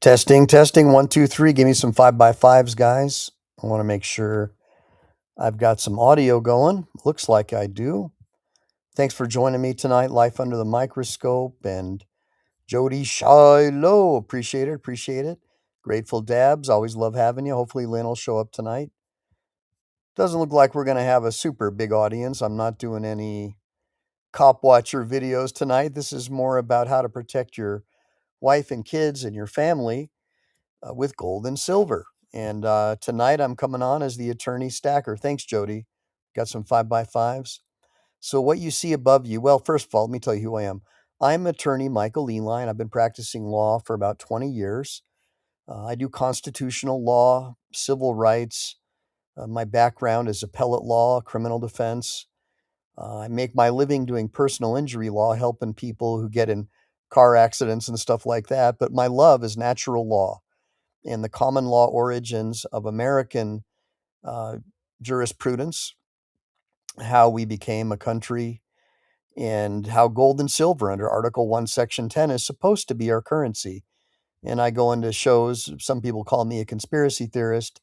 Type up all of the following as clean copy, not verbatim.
Testing, testing, one, two, three. Give me some 5x5s, guys. I want to make sure I've got some audio going. Looks like I do. Thanks for joining me tonight, Life Under the Microscope, and Jody Shiloh. Appreciate it, appreciate it. Grateful Dabs, always love having you. Hopefully Lynn will show up tonight. Doesn't look like we're going to have a super big audience. I'm not doing any cop watcher videos tonight. This is more about how to protect your wife and kids and your family with gold and silver. And tonight I'm coming on as the attorney stacker. Thanks, Jody. Got some 5x5s. So, what you see above you, well, first of all, let me tell you who I am. I'm attorney Michael Ehline. I've been practicing law for about 20 years. I do constitutional law, civil rights. My background is appellate law, criminal defense. I make my living doing personal injury law, helping people who get in car accidents and stuff like that. But my love is natural law and the common law origins of American uh, jurisprudence, how we became a country, and how gold and silver under Article 1, Section 10 is supposed to be our currency. And I go into shows, some people call me a conspiracy theorist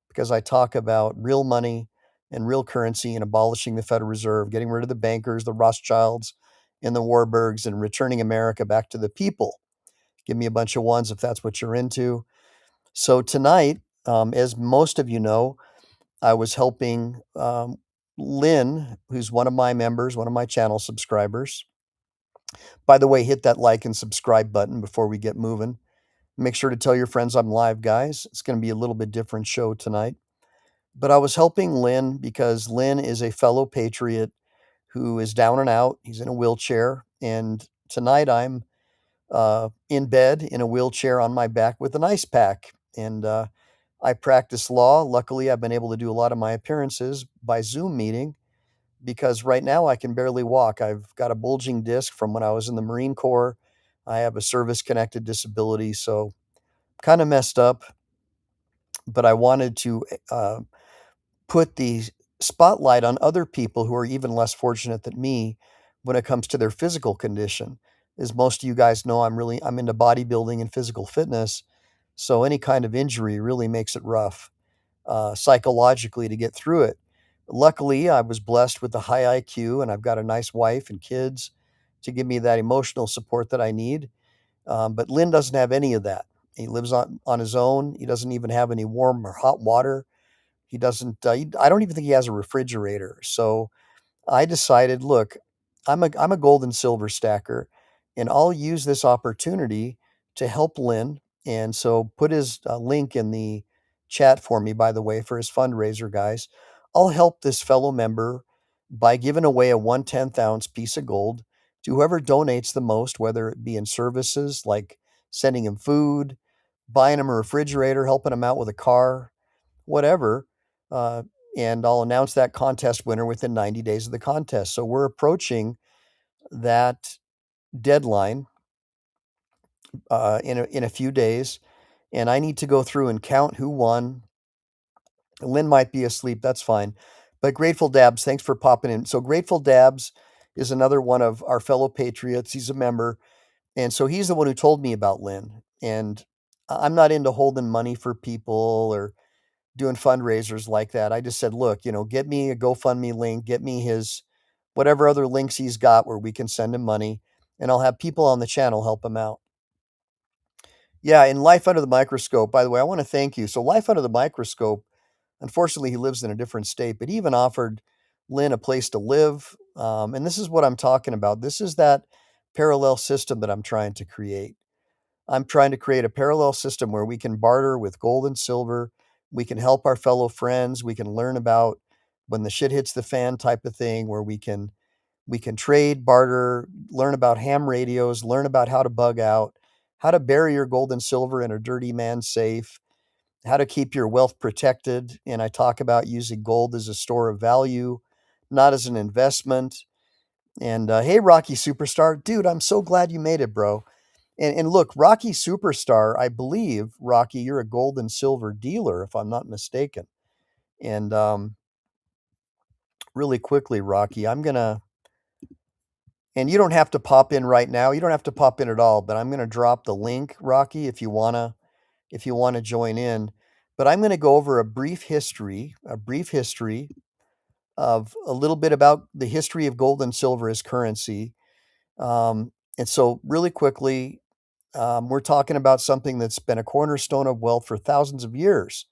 because I talk about real money and real currency and abolishing the Federal Reserve, getting rid of the bankers, the Rothschilds, and the Warburgs, and returning America back to the people. Give me a bunch of ones if that's what you're into. So tonight, as most of you know, I was helping Lynn, who's one of my members, one of my channel subscribers. By the way, hit that like and subscribe button before we get moving. Make sure to tell your friends I'm live, guys. It's going to be a little bit different show tonight. But I was helping Lynn because Lynn is a fellow patriot who is down and out. He's in a wheelchair. And tonight I'm in bed in a wheelchair on my back with an ice pack. And I practice law. Luckily, I've been able to do a lot of my appearances by Zoom meeting because right now I can barely walk. I've got a bulging disc from when I was in the Marine Corps. I have a service connected disability, so kind of messed up. But I wanted to put the spotlight on other people who are even less fortunate than me when it comes to their physical condition. As most of you guys know, I'm into bodybuilding and physical fitness, so any kind of injury really makes it rough psychologically to get through it. Luckily, I was blessed with a high IQ, and I've got a nice wife and kids to give me that emotional support that I need. But Lynn doesn't have any of that. He lives on his own. He doesn't even have any warm or hot water. He doesn't. I don't even think he has a refrigerator. So I decided, look, I'm a gold and silver stacker, and I'll use this opportunity to help Lynn. And so put his link in the chat for me, by the way, for his fundraiser, guys. I'll help this fellow member by giving away a 1/10 ounce piece of gold to whoever donates the most, whether it be in services like sending him food, buying him a refrigerator, helping him out with a car, whatever. Uh, and I'll announce that contest winner within 90 days of the contest. So we're approaching that deadline in a few days, and I need to go through and count who won. Lynn might be asleep, that's fine. But Grateful Dabs, thanks for popping in. So Grateful Dabs is another one of our fellow patriots. He's a member, and so he's the one who told me about Lynn. And I'm not into holding money for people or doing fundraisers like that. I just said, look, get me a GoFundMe link, get me his whatever other links he's got where we can send him money, and I'll have people on the channel help him out. Yeah, in Life Under the Microscope, by the way, I want to thank you. So, Life Under the Microscope, unfortunately, he lives in a different state, but he even offered Lynn a place to live. And this is what I'm talking about. This is that parallel system that I'm trying to create. I'm trying to create a parallel system where we can barter with gold and silver. We can help our fellow friends. We can learn about when the shit hits the fan type of thing, where we can trade, barter, learn about ham radios, learn about how to bug out, how to bury your gold and silver in a dirty man's safe, how to keep your wealth protected. And I talk about using gold as a store of value, not as an investment. And hey, Rocky Superstar, dude, I'm so glad you made it, bro. And look, Rocky Superstar, I believe, Rocky, you're a gold and silver dealer, if I'm not mistaken. And really quickly, Rocky, and you don't have to pop in right now. You don't have to pop in at all, but I'm going to drop the link, Rocky, if you want to if you want to join in. But I'm going to go over a brief history of a little bit about the history of gold and silver as currency. And so, really quickly, we're talking about something that's been a cornerstone of wealth for thousands of years,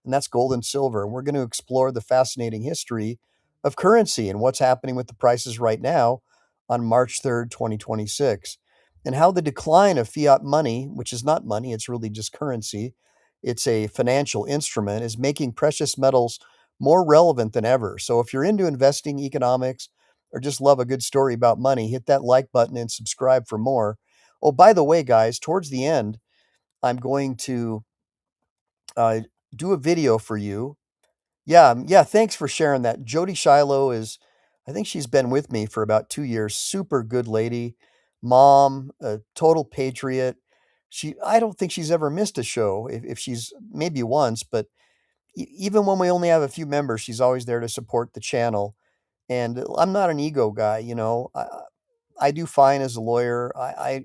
and that's gold and silver. And we're going to explore the fascinating history of currency and what's happening with the prices right now on March 3rd, 2026, and how the decline of fiat money, which is not money, it's really just currency, it's a financial instrument, is making precious metals more relevant than ever. So if you're into investing, economics, or just love a good story about money, hit that like button and subscribe for more. Oh, by the way, guys, towards the end, I'm going to uh, do a video for you. Yeah, yeah, thanks for sharing that. Jody Shiloh is, I think she's been with me for about 2 years. Super good lady, mom, a total patriot. I don't think she's ever missed a show. If she's maybe once, but even when we only have a few members, she's always there to support the channel. And I'm not an ego guy, you know. I do fine as a lawyer. I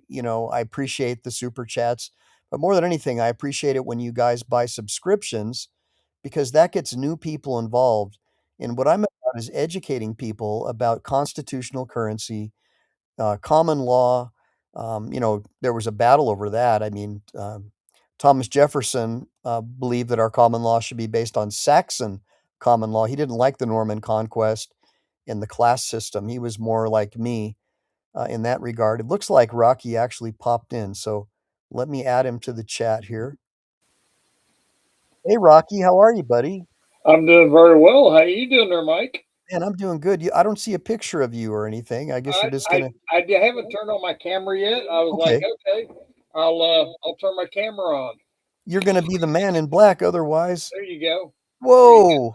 appreciate the super chats, but more than anything, I appreciate it when you guys buy subscriptions because that gets new people involved. And what I'm about is educating people about constitutional currency, common law. There was a battle over that. I mean, Thomas Jefferson believed that our common law should be based on Saxon common law. He didn't like the Norman conquest and the class system. He was more like me in that regard. It looks like Rocky actually popped in, so let me add him to the chat here. Hey, Rocky, how are you, buddy? I'm doing very well. How you doing there, Mike? Man, I'm doing good. I don't see a picture of you or anything. I guess I you're just I gonna. haven't turned on my camera yet. I was like, Okay, okay, I'll turn my camera on. you're gonna be the man in black. Otherwise, There you go. There you whoa.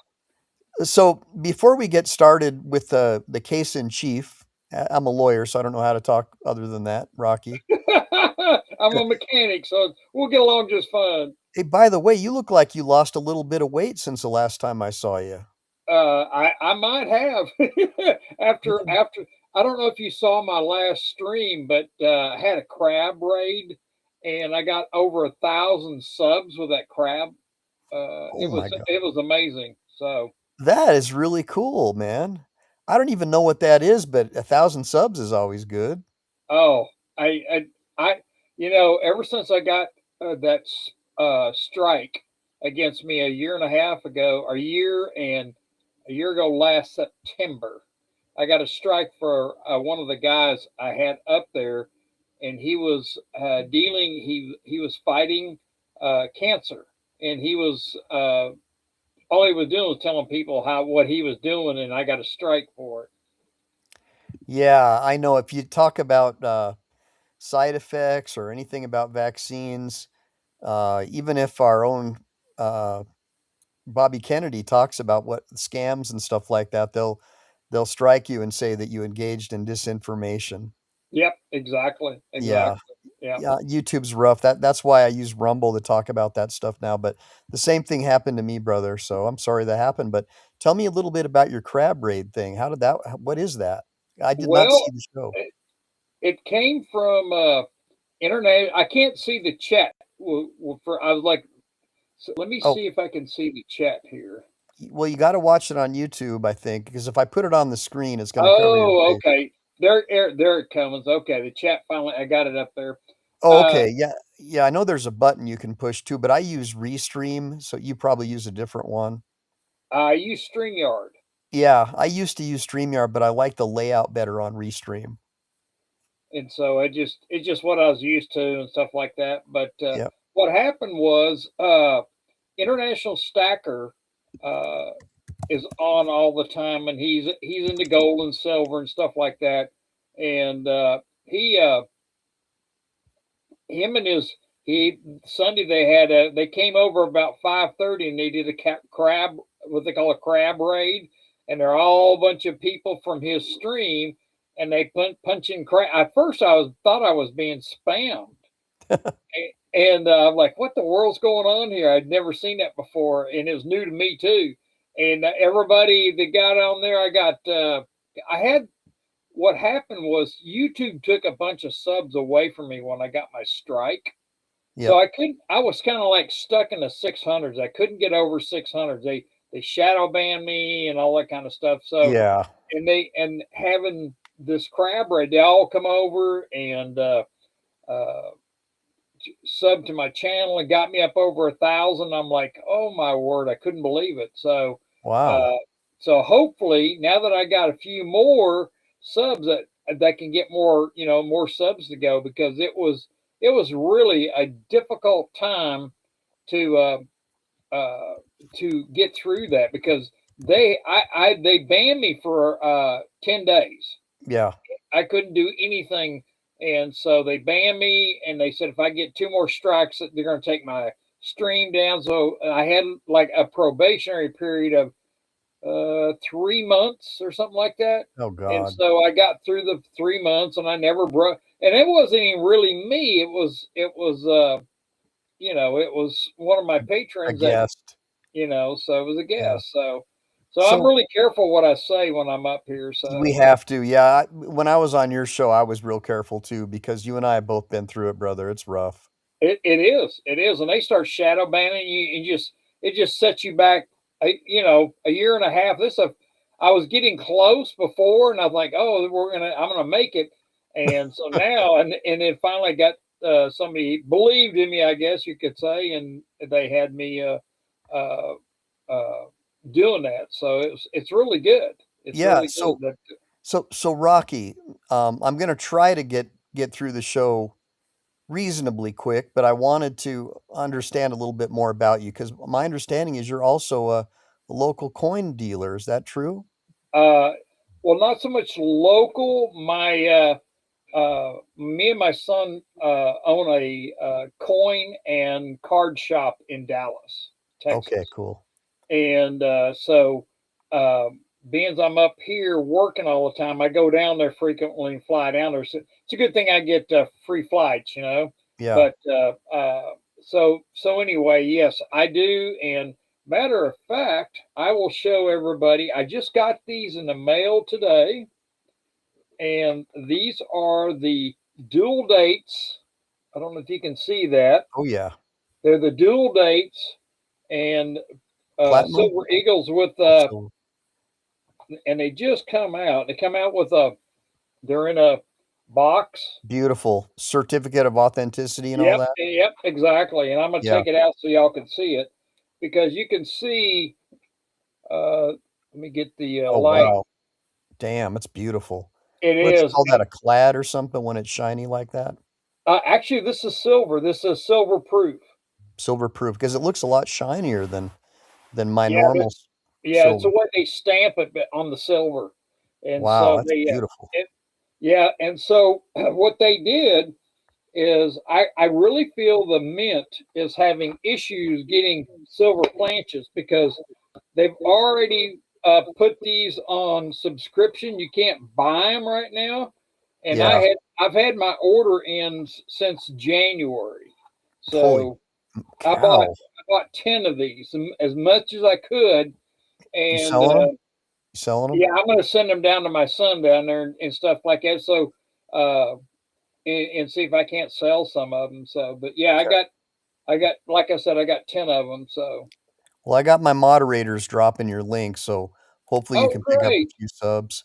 So before we get started with the case in chief, I'm a lawyer, so I don't know how to talk other than that, Rocky. go. I'm a mechanic, so we'll get along just fine. Hey, by the way, you look like you lost a little bit of weight since the last time I saw you. I might have You after did. after I don't know if you saw my last stream, but I had a crab raid, and I got over 1,000 subs with that crab. Oh my God. It was amazing. So. That is really cool, man. I don't even know what that is, but 1,000 subs is always good. Oh, I, I, ever since I got that strike against me a year and a year ago last September, I got a strike for one of the guys I had up there, and he was he was fighting cancer, and he was all he was doing was telling people what he was doing, and I got a strike for it. Yeah, I know if you talk about side effects or anything about vaccines, even if our own uh, Bobby Kennedy talks about what scams and stuff like that, they'll strike you and say that you engaged in disinformation. Yep, exactly, Yeah. exactly. Yeah. Yeah, YouTube's rough. That's why I use Rumble to talk about that stuff now, but the same thing happened to me, brother, so I'm sorry that happened, but tell me a little bit about your crab raid thing. How did that what is that? I did not Well, see the show. it came from internet. I can't see the chat. I was like, so let me Oh, see if I can see the chat here. well, you gotta watch it on YouTube, I think, because if I put it on the screen, it's gonna cover your Oh, face. okay. There it comes. Okay, the chat finally. I got it up there. Oh, Uh, okay, yeah, yeah, I know there's a button you can push too, but I use Restream, so you probably use a different one. I use Stringyard, Yeah, I used to use StreamYard, but I like the layout better on Restream. and so it's just what I was used to and stuff like that. But Yeah. what happened was International Stacker uh, is on all the time, and he's into gold and silver and stuff like that. And he him and his he Sunday they came over about 5:30 and they did a crab what they call a crab raid, and they're all a bunch of people from his stream, and they punching crab. At first, I was thought I was being spammed. And I'm like, what the world's going on here? I'd never seen that before, and it was new to me too. And everybody that got on there, I had. What happened was YouTube took a bunch of subs away from me when I got my strike, So Yep. I couldn't. I was kind of like stuck in the 600s. I couldn't get over 600s. They shadow banned me and all that kind of stuff. So Yeah. and having this crab raid, they all come over and uh, sub to my channel and got me up over 1,000. I'm like, oh my word, I couldn't believe it. So, Wow. uh, so hopefully now that I got a few more subs that can get more, more subs to go, because it was really a difficult time to uh, to get through that, because they banned me for 10 days. Yeah. I couldn't do anything. And so they banned me, and they said if I get two more strikes, they're going to take my stream down. So I had like a probationary period of 3 months or something like that. Oh And God. so I got through the 3 months, and I never broke. And it wasn't even really me. It was one of my A patrons that, guest. so it was a Yeah. guest. So I'm So really careful what I say when I'm up here. we So have to. Yeah. When I was on your show, I was real careful too because you and I have both been through it, brother. It's rough. it is, and they start shadow banning you, and just it just sets you back, a year and a half. I was getting close before, and I was like, oh, I'm gonna make it, and so now, and then finally got somebody believed in me, I guess you could say, and they had me uh, uh, doing that. So it's really good. It's Yeah. really good. So so Rocky, I'm gonna try to get through the show reasonably quick, but I wanted to understand a little bit more about you because my understanding is you're also a local coin dealer. Is that true? Uh, well, not so much local. Me and my son own a coin and card shop in Dallas, Okay, Texas, cool. and so uh, being as I'm up here working all the time, I go down there frequently and fly down there. So it's a good thing I get free flights. Yeah. But so anyway, yes, I do. And matter of fact, I will show everybody. I just got these in the mail today, and these are the dual dates. I don't know if you can see that. Oh yeah. They're the dual dates, and Platinum silver eagles with or silver? and they just come out. They come out with a. They're in a box. Beautiful. Certificate of authenticity and all Yep, that? yep, exactly. And I'm gonna Yeah. take it out so y'all can see it, because you can see. Let me get the Oh light. wow. Damn, it's beautiful. It What you is. call that, a clad or something when it's shiny like that? Actually, this is silver. This is silver proof. Silver proof, because it looks a lot shinier than my Yeah, normal yeah. It's silver. the way they stamp it on the silver, and Wow, so that's beautiful. yeah. And so what they did is, I really feel the mint is having issues getting silver planches, because they've already put these on subscription. You can't buy them right now, and Yeah. I've had my order in since January. Holy So I bought cow. I bought 10 of these, as much as I could, You and selling them? You selling them? yeah, I'm going to send them down to my son down there, and stuff like that. So uh, and see if I can't sell some of them. So, but yeah, I got, like I said, I got 10 of them. So, Well, I got my moderators dropping your link, so hopefully you oh, can pick up a great. few subs.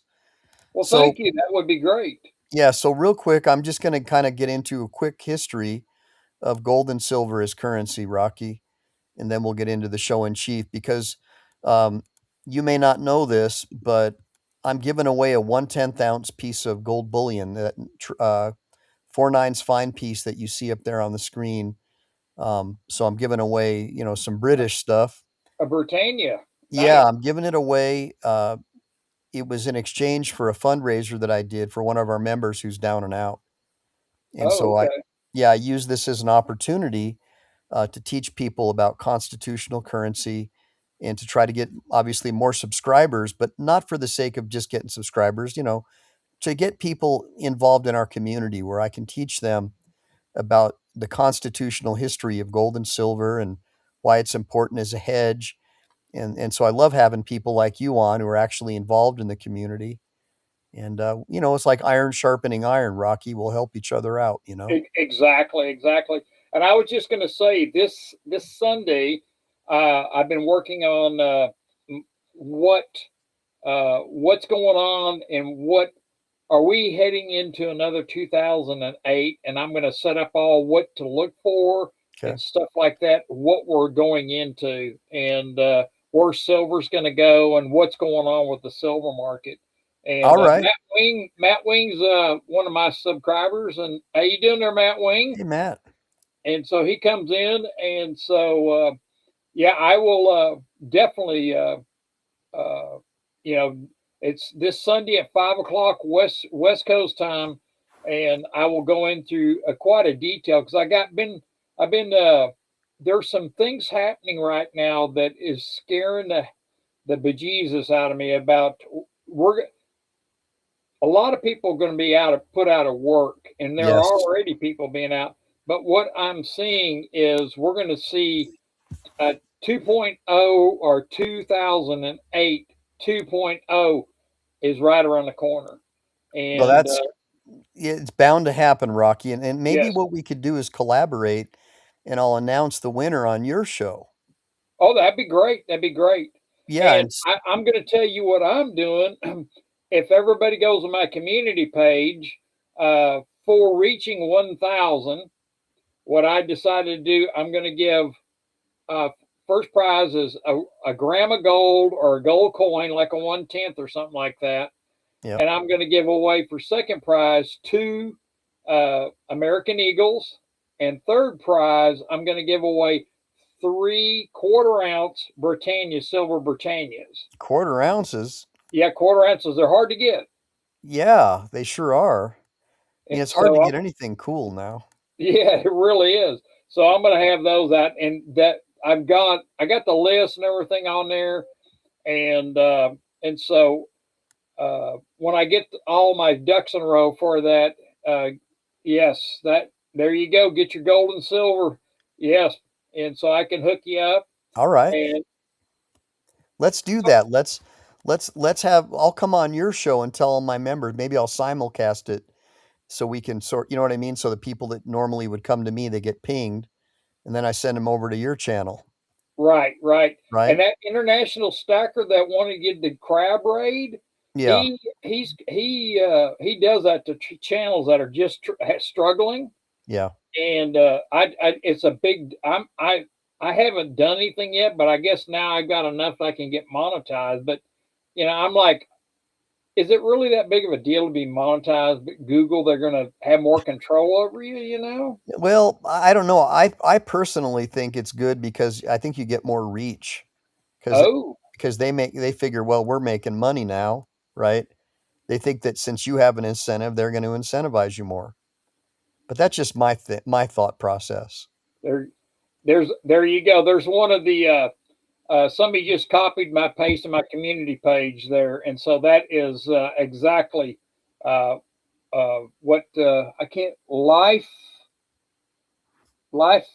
Well, So, thank you. That would be great. yeah, so real quick, I'm just gonna kinda get into a quick history of gold and silver as currency, Rocky, and then we'll get into the show in chief because, um, you may not know this, but I'm giving away a 1/10 ounce piece of gold bullion, that 4 nines fine piece that you see up there on the screen. So I'm giving away, some British stuff. A Britannia. Yeah, Nice. I'm giving it away. It was in exchange for a fundraiser that I did for one of our members who's down and out. And Oh, so okay. I use this as an opportunity to teach people about constitutional currency and to try to get obviously more subscribers, but not for the sake of just getting subscribers, to get people involved in our community where I can teach them about the constitutional history of gold and silver and why it's important as a hedge. And so I love having people like you on who are actually involved in the community. And it's like iron sharpening iron, Rocky. We'll help each other out. Exactly, exactly. And I was just going to say this Sunday, I've been working on what what's going on and what are we heading into another 2008, and I'm going to set up all what to look for Okay. and stuff like that, what we're going into, and where silver's going to go, and what's going on with the silver market. All And right. Matt Wing's one of my subscribers, and how you doing there, Matt Wing? Hey, Matt. And so he comes in, and so yeah, I will definitely uh, you know, it's this Sunday at 5 o'clock West Coast time, and I will go into quite a detail because I've been there's some things happening right now that is scaring the bejesus out of me about we're a lot of people are going to be put out of work, and there are Yes. already people being out. But what I'm seeing is we're going to see a 2.0 or 2008 2.0 is right around the corner. Well, And that's yeah, it's bound to happen, Rocky. And maybe yes, what we could do is collaborate, and I'll announce the winner on your show. oh, that'd be great. That'd be great. Yeah, And I'm going to tell you what I'm doing. If everybody goes to my community page for reaching 1,000, what I decided to do, I'm going to give uh, first prize is a gram of gold or a gold coin, like a 1/10 or something like that. yeah. And I'm going to give away for second prize two American Eagles, and third prize I'm going to give away 3/4 ounce Britannia silver Britannias. Quarter ounces. Yeah, quarter ounces. They're hard to get. Yeah, they sure are. And It's hard to so get anything cool now. yeah, it really is. So I'm going to have those out, and that I got the list and everything on there, and so when I get all my ducks in a row for that, uh, yes, that there you go. Get your gold and silver, yes, and so I can hook you up. All right. And Let's do that. Let's have I'll come on your show and tell all my members. Maybe I'll simulcast it so we can sort, you know what I mean? So the people that normally would come to me, they get pinged, and then I send them over to your channel, right, right, and right? that international stacker that wanted to get the crab raid, Yeah. he does that to channels that are just struggling. Yeah. And it's a big. I haven't done anything yet, but I guess now I've got enough I can get monetized. But I'm like, is it really that big of a deal to be monetized? But Google, they're going to have more control over you. Well, I don't know. I personally think it's good because I think you get more reach because Oh, they figure, well, we're making money now, right? They think that since you have an incentive, they're going to incentivize you more. But that's just my thought process. there, there you go. There's one of the. Somebody just copied my paste in my community page there, and so that is exactly what I can't life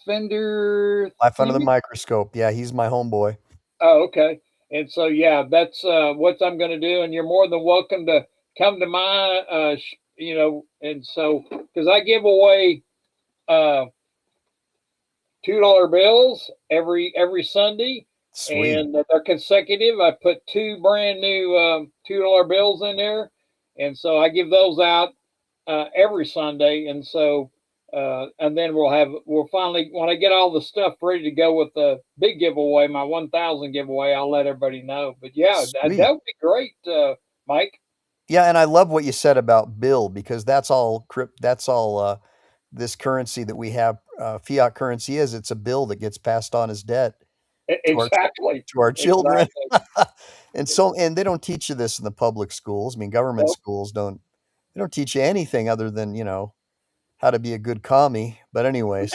fender Life under the thingy. microscope. Yeah, he's my homeboy. Oh, okay. And so yeah, that's what I'm going to do, and you're more than welcome to come to my and so because I give away uh, $2 bills every Sunday, Sweet. and they're consecutive. I put two brand new $2 bills in there, and so I give those out every Sunday. And so and then we'll finally, when I get all the stuff ready to go with the big giveaway, my 1,000 giveaway, I'll let everybody know. But yeah, that Sweet. would be great, Mike. Yeah, and I love what you said about bill because that's all this currency that we have, fiat currency is. It's a bill that gets passed on as debt to our Exactly, to our children. exactly. And they don't teach you this in the public schools. I mean, government Nope. schools don't teach you anything other than, how to be a good commie. But anyways,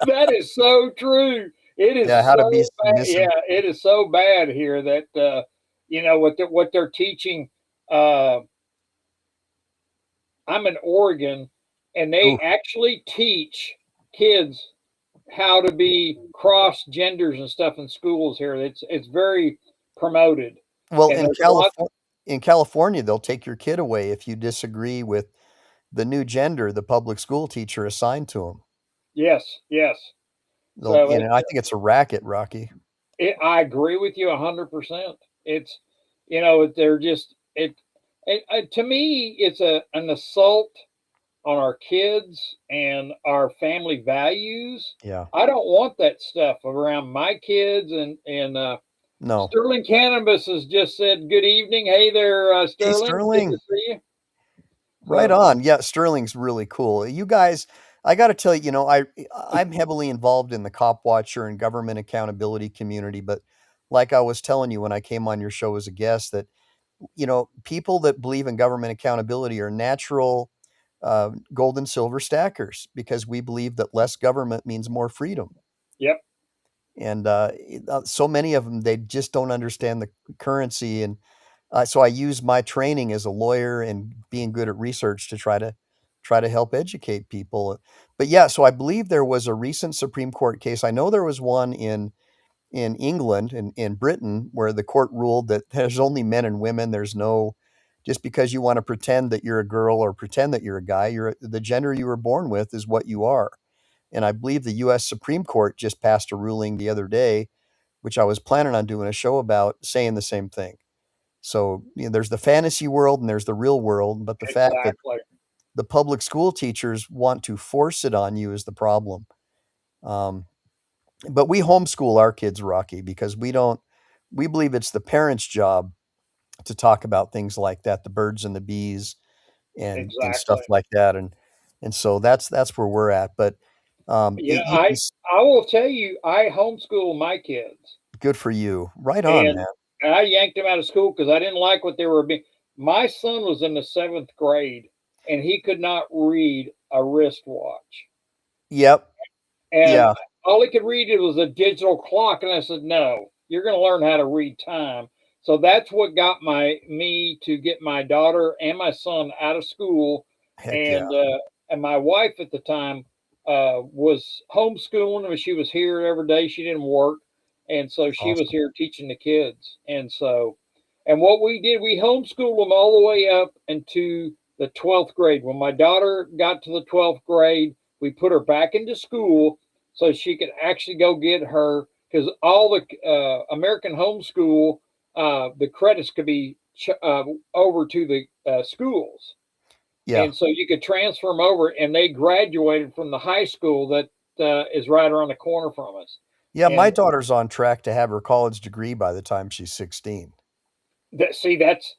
That is so true. It yeah, is how to so be bad. submissive. Yeah, it is so bad here that what they're teaching. Uh, I'm in Oregon, and they Ooh. actually teach kids how to be cross genders and stuff in schools here. It's very promoted, Well, and there's a lot. In California, they'll take your kid away if you disagree with the new gender the public school teacher assigned to them. Yes, yes. So And I think it's a racket, Rocky. I agree with you 100%. It's, they're just to me, it's an assault on our kids and our family values. Yeah. I don't want that stuff around my kids. And No. Sterling Cannabis has just said good evening. Hey there, Hey, Sterling. Good to Sterling. see you. Right So on. Yeah, Sterling's really cool. You guys, I got to tell you, I'm heavily involved in the cop watcher and government accountability community, but like I was telling you when I came on your show as a guest that people that believe in government accountability are natural gold and silver stackers because we believe that less government means more freedom. yep, And so many of them, they just don't understand the currency. And so I use my training as a lawyer and being good at research to try to help educate people. But yeah, so I believe there was a recent Supreme Court case. I know there was one in England and in Britain where the court ruled that there's only men and women. There's no just because you want to pretend that you're a girl or pretend that you're a guy, the gender you were born with is what you are. And I believe the US Supreme Court just passed a ruling the other day, which I was planning on doing a show about, saying the same thing. So, there's the fantasy world and there's the real world, but the fact that exactly. the public school teachers want to force it on you is the problem. Um, but we homeschool our kids, Rocky, because we believe it's the parents' job to talk about things like that, the birds and the bees and stuff Exactly. like that. And so that's where we're at. But Yeah, I will tell you, I homeschool my kids, good for you. Right on, man. and I yanked them out of school because I didn't like what they were being. My son was in the seventh grade, and he could not read a wristwatch, Yep. and Yeah. all he could read it was a digital clock. And I said, "No, you're going to learn how to read time." So that's what got me to get my daughter and my son out of school, Heck yeah. and my wife at the time was homeschooling them. She was here every day. She didn't work, and so she was Awesome. here teaching the kids. And what we did, we homeschooled them all the way up into the 12th grade. When my daughter got to the 12th grade, we put her back into school so she could actually go get her, because all the American homeschool, the credits could be over to the schools, Yeah. and so you could transfer them over, and they graduated from the high school that is right around the corner from us. Yeah, my And daughter's on track to have her college degree by the time she's 16. see, that's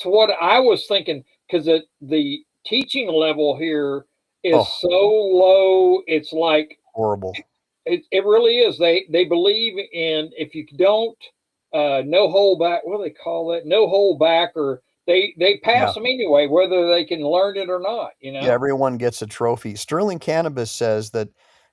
what I was thinking, because the teaching level here is Oh, so low. It's like horrible. it really is. They believe in, if you don't no hold back. What do they call that? No hold back, or they Yeah. pass them anyway, whether they can learn it or not. You Yeah, know. everyone gets a trophy. Sterling Cannabis says that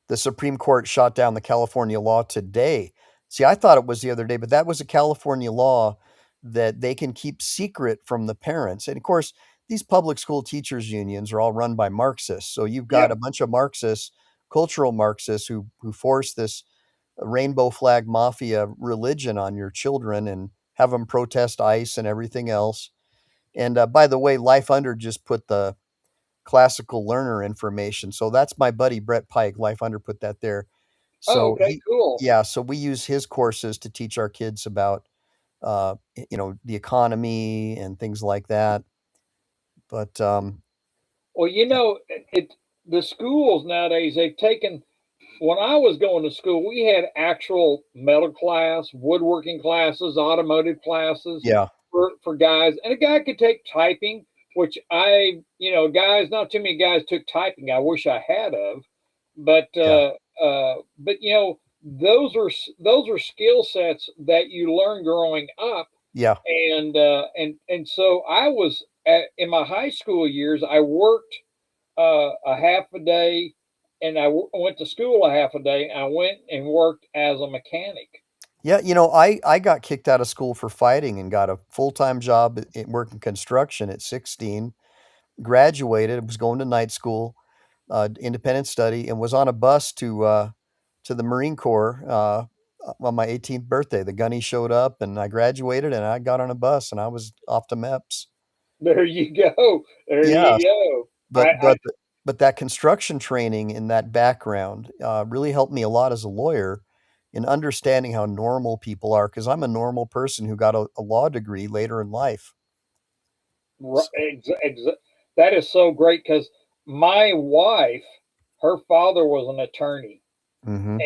the Supreme Court shot down the California law today. See, I thought it was the other day, but that was a California law that they can keep secret from the parents. And of course, these public school teachers unions are all run by Marxists. So you've got Yep. a bunch of Marxists, cultural Marxists who force this rainbow flag mafia religion on your children and have them protest ICE and everything else. And by the way, Life Under just put the classical learner information. So that's my buddy Brett Pike. Life Under put that there. Oh, So okay. Cool. yeah, so we use his courses to teach our kids about, the economy and things like that. But Well, the schools nowadays, they've taken. When I was going to school, we had actual metal class, woodworking classes, automotive classes yeah, for guys, and a guy could take typing, which guys, not too many guys took typing. I wish I had of, but yeah, those are skill sets that you learn growing up. yeah, And so in my high school years, I worked a half a day, and went to school a half a day. I went and worked as a mechanic. yeah. I got kicked out of school for fighting and got a full time job working construction at 16. Graduated, was going to night school, independent study, and was on a bus to the Marine Corps on my 18th birthday. The gunny showed up, and I graduated, and I got on a bus, and I was off to MEPS. There you go. There Yeah, you go. but but that construction training and that background really helped me a lot as a lawyer in understanding how normal people are, because I'm a normal person who got a law degree later in life. Ri- So, that is so great because my wife, her father was an attorney, hmm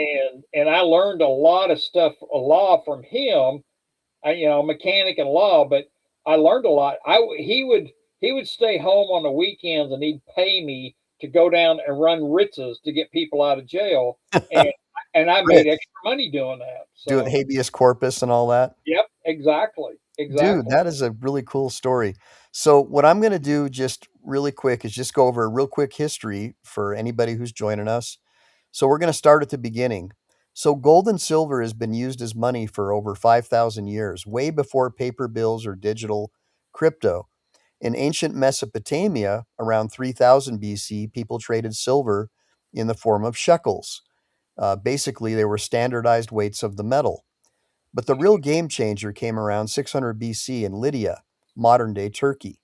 and I learned a lot of stuff, a law from him. Mechanic and law, but I learned a lot. He would stay home on the weekends and he'd pay me to go down and run ritzes to get people out of jail, and I made Rich, extra money doing that. doing So, habeas corpus and all that. yep, exactly, Dude, exactly. that is a really cool story. So, what I'm going to do just really quick is just go over a real quick history for anybody who's joining us. So, we're going to start at the beginning. So, gold and silver has been used as money for over 5,000 years, way before paper bills or digital crypto. In ancient Mesopotamia, around 3000 BC, people traded silver in the form of shekels. Basically, they were standardized weights of the metal. But the real game changer came around 600 BC in Lydia, modern day Turkey,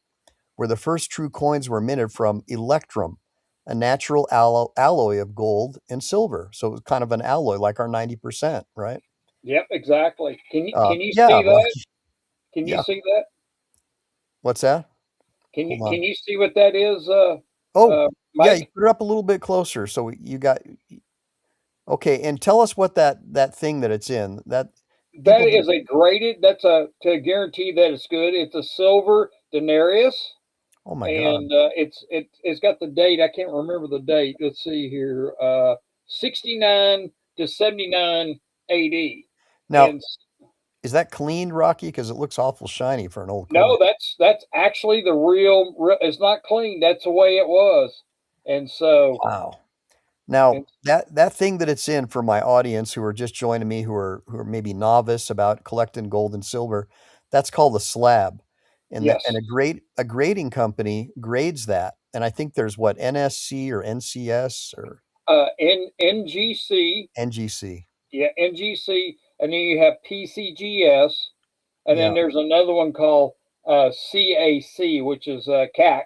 where the first true coins were minted from electrum, a natural alloy of gold and silver. So it was kind of an alloy like our 90%, right? Yep, exactly. Can you Yeah, see well, that? Can you yeah. see that? What's that? Can you Hold on. can you see what that is, Oh, yeah, you Mike? put it up a little bit closer. So you got, okay. And tell us what that thing that it's in, that That people that, is a graded. That's a to guarantee that it's good. It's a silver denarius, oh my God. and it's got the date. I can't remember the date. Let's see here. 69 to 79 AD. Now, And is that cleaned, Rocky? Because it looks awful shiny for an old coin. no, that's actually the real. It's not clean. That's the way it was. And so, Wow. Now, and that thing that it's in, for my audience who are just joining me, who are maybe novice about collecting gold and silver, that's called a slab. And yes, a grading company grades that. And I think there's what, NSC or NCS or NGC, NGC. yeah, NGC, and then you have PCGS, and Yeah. then there's another one called CAC, which is CAC,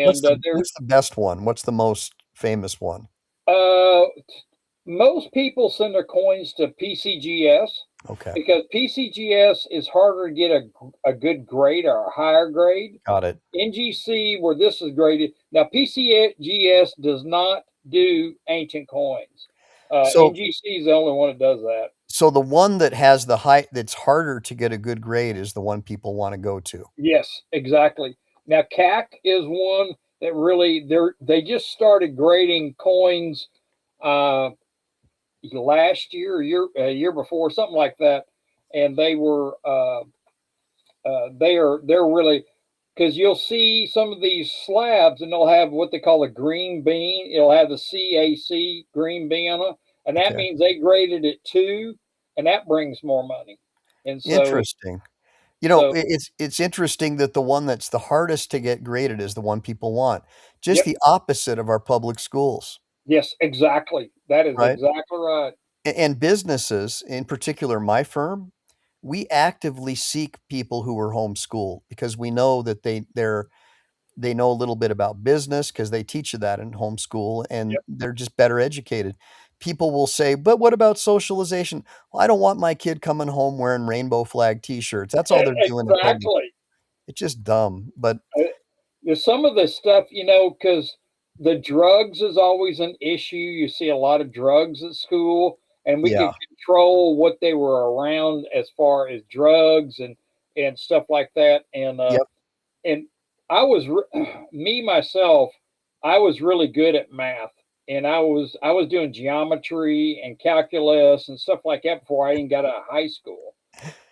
What's and the what's the best one? What's the most famous one? uh, most people send their coins to PCGS Okay. because PCGS is harder to get a good grade or a higher grade. Got it. NGC, where this is graded, now PCGS does not do ancient coins. So NGC is the only one that does that. so the one that has the high that's harder to get a good grade is the one people want to go to. Yes, exactly. Now CAC is one that really they just started grading coins uh, last year, or year before, something like that, and they're really, because you'll see some of these slabs and they'll have what they call a green bean. It'll have the CAC green bean on it, and that Okay. means they graded it too, and that brings more money. And so Interesting. so It's interesting that the one that's the hardest to get graded is the one people want. Just yep, the opposite of our public schools, yes, exactly. That is right? exactly right. And businesses, in particular my firm, we actively seek people who are homeschooled because we know that they know a little bit about business because they teach you that in homeschool and Yep. they're just better educated. People will say, "But what about socialization?" Well, I don't want my kid coming home wearing rainbow flag t-shirts. That's all they're doing in public. Exactly. It's just dumb, but There's some of the stuff, because the drugs is always an issue. You see a lot of drugs at school, and we yeah. could control what they were around as far as drugs and stuff like that. Yep. And I was me myself, I was really good at math, and I was doing geometry and calculus and stuff like that before I even got out of high school.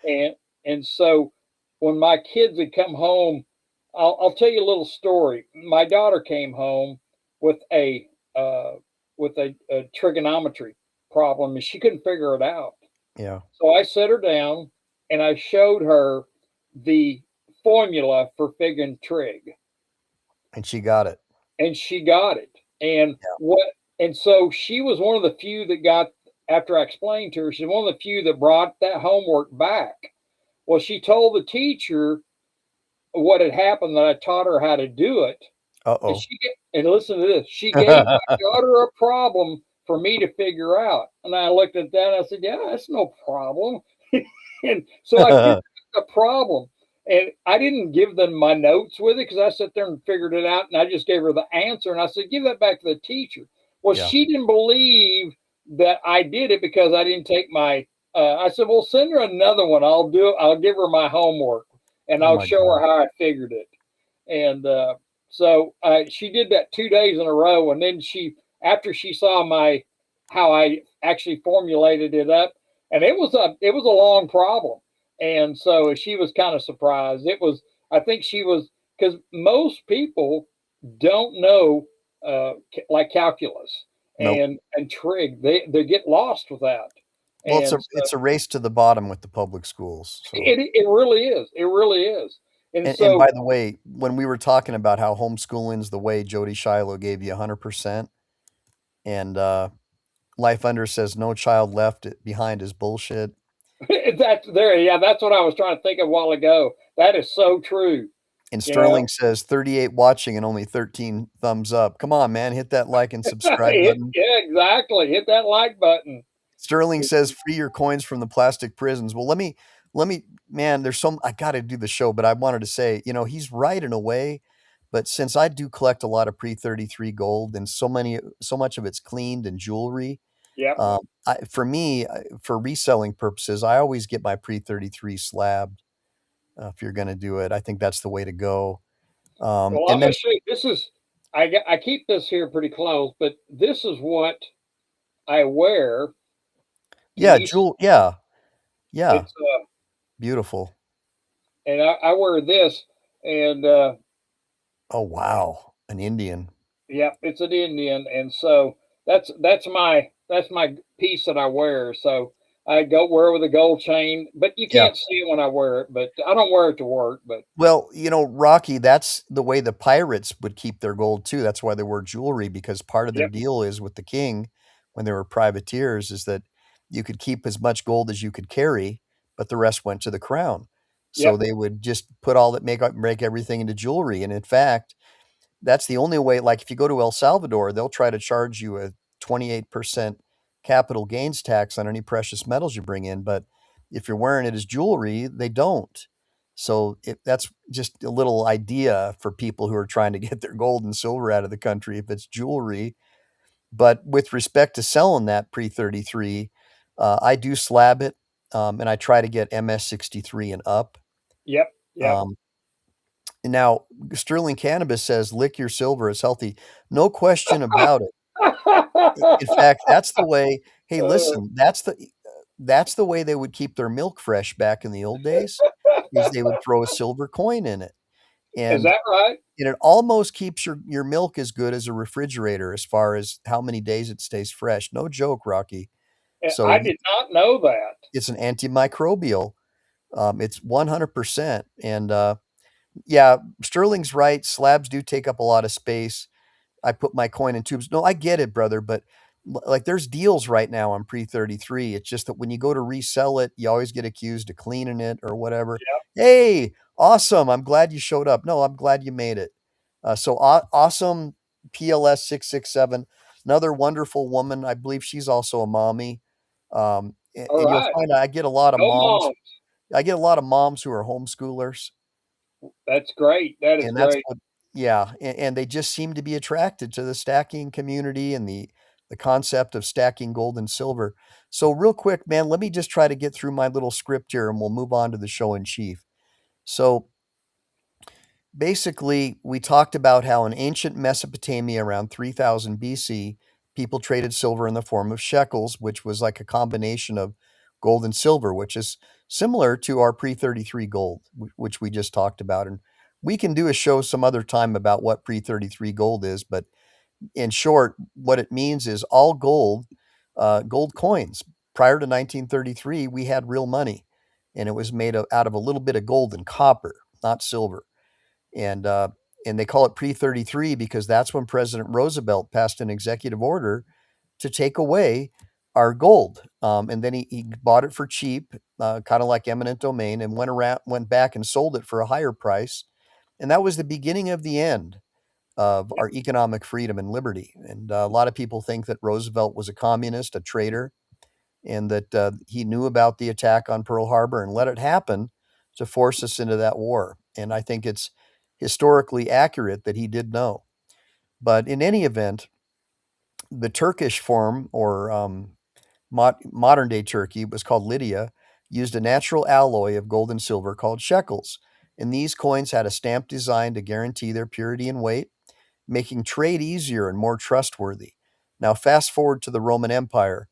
And so when my kids had come home, I'll tell you a little story. My daughter came home with a a trigonometry problem, and she couldn't figure it out. Yeah. So I set her down and I showed her the formula for figuring trig, And she got it. and she got it. And Yeah. what? And so she was one of the few that got. After I explained to her, she's one of the few that brought that homework back. Well, she told the teacher what had happened, that I taught her how to do it. And Uh-oh. and listen to this. She gave my daughter a problem for me to figure out. And I looked at that and I said, yeah, that's no problem. And so I figured out the problem. And I didn't give them my notes with it because I sat there and figured it out. And I just gave her the answer. And I said, give that back to the teacher. Well, Yeah. she didn't believe that I did it because I didn't take my, I said, well, send her another one. I'll do it. I'll give her my homework and Oh I'll my show her God. how I figured it. And so she did that 2 days in a row. And then after she saw how I actually formulated it up, and it was a long problem. And so she was kind of surprised. I think she was, because most people don't know like calculus Nope. and trig. They get lost with that. Well, And it's a race to the bottom with the public schools. So, it really is. It really is. And and so by the way, when we were talking about how homeschooling's the way, Jody Shiloh gave you 100%, and Life Under says no child left behind is bullshit. that's there. Yeah, that's what I was trying to think of a while ago. That is so true. And You know, Sterling says 38 watching and only 13 thumbs up. Come on, man, hit that like and subscribe button. yeah, exactly. Hit that like button. Sterling says free your coins from the plastic prisons. Well, let me man, there's some I got to do the show, but I wanted to say, he's right in a way, but since I do collect a lot of pre-33 gold and so much of it's cleaned and jewelry, Yep. for me, for reselling purposes, I always get my pre-33 slabbed. If you're going to do it, I think that's the way to go. Well, I'm And gonna then show you. I keep this here pretty close, but this is what I wear. And yeah, jewel yeah, yeah, it's beautiful. and I wear this, and Oh wow, an Indian. yeah, it's an Indian, and so that's my piece that I wear. So I go wear it with a gold chain, but you Yeah. can't see it when I wear it. But I don't wear it to work. But Well, Rocky, that's the way the pirates would keep their gold too. That's why they wore jewelry because part of their yep, deal is with the king when they were privateers is that you could keep as much gold as you could carry, but the rest went to the crown. So yep, they would just put all that make everything into jewelry. And in fact, that's the only way. Like if you go to El Salvador, they'll try to charge you a 28% capital gains tax on any precious metals you bring in. But if you're wearing it as jewelry, they don't. So that's just a little idea for people who are trying to get their gold and silver out of the country if it's jewelry. But with respect to selling that pre 33, I do slab it and I try to get MS 63 and up. yep, yep. Um, Now, Sterling Cannabis says, "Lick your silver, it's healthy." No question about it. In fact, that's the way hey, Uh, listen, that's the way they would keep their milk fresh back in the old days, is they would throw a silver coin in it, is and that right? and it almost keeps your milk as good as a refrigerator as far as how many days it stays fresh. No joke, Rocky. So, I did not know that. it's an antimicrobial, it's 100%, and, yeah, Sterling's right, slabs do take up a lot of space. I put my coin in tubes. No, I get it, brother, but like there's deals right now on pre 33. It's just that when you go to resell it, you always get accused of cleaning it or whatever. Hey, awesome. I'm glad you showed up. No, I'm glad you made it. Awesome PLS 667. Another wonderful woman. I believe she's also a mommy. All And you'll right. find I get a lot of Go moms. mom. I get a lot of moms who are homeschoolers. That's great. That is And that's great. what yeah, and they just seem to be attracted to the stacking community and the concept of stacking gold and silver. So real quick, man, let me just try to get through my little script here and we'll move on to the show in chief. So basically, we talked about how in ancient Mesopotamia around 3000 BC, people traded silver in the form of shekels, which was like a combination of gold and silver, which is similar to our pre 33 gold, which we just talked about. And we can do a show some other time about what pre 33 gold is, but in short, what it means is all gold, gold coins. Prior to 1933, we had real money, and it was out of a little bit of gold and copper, not silver and uh, and they call it pre-33 because that's when President Roosevelt passed an executive order to take away our gold. And then he bought it for cheap, kind of like eminent domain, and went back and sold it for a higher price. And that was the beginning of the end of our economic freedom and liberty. And a lot of people think that Roosevelt was a communist, a traitor, and that he knew about the attack on Pearl Harbor and let it happen to force us into that war. And I think it's historically accurate that he did know. But in any event, the Turkish form, or modern day Turkey, was called Lydia, used a natural alloy of gold and silver called shekels. And these coins had a stamp design to guarantee their purity and weight, making trade easier and more trustworthy. Now, fast forward to the Roman Empire,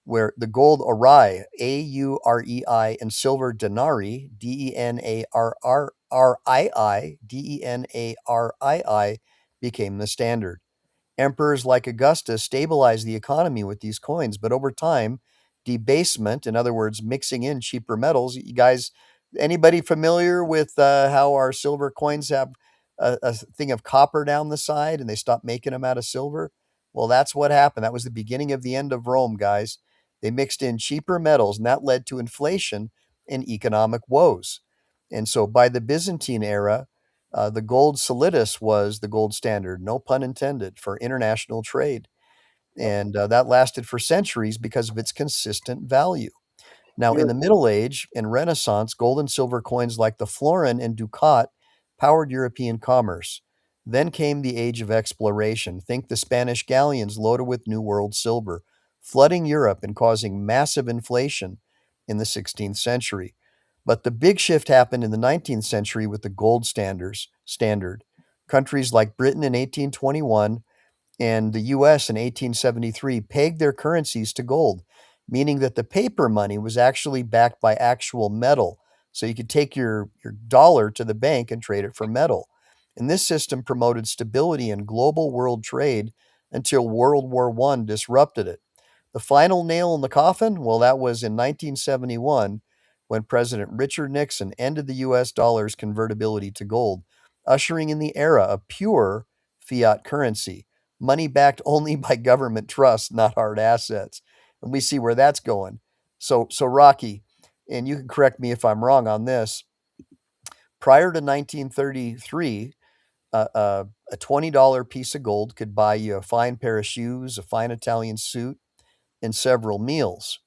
where the gold aurei, Aurei, and silver denarii, Denarii, became the standard. Emperors like Augustus stabilized the economy with these coins, but over time, debasement, in other words, mixing in cheaper metals. You guys, anybody familiar with how our silver coins have a thing of copper down the side and they stopped making them out of silver? Well, that's what happened. That was the beginning of the end of Rome, guys. They mixed in cheaper metals, and that led to inflation and economic woes. And so by the Byzantine era, the gold solidus was the gold standard, no pun intended, for international trade. Yep. And that lasted for centuries because of its consistent value. Now, in You're the Middle Age and Renaissance, gold and silver coins like the florin and ducat powered European commerce. Then came the age of exploration. Think the Spanish galleons loaded with New World silver, flooding Europe and causing massive inflation in the 16th century. But the big shift happened in the 19th century with the gold standard. Countries like Britain in 1821 and the US in 1873 pegged their currencies to gold, meaning that the paper money was actually backed by actual metal. So you could take your dollar to the bank and trade it for metal. And this system promoted stability in global world trade until World War I disrupted it. The final nail in the coffin? Well, that was in 1971 when President Richard Nixon ended the US dollar's convertibility to gold, ushering in the era of pure fiat currency, money backed only by government trust, not hard assets. And we see where that's going. So Rocky, and you can correct me if I'm wrong on this, prior to 1933, a $20 piece of gold could buy you a fine pair of shoes, a fine Italian suit, and several meals.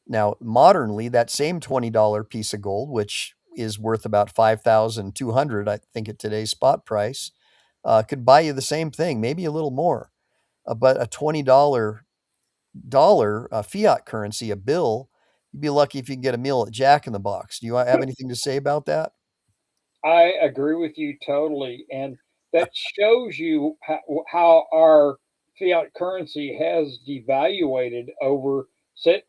Now, modernly, that same $20 piece of gold, which is worth about 5,200, I think, at today's spot price, could buy you the same thing, maybe a little more. But a $20 fiat currency, a bill, you'd be lucky if you can get a meal at Jack in the Box. Do you have anything to say about that? I agree with you totally, and that shows you how our fiat currency has devaluated over,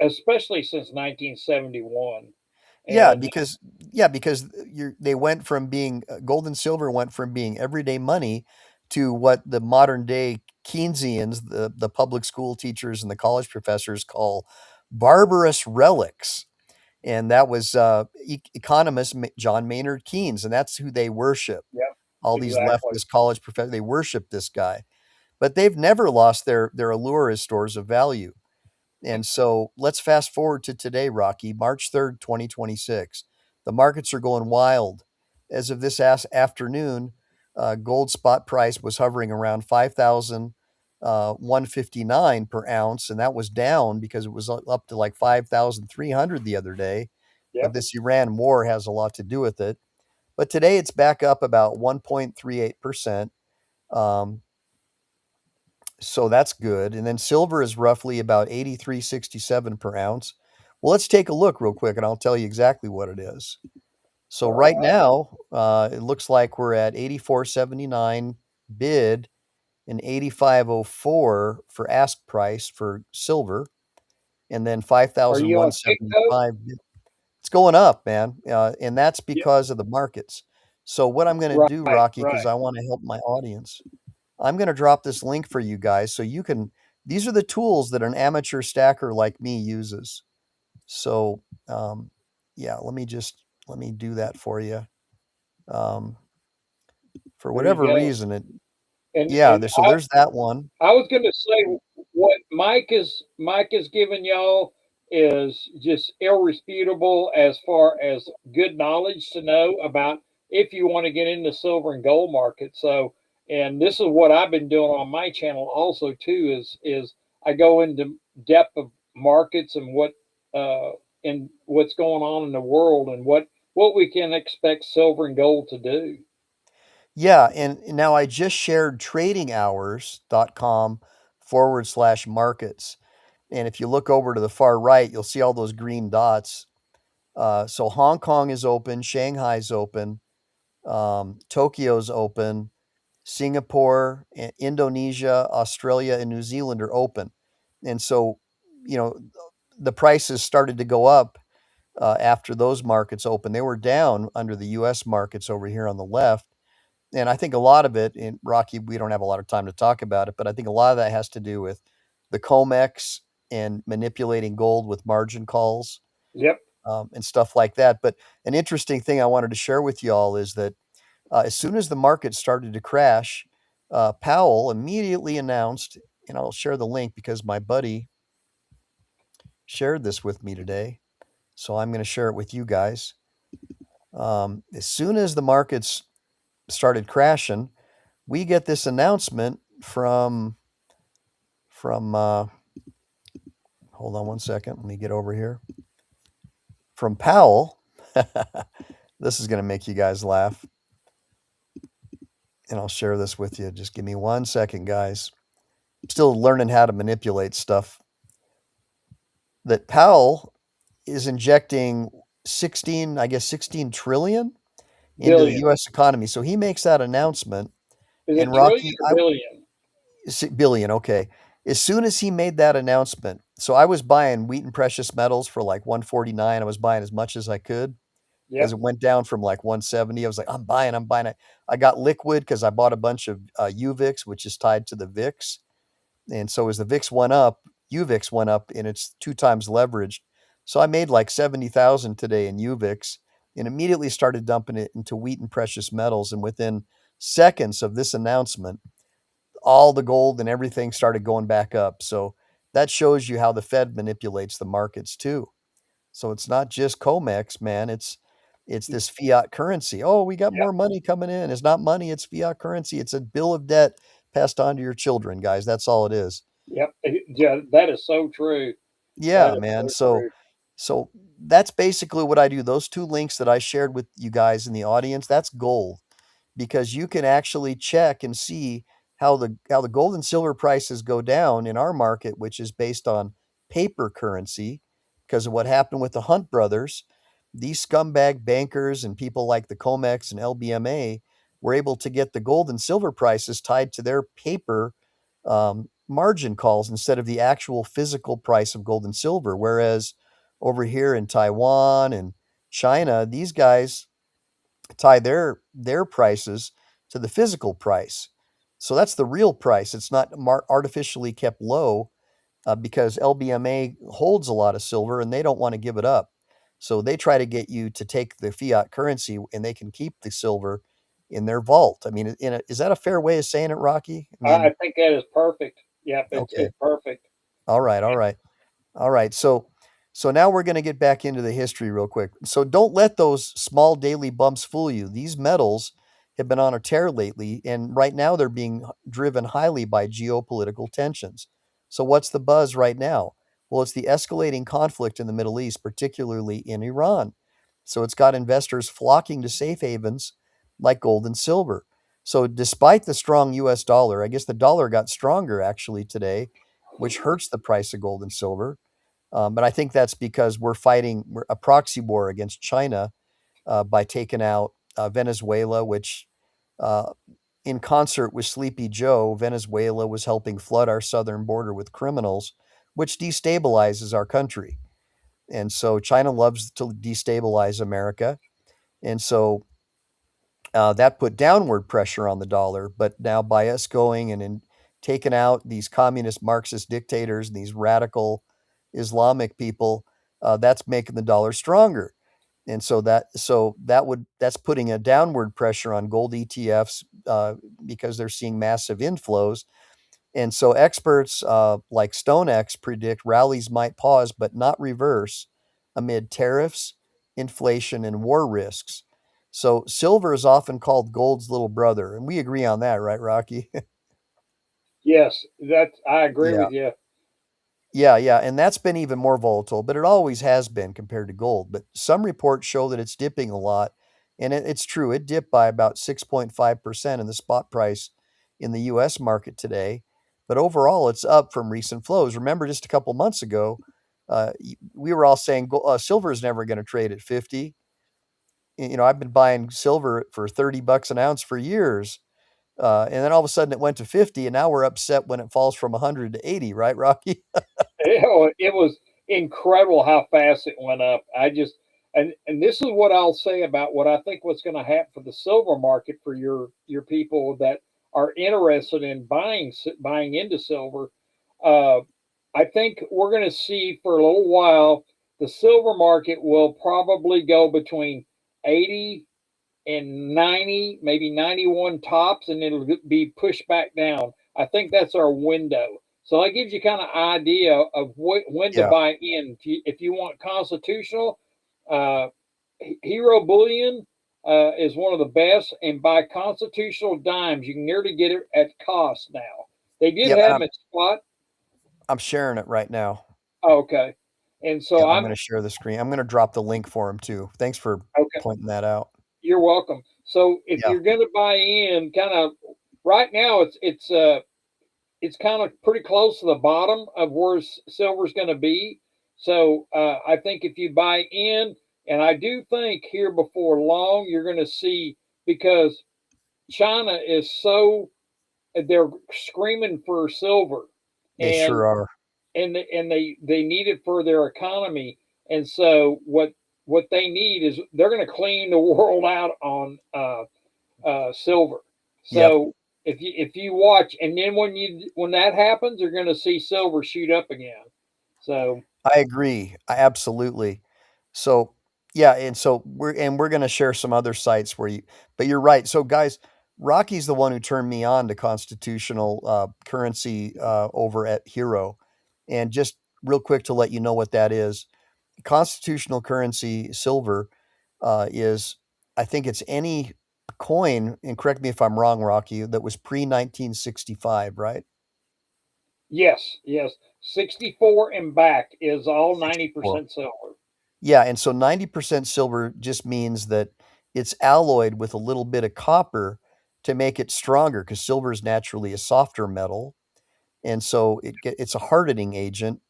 especially since 1971. Yeah, And because because they went from being gold and silver went from being everyday money to what the modern day Keynesians, the public school teachers and the college professors call barbarous relics. And that was economist John Maynard Keynes, and that's who they worship. yeah, All these exactly. leftist college professors, they worship this guy, but they've never lost their allure as stores of value. And so let's fast forward to today, Rocky, March 3rd, 2026. The markets are going wild. As of this afternoon, gold spot price was hovering around 5,159 per ounce, and that was down because it was up to like 5,300 the other day. But Yep. this Iran war has a lot to do with it. But today it's back up about 1.38%. Um, so that's good. And then silver is roughly about 83.67 per ounce. Well, let's take a look real quick and I'll tell you exactly what it is. So All right right. now, it looks like we're at 84.79 bid and 85.04 for ask price for silver, and then Are you on Pico? 5,175 bid. It's going up, man. And that's Yeah. because of the markets. So what I'm going to do, Right. Rocky, because Right. I want to help my audience, I'm going to drop this link for you guys so you can. These are the tools that an amateur stacker like me uses. So, yeah, let me do that for you. Um, for There you whatever go. reason, And so there's that one. I was going to say what Mike is giving y'all is just irrefutable as far as good knowledge to know about if you want to get into silver and gold market. So And this is what I've been doing on my channel also too. Is I go into depth of markets and uh, what's going on in the world and what we can expect silver and gold to do. Yeah, and now I just shared tradinghours.com/markets. And if you look over to the far right, you'll see all those green dots. So Hong Kong is open, Shanghai's open, Tokyo's open, Singapore, Indonesia, Australia, and New Zealand are open. And so, you know, the prices started to go up after those markets opened. They were down under the US markets over here on the left. And I think a lot of it, in Rocky, we don't have a lot of time to talk about it, but I think a lot of that has to do with the COMEX and manipulating gold with margin calls Yep, and stuff like that. But an interesting thing I wanted to share with y'all is that as soon as the market started to crash, Powell immediately announced, and I'll share the link because my buddy shared this with me today. So I'm going to share it with you guys. As soon as the markets started crashing, we get this announcement from hold on one second. Let me get over here. From Powell. This is going to make you guys laugh, and I'll share this with you. Just give me one second, guys. I'm still learning how to manipulate stuff. That Powell is injecting 16, I guess 16 trillion into the billion. US economy. So he makes that announcement Is and it trillion Rocky or billion? billion, okay. As soon as he made that announcement, so I was buying wheat and precious metals for like 149. I was buying as much as I could because Yep. it went down from like 170. I was like, I'm buying it. I got liquid because I bought a bunch of UVIX, which is tied to the VIX. And so as the VIX went up, UVIX went up and it's 2 times leveraged. So I made like 70,000 today in UVIX and immediately started dumping it into wheat and precious metals. And within seconds of this announcement, all the gold and everything started going back up. So that shows you how the Fed manipulates the markets too. So it's not just COMEX, man. It's this fiat currency. Oh, we got Yep. more money coming in. It's not money, it's fiat currency. It's a bill of debt passed on to your children, guys. That's all it is. Yep. Yeah, that is so true. That Yeah, is man. so So true. so that's basically what I do. Those two links that I shared with you guys in the audience, that's gold because you can actually check and see how the gold and silver prices go down in our market, which is based on paper currency because of what happened with the Hunt brothers. These scumbag bankers and people like the Comex and LBMA were able to get the gold and silver prices tied to their paper margin calls instead of the actual physical price of gold and silver. Whereas over here in Taiwan and China, these guys tie their prices to the physical price. So that's the real price. It's not artificially kept low because LBMA holds a lot of silver and they don't want to give it up. So they try to get you to take the fiat currency and they can keep the silver in their vault. I mean, is that a fair way of saying it, Rocky? I I mean, think that is perfect. Yep. okay. It's perfect. All right. All right. All right. So now we're going to get back into the history real quick. So don't let those small daily bumps fool you. These metals have been on a tear lately, and right now they're being driven highly by geopolitical tensions. So what's the buzz right now? Well, it's the escalating conflict in the Middle East, particularly in Iran. So it's got investors flocking to safe havens like gold and silver. So despite the strong US dollar, I guess the dollar got stronger actually today, which hurts the price of gold and silver. But I think that's because we're a proxy war against China by taking out Venezuela, which, uh, in concert with Sleepy Joe, Venezuela was helping flood our southern border with criminals, which destabilizes our country. And so China loves to destabilize America. And so that put downward pressure on the dollar. But now, by us going and taking out these communist Marxist dictators and these radical Islamic people, that's making the dollar stronger. And that's putting a downward pressure on gold ETFs because they're seeing massive inflows. And so experts like StoneX predict rallies might pause but not reverse amid tariffs, inflation, and war risks. So silver is often called gold's little brother, and we agree on that, right, Rocky? Yes, that I agree Yeah. with you. Yeah, yeah, and that's been even more volatile, but it always has been compared to gold. But some reports show that it's dipping a lot, and it's true. It dipped by about 6.5% in the spot price in the US market today. But overall, it's up from recent flows. Remember, just a couple months ago, we were all saying silver is never going to trade at 50. You know, I've been buying silver for 30 bucks an ounce for years. And then all of a sudden it went to 50, and now we're upset when it falls from 100 to 80, right, Rocky? It was incredible how fast it went up. I just and this is what I'll say about what I think what's going to happen for the silver market for your people that are interested in buying into silver. Uh, I think we're going to see for a little while the silver market will probably go between 80 and 90, maybe 91 tops, and it'll be pushed back down. I think that's our window. So that gives you kind of idea of when to Yeah, buy in. If you want constitutional, uh, Hero Bullion is one of the best, and buy constitutional dimes. You can nearly get it at cost now. They did yeah, have and them at spot. I'm sharing it right now. Okay, and so Yeah, I'm I'm gonna share the screen. I'm gonna drop the link for him too. Thanks for okay. pointing that out. You're welcome. So if Yeah, you're going to buy in, kind of right now, it's kind of pretty close to the bottom of where silver's going to be. So I think if you buy in, and I do think here before long, you're going to see because China is so they're screaming for silver, they and sure are. they need it for their economy. And so what they need is they're going to clean the world out on silver. Yep. So if you watch, and then when that happens, you're going to see silver shoot up again. So I agree. I absolutely. So, yeah, and so we're gonna share some other sites where you but you're right. So guys, Rocky's the one who turned me on to constitutional currency over at Hero. And just real quick to let you know what that is. Constitutional currency silver is I think it's any coin, and correct me if I'm wrong, Rocky, that was pre 1965, right? yes, yes, 64 and back is all 64. 90% silver. Yeah, and so 90% silver just means that it's alloyed with a little bit of copper to make it stronger because silver is naturally a softer metal, and so it's a hardening agent,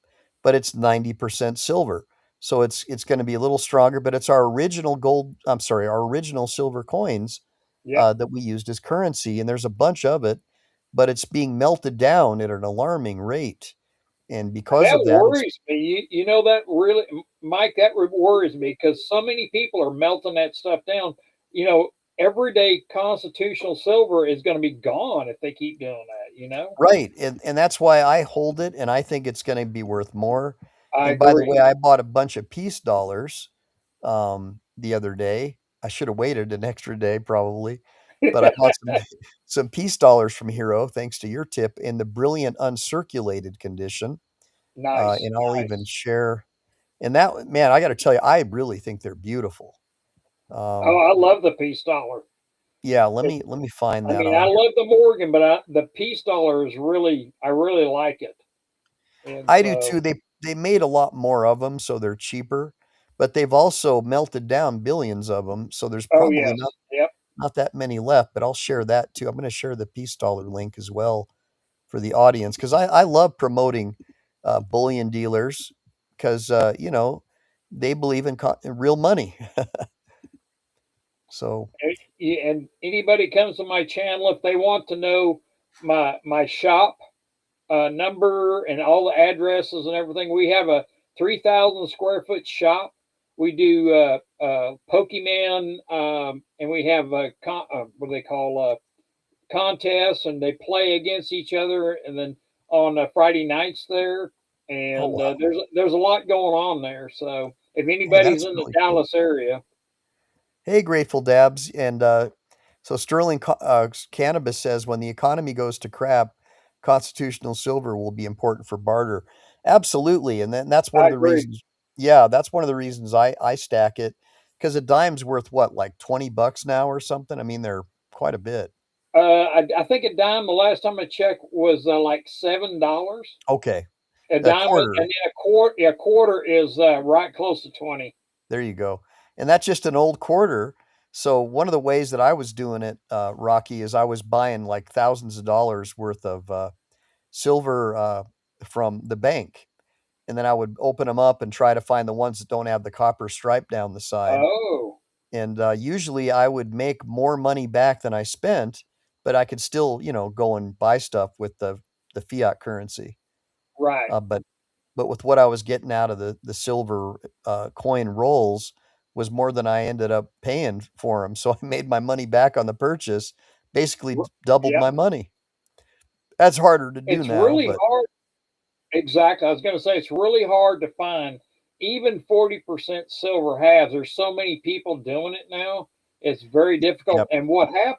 but it's 90% silver. So it's going to be a little stronger, but it's our original gold, I'm sorry, our original silver coins Yep. that we used as currency, and there's a bunch of it, but it's being melted down at an alarming rate. And because That of that, it's worries me. You know that really, Mike. That worries me because so many people are melting that stuff down. You know, everyday constitutional silver is going to be gone if they keep doing that. You know, right, and that's why I hold it, and I think it's gonna be worth more. I And by the agree. way, I bought a bunch of peace dollars, the other day. I should have waited an extra day probably, but I bought some some peace dollars from Hero thanks to your tip in the brilliant uncirculated condition, Nice, and I'll even nice. share and that man, I gotta tell you, I really think they're beautiful. Oh, Um, I love the peace dollar. yeah, It, let me find I that mean, I on love the Morgan, but the peace dollar is really, I really like it. And I do so, too. They made a lot more of them, so they're cheaper, but they've also melted down billions of them, so there's oh probably yes, yep. not that many left, but I'll share that too. I'm gonna share the Peace Dollar link as well for the audience because I love promoting bullion dealers because you know they believe in in real money. So And anybody comes to my channel if they want to know my shop number and all the addresses and everything. We have a 3,000 square foot shop. We do Pokemon, and we have what do they call contests, and they play against each other. And then on Friday nights there, oh and wow, there's a lot going on there. So if hey anybody's that's in the really cool. Dallas area, Hey, Grateful Dabs. And so Sterling Cannabis says when the economy goes to crap, constitutional silver will be important for barter. Absolutely. And then that's one I of the agree. reasons. Yeah, that's one of the reasons I stack it. Because a dime's worth what, like $20 now or something? I mean, they're quite a bit. I think a dime the last time I checked was like $7. Okay. A A dime, and quarter. then a quarter is right close to 20. There you go. And that's just an old quarter. So one of the ways that I was doing it, Rocky, is I was buying like thousands of dollars worth of silver from the bank. And then I would open them up and try to find the ones that don't have the copper stripe down the side. Oh, And usually I would make more money back than I spent, but I could still, go and buy stuff with the fiat currency. right. But with what I was getting out of the silver coin rolls was more than I ended up paying for them. So I made my money back on the purchase, basically doubled Yep. my money. That's harder to do It's now, really but hard. Exactly. I was going to say it's really hard to find even 40% silver halves. There's so many people doing it now. It's very difficult. yep, And what happened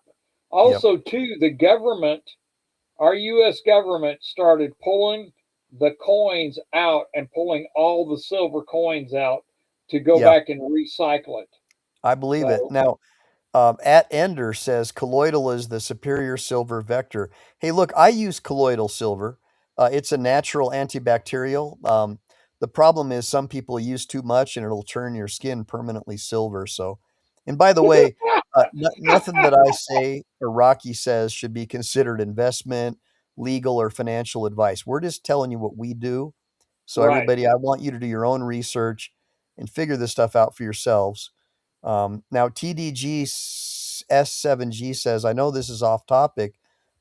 yep, also, too, the government, our U.S. government started pulling the coins out and pulling all the silver coins out to go yep. back and recycle it. I believe it. So, Now, at Ender says colloidal is the superior silver vector. Hey, look, I use colloidal silver. It's a natural antibacterial. The problem is some people use too much and it'll turn your skin permanently silver. So, and by the way, nothing that I say or Rocky says should be considered investment, legal, or financial advice. We're just telling you what we do. So, right. everybody, I want you to do your own research and figure this stuff out for yourselves. Now, TDG S7G says, I know this is off topic,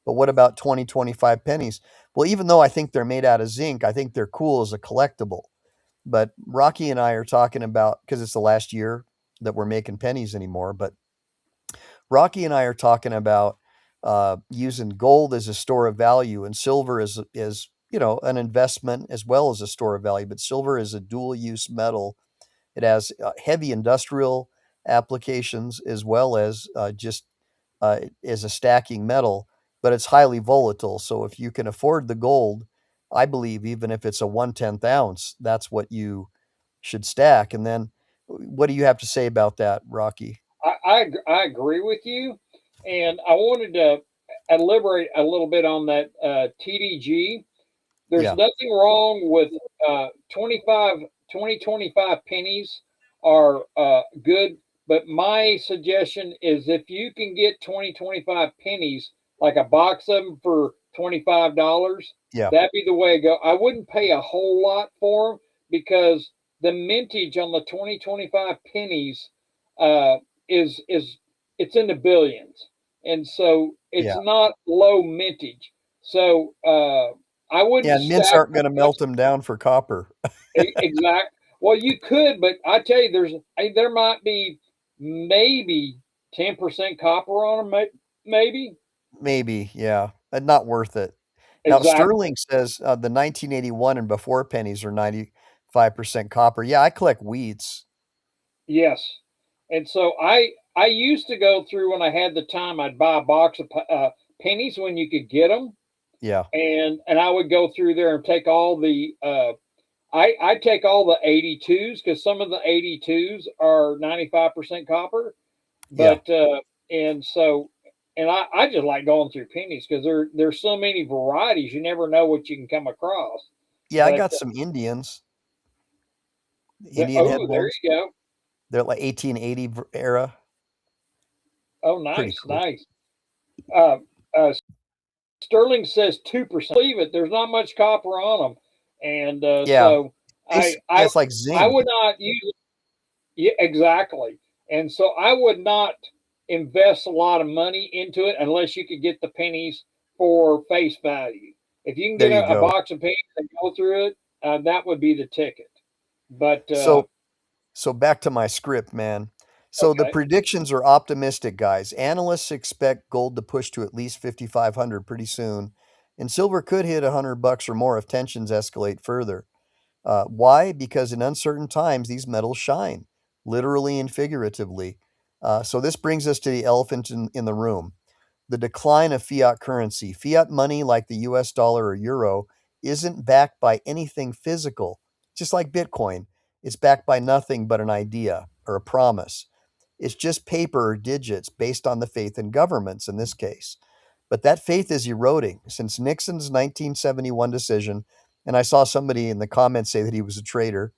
but what about 2025 pennies? Well, even though I think they're made out of zinc, I think they're cool as a collectible. But Rocky and I are talking about, because it's the last year that we're making pennies anymore, but Rocky and I are talking about using gold as a store of value and silver as an investment as well as a store of value. But silver is a dual use metal. It has heavy industrial applications as well as just as a stacking metal, but it's highly volatile. So if you can afford the gold, I believe even if it's a 1/10 ounce, that's what you should stack. And then what do you have to say about that, Rocky? I agree with you. And I wanted to elaborate a little bit on that TDG. There's Yeah, nothing wrong with 25, 2025 pennies are good, but my suggestion is if you can get 2025 pennies, like a box of them for $25, yeah, that'd be the way to go. I wouldn't pay a whole lot for them because the mintage on the 2025 pennies uh, is it's in the billions, and so it's yeah. not low mintage. So I Yeah, wouldn't and mints stack aren't that going to much. melt them down for copper. Exact. Well, you could, but I tell you, there might be maybe 10% copper on them. Maybe Maybe, yeah, not worth it. Now, exactly. Sterling says the 1981 and before pennies are 95% copper. Yeah, I collect wheats. Yes. And so I used to go through when I had the time. I'd buy a box of pennies when you could get them, Yeah, and I would go through there and take all the I take all the 82s because some of the 82s are 95% copper. yeah. But and so and I just like going through pennies because there's so many varieties. You never know what you can come across. Yeah, I But got some Indians, Indian head oh, there ones. you go. They're like 1880 era. Oh, Pretty nice, cool. nice. Uh, uh, Sterling says 2%. Leave it. There's not much copper on them, and Yeah, so I yeah, I it's like I zinc. would not use. Yeah, exactly. And so I would not invest a lot of money into it unless you could get the pennies for face value. If you can There get you a go. box of pennies and go through it, that would be the ticket. But So So back to my script, man. So the okay, predictions are optimistic, guys. Analysts expect gold to push to at least 5,500 pretty soon, and silver could hit $100 or more if tensions escalate further. Why? Because in uncertain times, these metals shine, literally and figuratively. So this brings us to the elephant in the room: the decline of fiat currency. Fiat money, like the US dollar or euro, isn't backed by anything physical, just like Bitcoin. It's backed by nothing but an idea or a promise. It's just paper or digits based on the faith in governments in this case. But that faith is eroding since Nixon's 1971 decision. And I saw somebody in the comments say that he was a traitor.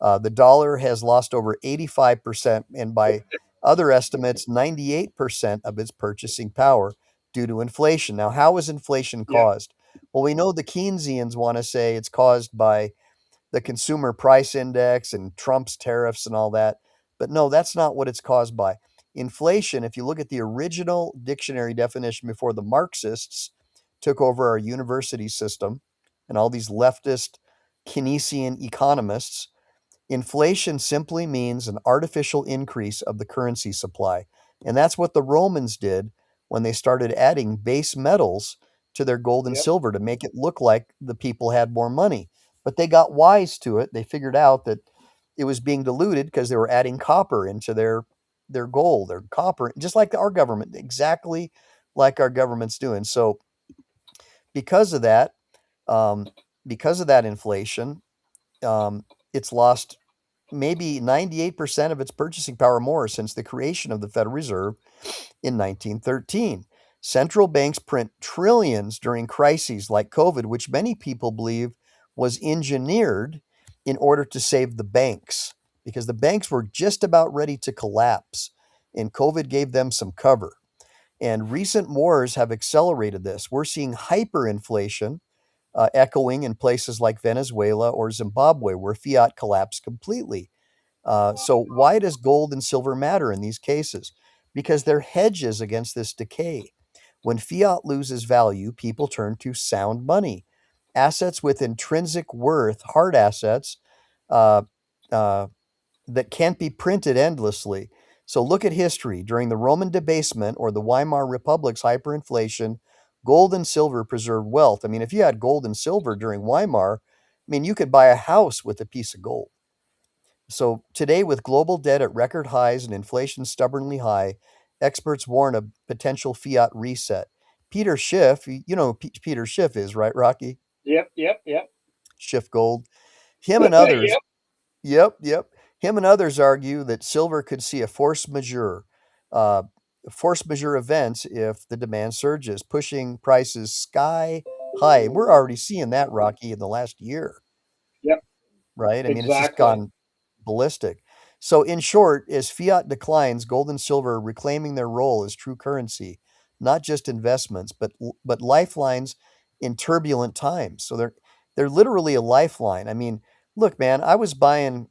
The dollar has lost over 85%, and by other estimates, 98% of its purchasing power due to inflation. Now, how is inflation Yep. caused? Well, we know the Keynesians want to say it's caused by the consumer price index and Trump's tariffs and all that. But no, that's not what it's caused by. Inflation, if you look at the original dictionary definition before the Marxists took over our university system and all these leftist Keynesian economists, inflation simply means an artificial increase of the currency supply. And that's what the Romans did when they started adding base metals to their gold and Yep. silver to make it look like the people had more money. But they got wise to it. They figured out that it was being diluted because they were adding copper into their gold or copper, just like our government, exactly like our government's doing. So because of that, um, because of that inflation, um, it's lost maybe 98% of its purchasing power more since the creation of the Federal Reserve in 1913. Central banks print trillions during crises like COVID, which many people believe was engineered in order to save the banks because the banks were just about ready to collapse, and COVID gave them some cover. And recent wars have accelerated this. We're seeing hyperinflation echoing in places like Venezuela or Zimbabwe, where fiat collapsed completely. So, why does gold and silver matter in these cases? Because they're hedges against this decay. When fiat loses value, people turn to sound money, assets with intrinsic worth, hard assets uh, uh, that can't be printed endlessly. So, look at history. During the Roman debasement or the Weimar Republic's hyperinflation, gold and silver preserved wealth. I mean, if you had gold and silver during Weimar, I mean, you could buy a house with a piece of gold. So today, with global debt at record highs and inflation stubbornly high, experts warn of potential fiat reset. Peter Schiff, you know who Peter Schiff is, right, Rocky? Yep. Yep. Yep. Schiff Gold. Him and others, Yep. yep. Him and others argue that silver could see a uh, force majeure events if the demand surges, pushing prices sky high. We're already seeing that, Rocky, in the last year, Yep. right? I mean, it's just Exactly. gone ballistic. So, in short, as fiat declines, gold and silver are reclaiming their role as true currency, not just investments, but lifelines in turbulent times. So they're literally a lifeline. I mean, look, man, I was buying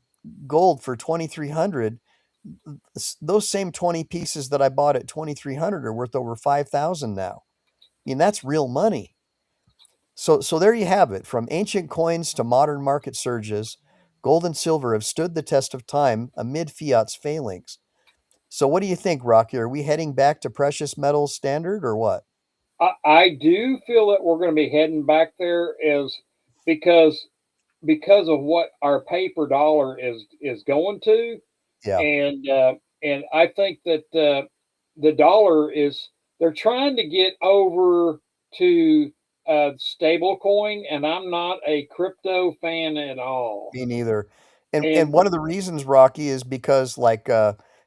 gold for 2,300. Those same 20 pieces that I bought at 2,300 are worth over 5,000 now. I mean, that's real money. So there you have it. From ancient coins to modern market surges, gold and silver have stood the test of time amid fiat's failings. So what do you think, Rocky? Are we heading back to precious metals standard or what? I do feel that we're going to be heading back there is because because of what our paper dollar is going to, Yeah, and I think that the dollar is they're trying to get over to stable coin, and I'm not a crypto fan at all. me neither. And And one of the reasons, Rocky, is because like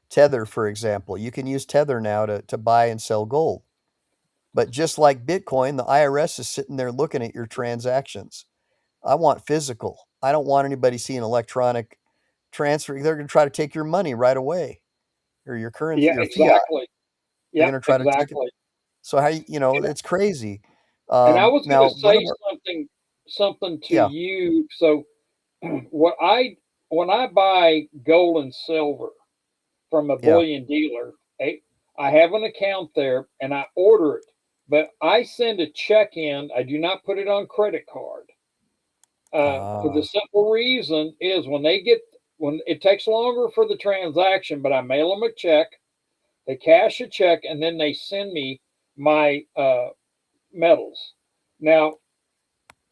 Tether, for example, you can use Tether now to buy and sell gold. But just like Bitcoin, the IRS is sitting there looking at your transactions. I want physical. I don't want anybody seeing electronic transfer. They're going to try to take your money right away or your currency, yeah, your fiat. exactly. They're Yep, going to try to take it. exactly. So how you know And it's crazy. and I was going Now to one say of our something to yeah you. So what I when I buy gold and silver from a yeah bullion dealer, I have an account there and I order it, but I send a check in. I do not put it on credit card. For the ah simple reason is when it takes longer for the transaction, but I mail them a check, they cash a check, and then they send me my metals. Now,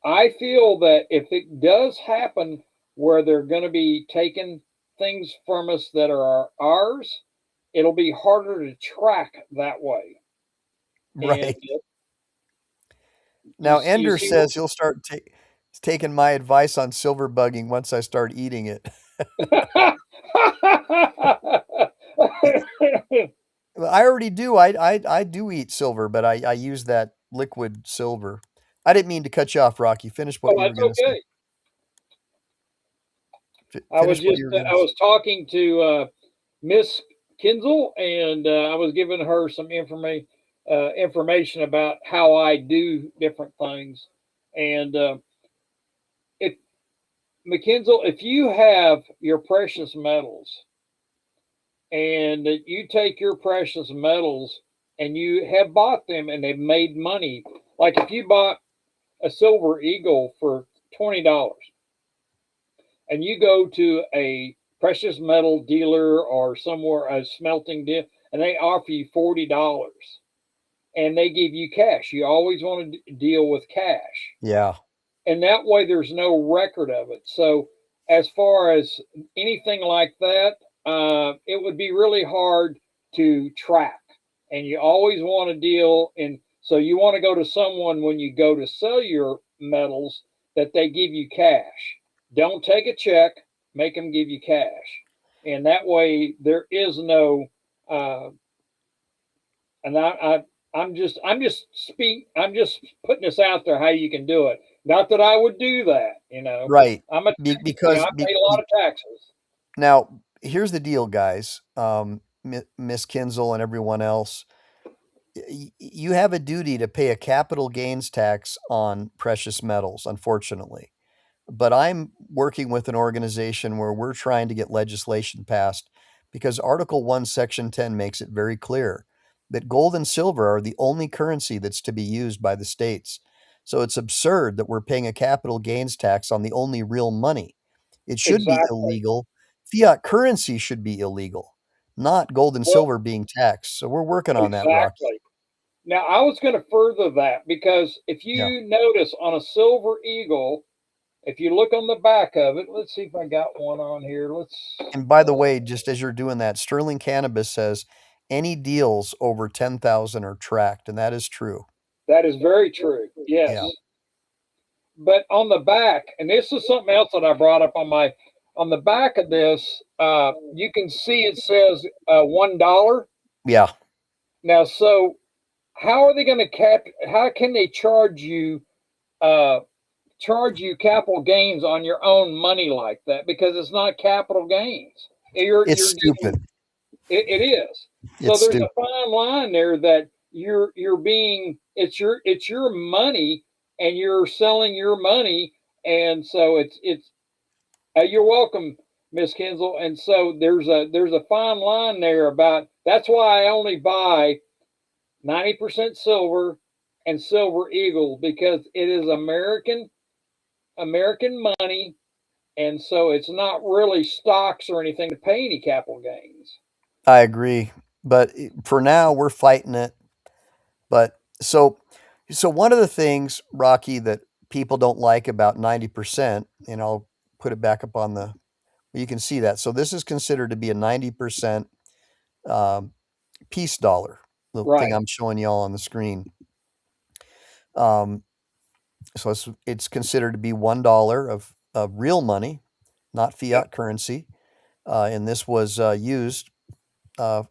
I feel that if it does happen where they're going to be taking things from us that are ours, it'll be harder to track that way. And right. you Now you Ender see what? says he'll start taking my advice on silver bugging once I start eating it. Well, I already do. I do eat silver, but I use that liquid silver. I didn't mean to cut you off, Rocky. Finish what Oh, you were that's going to say. okay. Finish what you were going I to say. was talking to Miss Kinzel, and I was giving her some information about how I do different things. And if McKinzel, if you have your precious metals and you take your precious metals and you have bought them and they've made money, like if you bought a silver eagle for $20 and you go to a precious metal dealer or somewhere, a smelting deal, and they offer you $40 and they give you cash, you always want to deal with cash. Yeah. And that way there's no record of it. So, as far as anything like that, it would be really hard to track. And you always want to deal in, so you want to go to someone when you go to sell your metals that they give you cash. Don't take a check, make them give you cash. And that way there is no, uh, and I'm just putting this out there how you can do it. Not that I would do that, you know. Right. I'm a Because I pay a lot of taxes. now here's the deal, guys. Miss Kinzel and everyone else, you have a duty to pay a capital gains tax on precious metals, unfortunately. But I'm working with an organization where we're trying to get legislation passed because Article 1, Section 10 makes it very clear that gold and silver are the only currency that's to be used by the states. So it's absurd that we're paying a capital gains tax on the only real money. It should be Exactly. illegal. Fiat currency should be illegal, not gold and Well, silver being taxed. So we're working on that, Rocky. exactly. Now I was going to further that because if Yeah. you notice on a silver eagle, if you look on the back of it, let's see if I got one on here. Let's. And by the way, just as you're doing that, Sterling Cannabis says any deals over 10,000 are tracked, and that is true. That is very true. Yes. Yeah. But on the back, and this is something else that I brought up on the back of this, you can see it says $1. Yeah. Now, so how are they going to how can they uh, charge you capital gains on your own money like that? Because it's not capital gains. It's You're getting stupid. it is. So It's there's stupid. a fine line there that you're being it's your money and you're selling your money, and so it's you're welcome, Miss Kinzel. And so there's a fine line there about that's why I only buy 90% silver and silver eagle because it is American money, and so it's not really stocks or anything to pay any capital gains. I agree. But for now, we're fighting it. But so one of the things, Rocky, that people don't like about 90%, and I'll put it back up on the, you can see that. So this is considered to be a 90% um, peace dollar, the thing Right. I'm showing y'all on the screen. Um, so it's considered to be $1 of real money, not Yep. fiat currency. And this was used uh,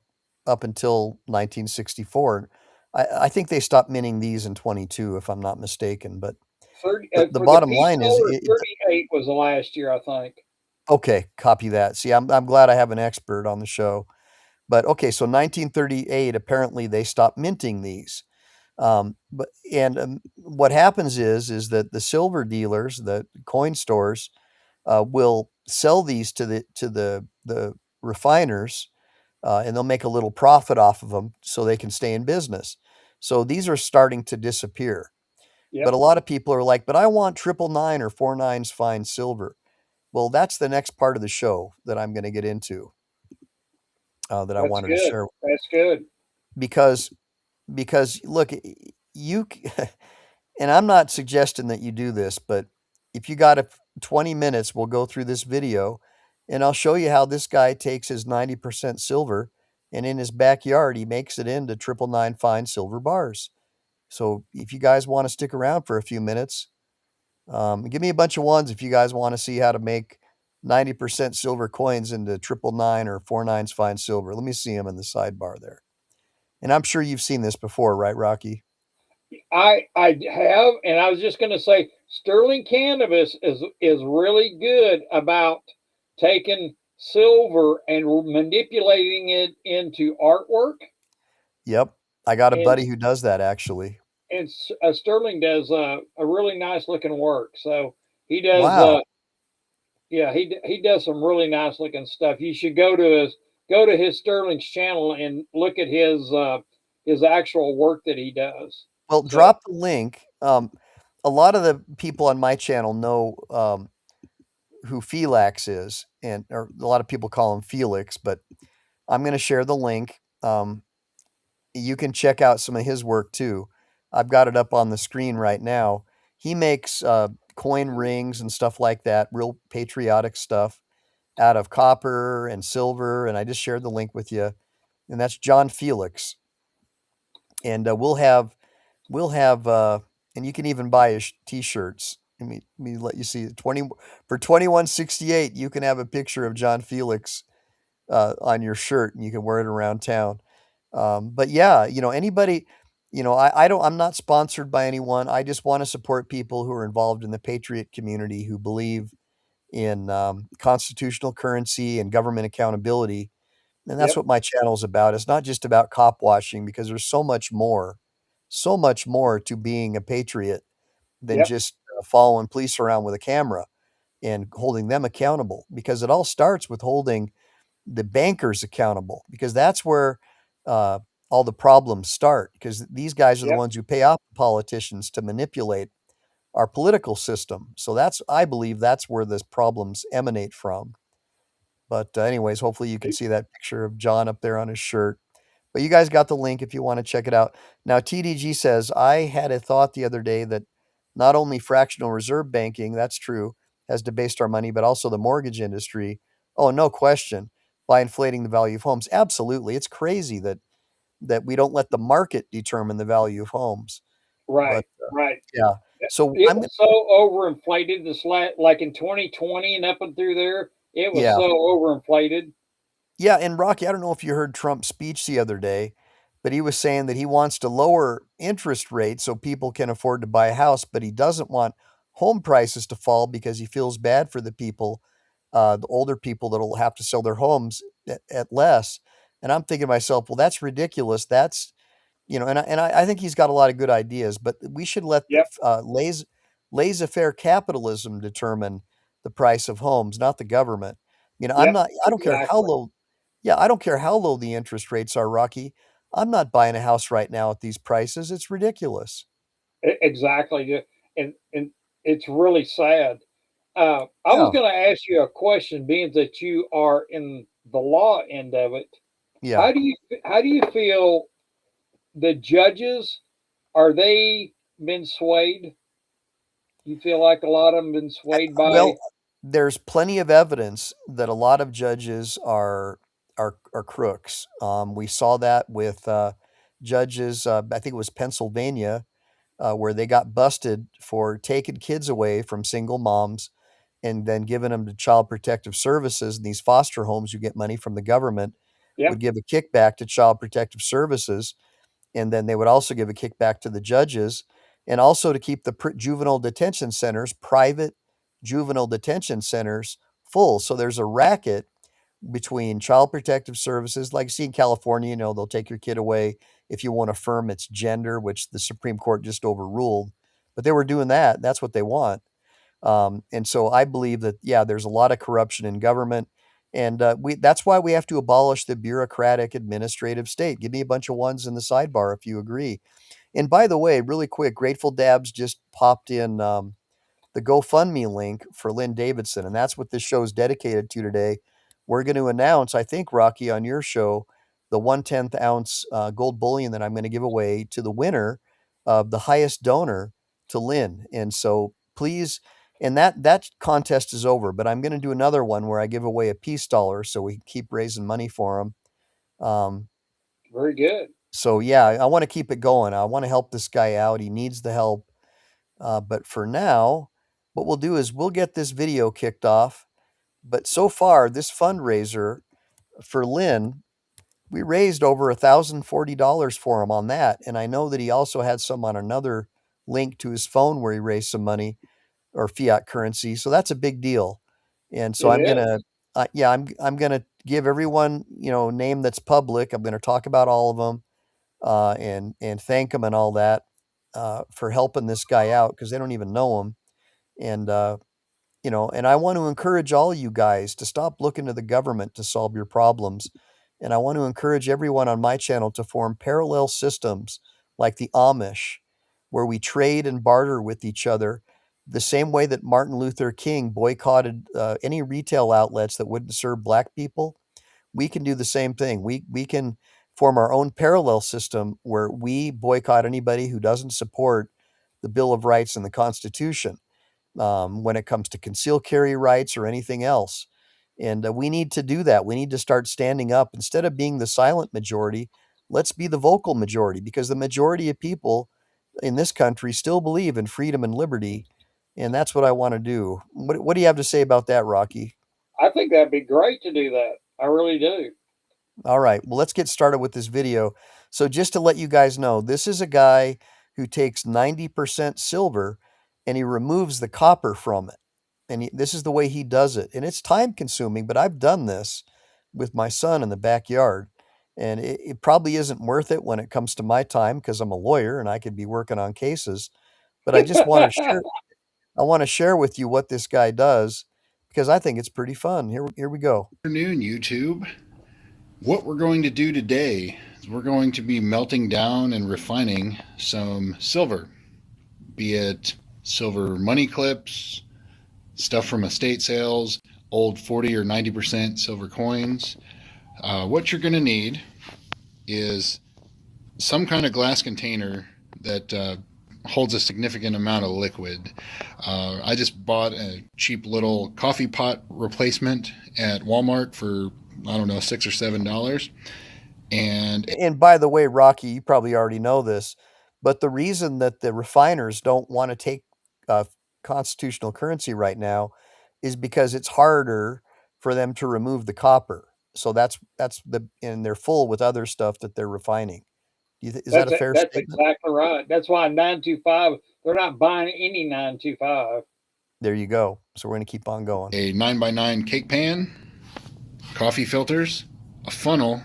up until 1964. I think they stopped minting these in 22, if I'm not mistaken. But 30, the for the bottom peace line is, dollar, 38 was the last year, I think. okay, copy that. See, I'm glad I have an expert on the show. But okay, so 1938, apparently they stopped minting these. But and what happens is that the silver dealers, the coin stores, will sell these to the refiners, and they'll make a little profit off of them so they can stay in business. So these are starting to disappear. But a Yep. lot of people are like, "But I want 999 or 49s fine silver." Well, that's the next part of the show that I'm going to get into, that I That's wanted to good. share That's good. because look, you and I'm not suggesting that you do this, but if you got 20 minutes, we'll go through this video and I'll show you how this guy takes his 90% silver and in his backyard, he makes it into 999 fine silver bars. So if you guys want to stick around for a few minutes, Give me a bunch of ones if you guys want to see how to make 90% silver coins into triple nine or four nines fine silver. Let me see them in the sidebar there. And I'm sure you've seen this before, right, Rocky? I have, and I was just going to say, Sterling Cannabis is really good about taking silver and manipulating it into artwork, Yep. I got a and buddy who does that actually. Sterling does a really nice looking work. So he does, Wow. yeah, he does some really nice looking stuff. You should go to his Sterling's channel and look at his actual work that he does. Well, So drop the link. A lot of the people on my channel know who Felix is, and or a lot of people call him Felix, but I'm going to share the link. You can check out some of his work too. I've got it up on the screen right now. He makes coin rings and stuff like that, real patriotic stuff out of copper and silver. And I just shared the link with you. And that's John Felix. And we'll have, and you can even buy his t-shirts. Let me let you see 20 for 21.68. You can have a picture of John Felix on your shirt, and you can wear it around town. But yeah, anybody, I'm not sponsored by anyone. I just want to support people who are involved in the patriot community who believe in constitutional currency and government accountability. And that's yep, what my channel is about. It's not just about cop washing because there's so much more to being a patriot than yep, just following police around with a camera and holding them accountable, because it all starts with holding the bankers accountable, because that's where uh, all the problems start, because these guys are the yep. ones who pay off the politicians to manipulate our political system. So that's, I believe that's where the problems emanate from. But anyways, hopefully you can see that picture of John up there on his shirt. But you guys got the link if you want to check it out. Now, TDG says, I had a thought the other day that not only fractional reserve banking, that's true, has debased our money, but also the mortgage industry. Oh, no question. By inflating the value of homes. Absolutely. It's crazy that we don't let the market determine the value of homes. But Right, right. yeah. So It I'm was so overinflated like in 2020 and up and through there. It was yeah. so overinflated. Yeah, and Rocky, I don't know if you heard Trump's speech the other day, but he was saying that he wants to lower interest rates so people can afford to buy a house, but he doesn't want home prices to fall because he feels bad for the people, the older people that'll have to sell their homes at less. And I'm thinking to myself, well, that's ridiculous. That's and I think he's got a lot of good ideas, but we should let the Yep, laissez-faire capitalism determine the price of homes, not the government. yep, I don't care how exactly. low, yeah, I don't care how low the interest rates are, Rocky. I'm not buying a house right now at these prices. It's ridiculous. Exactly. Yeah. And it's really sad. I was Yeah, going to ask you a question, being that you are in the law end of it. yeah. How do you feel the judges, are they been swayed? You feel like a lot of them been swayed by? Well, there's plenty of evidence that a lot of judges are crooks. We saw that with judges. I think it was Pennsylvania, where they got busted for taking kids away from single moms and then giving them to Child Protective Services. And these foster homes who get money from the government would Yep, give a kickback to Child Protective Services, and then they would also give a kickback to the judges, and also to keep the juvenile detention centers, private juvenile detention centers, full. So there's a racket between Child Protective Services, like you see in California, they'll take your kid away if you won't affirm its gender, which the Supreme Court just overruled. But they were doing that. That's what they want. And so I believe that, yeah, there's a lot of corruption in government. And that's why we have to abolish the bureaucratic administrative state. Give me a bunch of ones in the sidebar if you agree. And by the way, really quick, Grateful Dabs just popped in the GoFundMe link for Lynn Davidson, and that's what this show is dedicated to today. We're going to announce, I think, Rocky, on your show, the 1/10 ounce gold bullion that I'm going to give away to the winner of the highest donor to Lynn. And so please, and that contest is over, but I'm going to do another one where I give away a peace dollar so we keep raising money for him. Um, very good. so yeah, I want to keep it going. I want to help this guy out. He needs the help. But for now, what we'll do is we'll get this video kicked off. But so far, this fundraiser for Lynn, we raised over $1,040 for him on that. And I know that he also had some on another link to his phone where he raised some money or fiat currency. So that's a big deal. And so It I'm gonna, is. yeah, I'm gonna give everyone, name that's public. I'm gonna talk about all of them, and thank them and all that, for helping this guy out because they don't even know him. And and I want to encourage all you guys to stop looking to the government to solve your problems. And I want to encourage everyone on my channel to form parallel systems like the Amish, where we trade and barter with each other, the same way that Martin Luther King boycotted any retail outlets that wouldn't serve black people. We can do the same thing. We can form our own parallel system where we boycott anybody who doesn't support the Bill of Rights and the Constitution, when it comes to concealed carry rights or anything else. And we need to do that. We need to start standing up. Instead of being the silent majority, let's be the vocal majority because the majority of people in this country still believe in freedom and liberty. And that's what I want to do. What do you have to say about that, Rocky? I think that'd be great to do that. I really do. All right. Well, let's get started with this video. So just to let you guys know, this is a guy who takes 90% silver and he removes the copper from it. And this is the way he does it. And it's time consuming, but I've done this with my son in the backyard. And it probably isn't worth it when it comes to my time because I'm a lawyer and I could be working on cases. But I just want to share. I want to share with you what this guy does because I think it's pretty fun. Here we go. Good afternoon, YouTube. What we're going to do today is we're going to be melting down and refining some silver, be it silver money clips, stuff from estate sales, old 40 or 90% silver coins. What you're going to need is some kind of glass container that holds a significant amount of liquid. I just bought a cheap little coffee pot replacement at Walmart for, I don't know, $6 or $7. And by the way, Rocky, you probably already know this, but the reason that the refiners don't want to take constitutional currency right now is because it's harder for them to remove the copper. So and they're full with other stuff that they're refining. Is that a fair That's statement? exactly right. That's why 925. They're not buying any 925. There you go. So we're going to keep on going. A 9x9 cake pan, coffee filters, a funnel,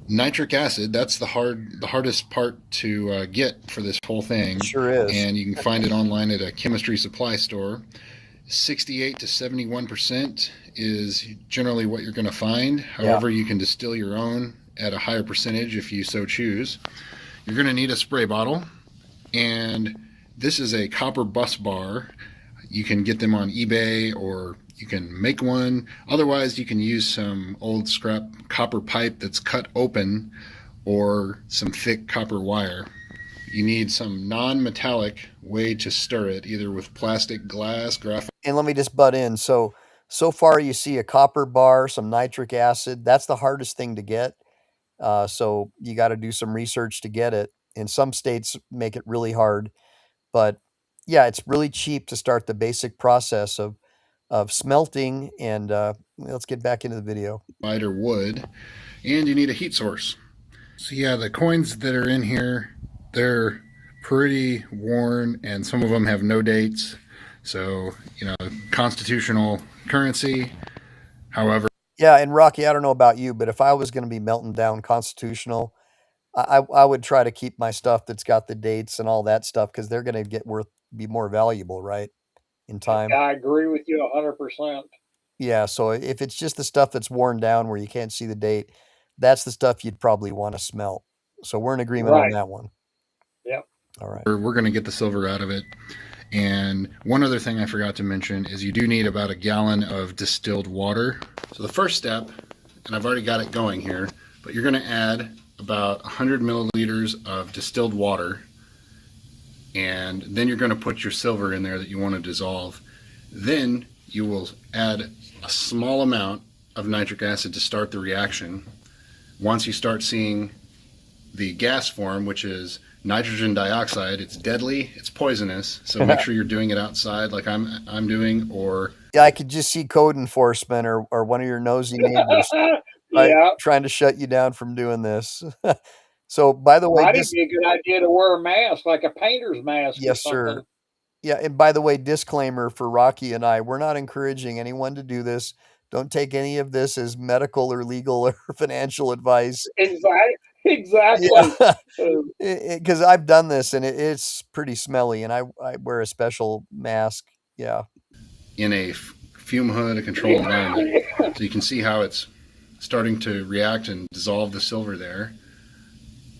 nitric acid. That's the hardest part to get for this whole thing. It sure is. And you can find it online at a chemistry supply store. 68 to 71% is generally what you're going to find. However, you can distill your own at a higher percentage if you so choose. You're going to need a spray bottle, and this is a copper bus bar. You can get them on eBay or you can make one. Otherwise, you can use some old scrap copper pipe that's cut open or some thick copper wire. You need some non-metallic way to stir it, either with plastic, glass, graphite. And let me just butt in. So far you see a copper bar, some nitric acid. That's the hardest thing to get. So you got to do some research to get it. And some states make it really hard. But yeah, it's really cheap to start the basic process of smelting. And let's get back into the video. Or wood, and you need a heat source. So yeah, the coins that are in here, they're pretty worn, and some of them have no dates. So, constitutional currency. However, yeah, and Rocky, I don't know about you, but if I was going to be melting down constitutional, I would try to keep my stuff that's got the dates and all that stuff because they're going to be more valuable, right, in time. I agree with you 100%. Yeah, so if it's just the stuff that's worn down where you can't see the date, that's the stuff you'd probably want to smelt. So we're in agreement on that one. Yep. All right. We're going to get the silver out of it. And one other thing I forgot to mention is you do need about a gallon of distilled water. So the first step, and I've already got it going here, but you're going to add about 100 milliliters of distilled water. And then you're going to put your silver in there that you want to dissolve. Then you will add a small amount of nitric acid to start the reaction. Once you start seeing the gas form, which is nitrogen dioxide. It's deadly. It's poisonous. So make sure you're doing it outside, like I'm doing, or Yeah, I could just see code enforcement or one of your nosy neighbors, right, Yeah, trying to shut you down from doing this. So, by the way, might even be a good idea to wear a mask, like a painter's mask or yes, sir. something. Yeah, and by the way, disclaimer for Rocky and I, we're not encouraging anyone to do this. Don't take any of this as medical or legal or financial advice. Exactly. Exactly. Yeah, Uh, because I've done this and it's pretty smelly, and I wear a special mask. Yeah. in a fume hood, a controlled environment. So you can see how it's starting to react and dissolve the silver there.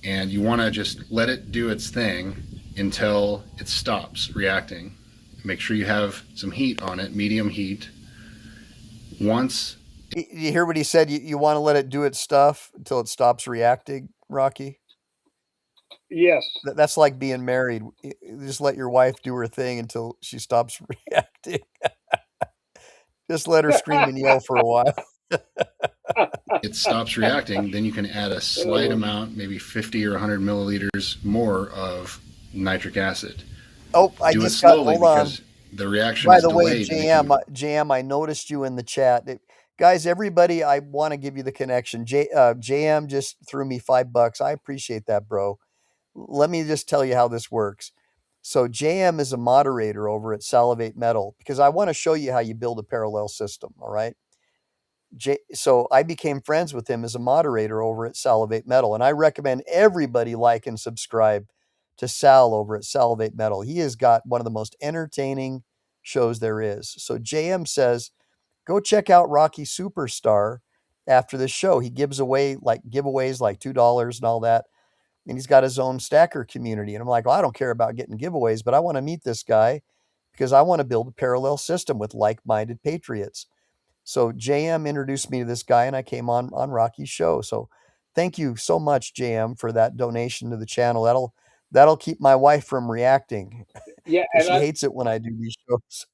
And you want to just let it do its thing until it stops reacting. Make sure you have some heat on it, medium heat. Once You hear what he said? You want to let it do its stuff until it stops reacting, Rocky? yes. That's like being married. Just let your wife do her thing until she stops reacting. Just let her scream and yell for a while. it stops reacting, then you can add a slight amount, maybe 50 or 100 milliliters more of nitric acid. Oh, I Do it just got, slowly hold on. because the reaction By is the way, delayed. And it can, JM, I noticed you in the chat. Guys, everybody, I want to give you the connection. JM just threw me $5. I appreciate that, bro. Let me just tell you how this works. So JM is a moderator over at Salivate Metal because I want to show you how you build a parallel system. All right. So I became friends with him as a moderator over at Salivate Metal, and I recommend everybody like and subscribe to Sal over at Salivate Metal. He has got one of the most entertaining shows there is. So JM says, go check out Rocky Superstar after this show. He gives away like giveaways like $2 and all that. And he's got his own stacker community. And I'm like, well, I don't care about getting giveaways, but I want to meet this guy because I want to build a parallel system with like-minded patriots. So JM introduced me to this guy, and I came on Rocky's show. So thank you so much, JM, for that donation to the channel. That'll keep my wife from reacting Yeah, because and she hates it when I do these shows.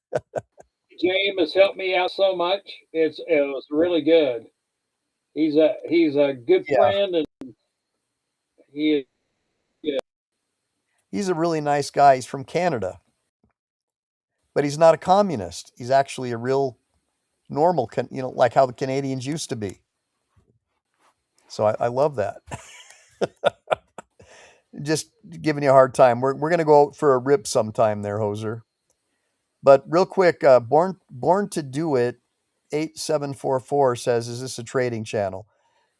James has helped me out so much. It was really good. He's a good Yeah, friend, and he yeah, he's a really nice guy. He's from Canada, but he's not a communist. He's actually a real normal, like how the Canadians used to be. So I love that. Just giving you a hard time. We're gonna go out for a rip sometime there, Hoser. But real quick, born to do it, 8744 says, "Is this a trading channel?"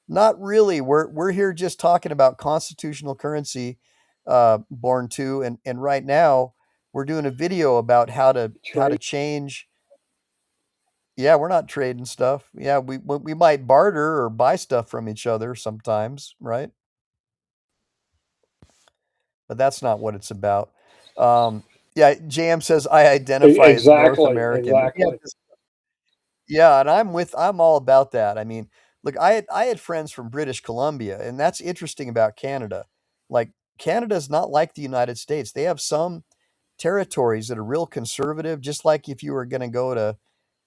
Not really. We're here just talking about constitutional currency, born to, and right now we're doing a video about how to trade. change. Yeah, we're not trading stuff. Yeah, we might barter or buy stuff from each other sometimes, right? But that's not what it's about. Um, yeah, JM says I identify as North Exactly, American. exactly. Yeah, and I'm all about that. I mean, look, I had friends from British Columbia, and that's interesting about Canada. Like Canada's not like the United States. They have some territories that are real conservative, just like if you were going to go to,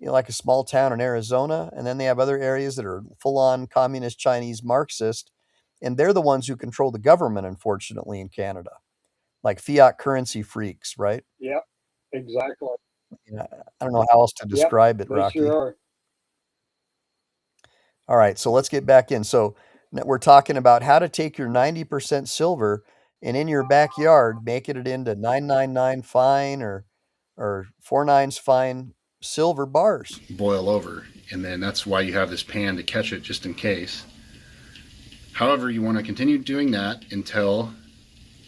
like a small town in Arizona, and then they have other areas that are full on communist Chinese Marxist, and they're the ones who control the government, unfortunately, in Canada, like fiat currency freaks, right? Yep, exactly. Yeah, I don't know how else to Yep, describe it, they sure Rocky. are. All right, so let's get back in. So we're talking about how to take your 90% silver and in your backyard make it into 999 fine or 49s fine silver bars. boil over. And then that's why you have this pan to catch it just in case. However, you want to continue doing that until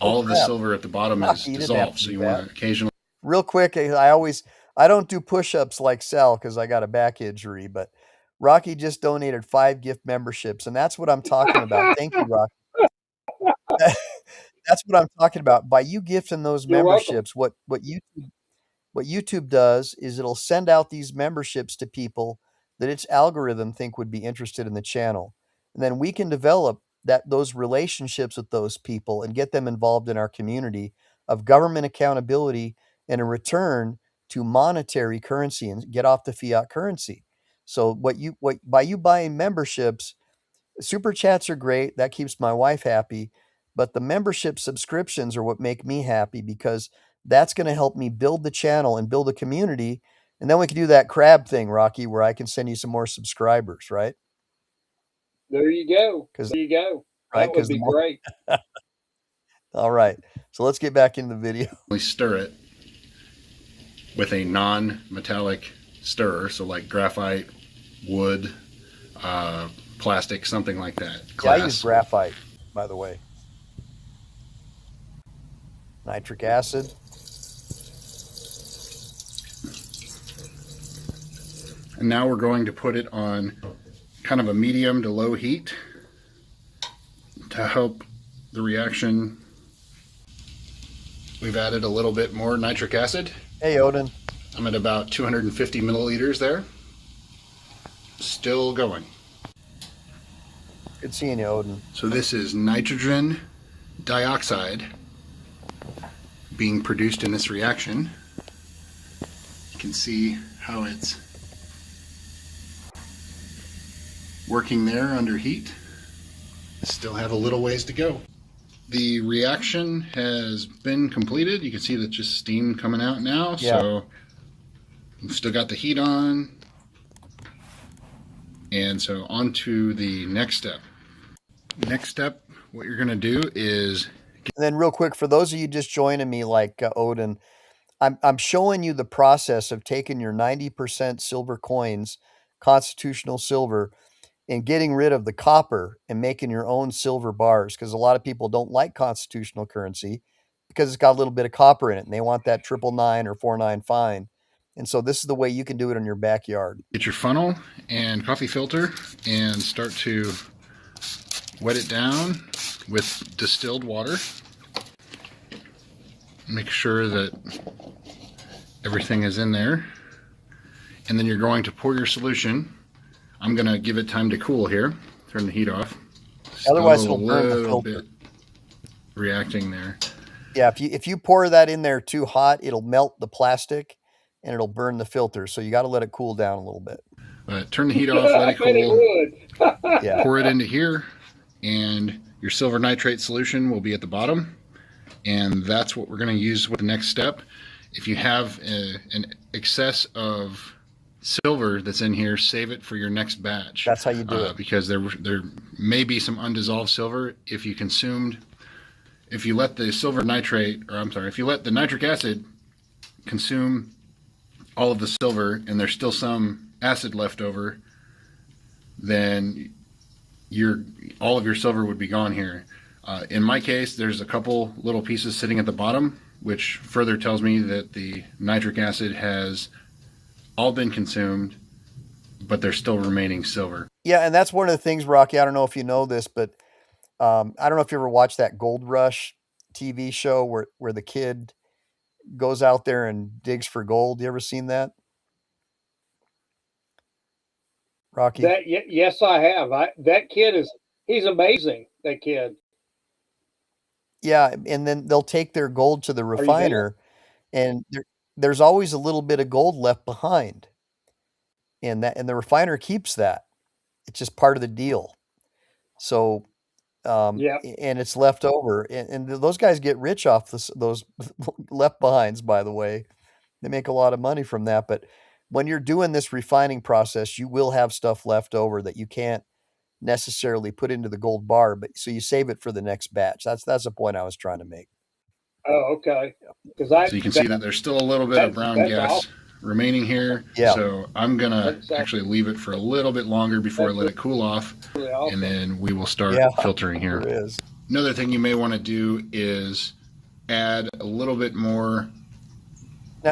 Oh all of the crap. silver at the bottom is Rocky, you didn't have dissolved. to So do you that. want to occasionally Real quick, I don't do push-ups like Sal because I got a back injury, but Rocky just donated 5 gift memberships, and that's what I'm talking about. Thank you, Rocky. That's what I'm talking about. By you gifting those You're welcome. memberships, what YouTube does is it'll send out these memberships to people that its algorithm think would be interested in the channel. And then we can develop those relationships with those people and get them involved in our community of government accountability and a return to monetary currency and get off the fiat currency. So what by you buying memberships, super chats are great. That keeps my wife happy. but the membership subscriptions are what make me happy, because that's going to help me build the channel and build a community. And then we can do that crab thing, Rocky, where I can send you some more subscribers, right? There you go. Because There you go. right, That would be great. All right, so let's get back into the video. We stir it with a non-metallic stirrer, so like graphite, wood, plastic, something like that. Yeah, I use graphite, by the way. Nitric acid. And now we're going to put it on kind of a medium to low heat to help the reaction. We've added a little bit more nitric acid. Hey, Odin. I'm at about 250 milliliters there. Still going. Good seeing you, Odin. So this is nitrogen dioxide being produced in this reaction. You can see how it's working there under heat. Still have a little ways to go. The reaction has been completed. You can see that just steam coming out now. Yeah. So we've still got the heat on. And so on to the next step. Next step, what you're going to do is... And then real quick, for those of you just joining me like Odin, I'm showing you the process of taking your 90% silver coins, constitutional silver, and getting rid of the copper and making your own silver bars, because a lot of people don't like constitutional currency because it's got a little bit of copper in it and they want that 999 or 49 fine. And so this is the way you can do it in your backyard. Get your funnel and coffee filter and start to wet it down with distilled water. Make sure that everything is in there. And then you're going to pour your solution. I'm going to give it time to cool here. Turn the heat off. Otherwise it'll burn the filter. Bit reacting there. Yeah, if you pour that in there too hot, it'll melt the plastic and it'll burn the filter. So you got to let it cool down a little bit. Turn the heat off, let it cool. Yeah. Pour it into here, and your silver nitrate solution will be at the bottom. And that's what we're going to use with the next step. If you have an excess of silver that's in here, save it for your next batch. That's how you do it. Because there may be some undissolved silver. If you let the silver nitrate, or I'm sorry, if you let the nitric acid consume all of the silver and there's still some acid left over, then all of your silver would be gone here. In my case, there's a couple little pieces sitting at the bottom, which further tells me that the nitric acid has all been consumed, but there's still remaining silver. Yeah, and that's one of the things, Rocky, I don't know if you know this, but I don't know if you ever watched that Gold Rush TV show where the kid goes out there and digs for gold. You ever seen that, Rocky? Yes, I have. That kid he's amazing, that kid. Yeah, and then they'll take their gold to the refiner, and there's always a little bit of gold left behind. And the refiner keeps that. It's just part of the deal. So and it's left over. And those guys get rich off those left behinds, by the way. They make a lot of money from that. But when you're doing this refining process, you will have stuff left over that you can't necessarily put into the gold bar, but so you save it for the next batch. That's the point I was trying to make. Oh, okay. So you can see that there's still a little bit of brown gas remaining here. Yeah. So I'm gonna actually leave it for a little bit longer before I let it cool off, and then we will start filtering here. There is. Another thing you may want to do is add a little bit more.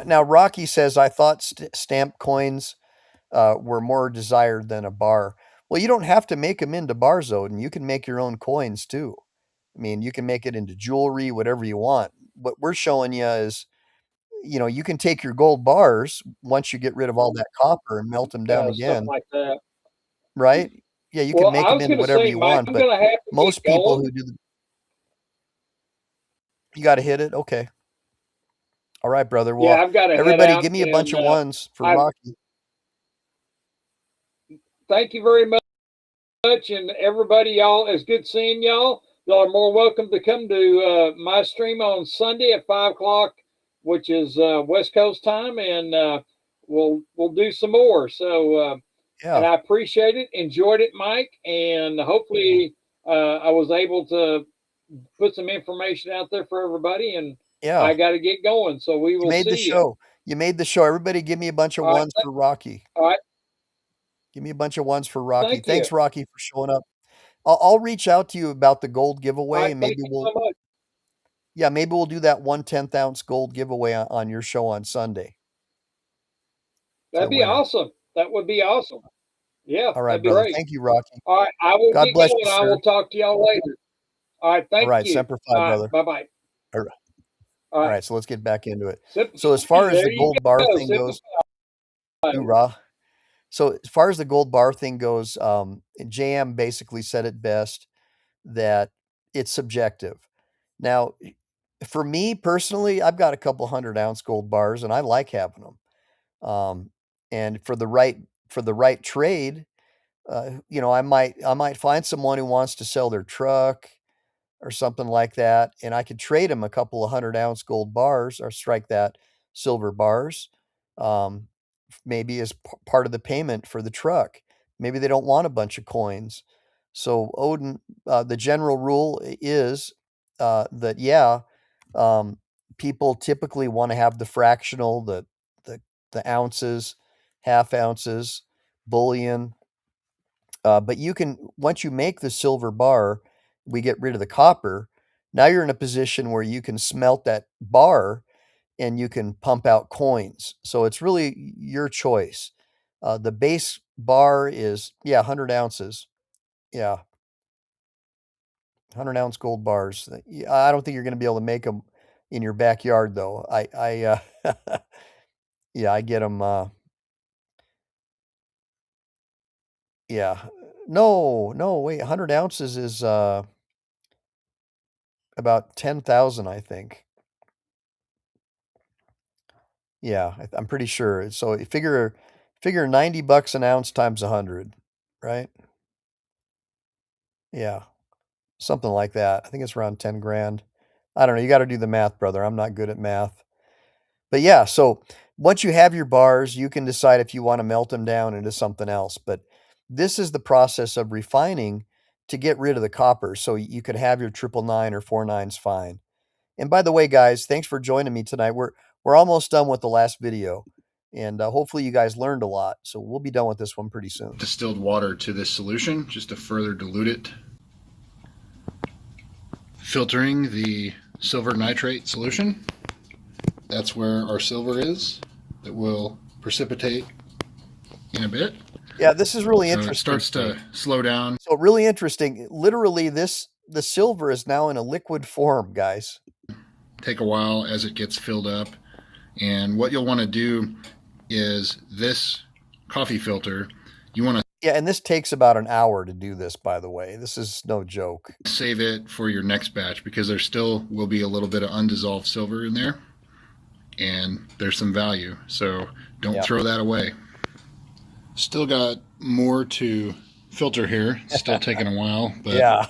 Now Rocky says, I thought stamp coins were more desired than a bar. Well, you don't have to make them into bars, Odin. You can make your own coins too. I mean, you can make it into jewelry, whatever you want. What we're showing you is, you can take your gold bars once you get rid of all that copper and melt them down again. Like that. Right? Yeah, you can make them into whatever you want. But most people who do you got to hit it? Okay. All right, brother. Well, I've got to everybody give me a bunch of ones for Rocky. Thank you very much. And everybody, y'all, it's good seeing y'all. y'all are more welcome to come to my stream on Sunday at 5 o'clock, which is West Coast time, and we'll do some more. So, and I appreciate it, enjoyed it, Mike, and hopefully I was able to put some information out there for everybody. And I got to get going, so we will see you. You made the show. Everybody, give me a bunch of ones for Rocky. All right. Give me a bunch of ones for Rocky. Thanks, Rocky, for showing up. I'll reach out to you about the gold giveaway, and maybe maybe we'll do that 1/10 ounce gold giveaway on your show on Sunday. That'd be awesome. That would be awesome. Yeah. All right, brother. Great. Thank you, Rocky. All right. I will get going. I will talk to y'all later. All right. Thank you. All right. Semper Fi, brother. Bye-bye. All right. So let's get back into it. So as far as the gold bar thing goes, hoorah. So as far as the gold bar thing goes, JM basically said it best that it's subjective. Now, for me personally, I've got a couple 100-ounce gold bars, and I like having them. And for the right trade, I might find someone who wants to sell their truck or something like that, and I could trade them a couple of 100-ounce gold bars or strike that silver bars, maybe as part of the payment for the truck. Maybe they don't want a bunch of coins. So Odin, the general rule is that people typically want to have the fractional, the ounces, half ounces, bullion. But you can, once you make the silver bar, we get rid of the copper. Now you're in a position where you can smelt that bar and you can pump out coins. So it's really your choice. The base bar is 100 ounces. Yeah. 100-ounce gold bars. I don't think you're going to be able to make them in your backyard, though. I get them. No, wait. 100 ounces is about 10,000, I think. Yeah, I'm pretty sure. So you figure $90 an ounce times 100, right? Yeah, something like that. I think it's around 10 grand. I don't know. You got to do the math, brother. I'm not good at math. But yeah, so once you have your bars, you can decide if you want to melt them down into something else. But this is the process of refining to get rid of the copper. So you could have your 999 or 49s fine. And by the way, guys, thanks for joining me tonight. We're almost done with the last video. And hopefully you guys learned a lot. So we'll be done with this one pretty soon. Distilled water to this solution just to further dilute it. Filtering the silver nitrate solution. That's where our silver is. That will precipitate in a bit. Yeah, this is really interesting. It starts to slow down. So really interesting. Literally, the silver is now in a liquid form, guys. Take a while as it gets filled up. And what you'll want to do is this coffee filter, you want to... Yeah, and this takes about an hour to do this, by the way. This is no joke. Save it for your next batch because there still will be a little bit of undissolved silver in there. And there's some value. So don't throw that away. Still got more to filter here. It's still taking a while. But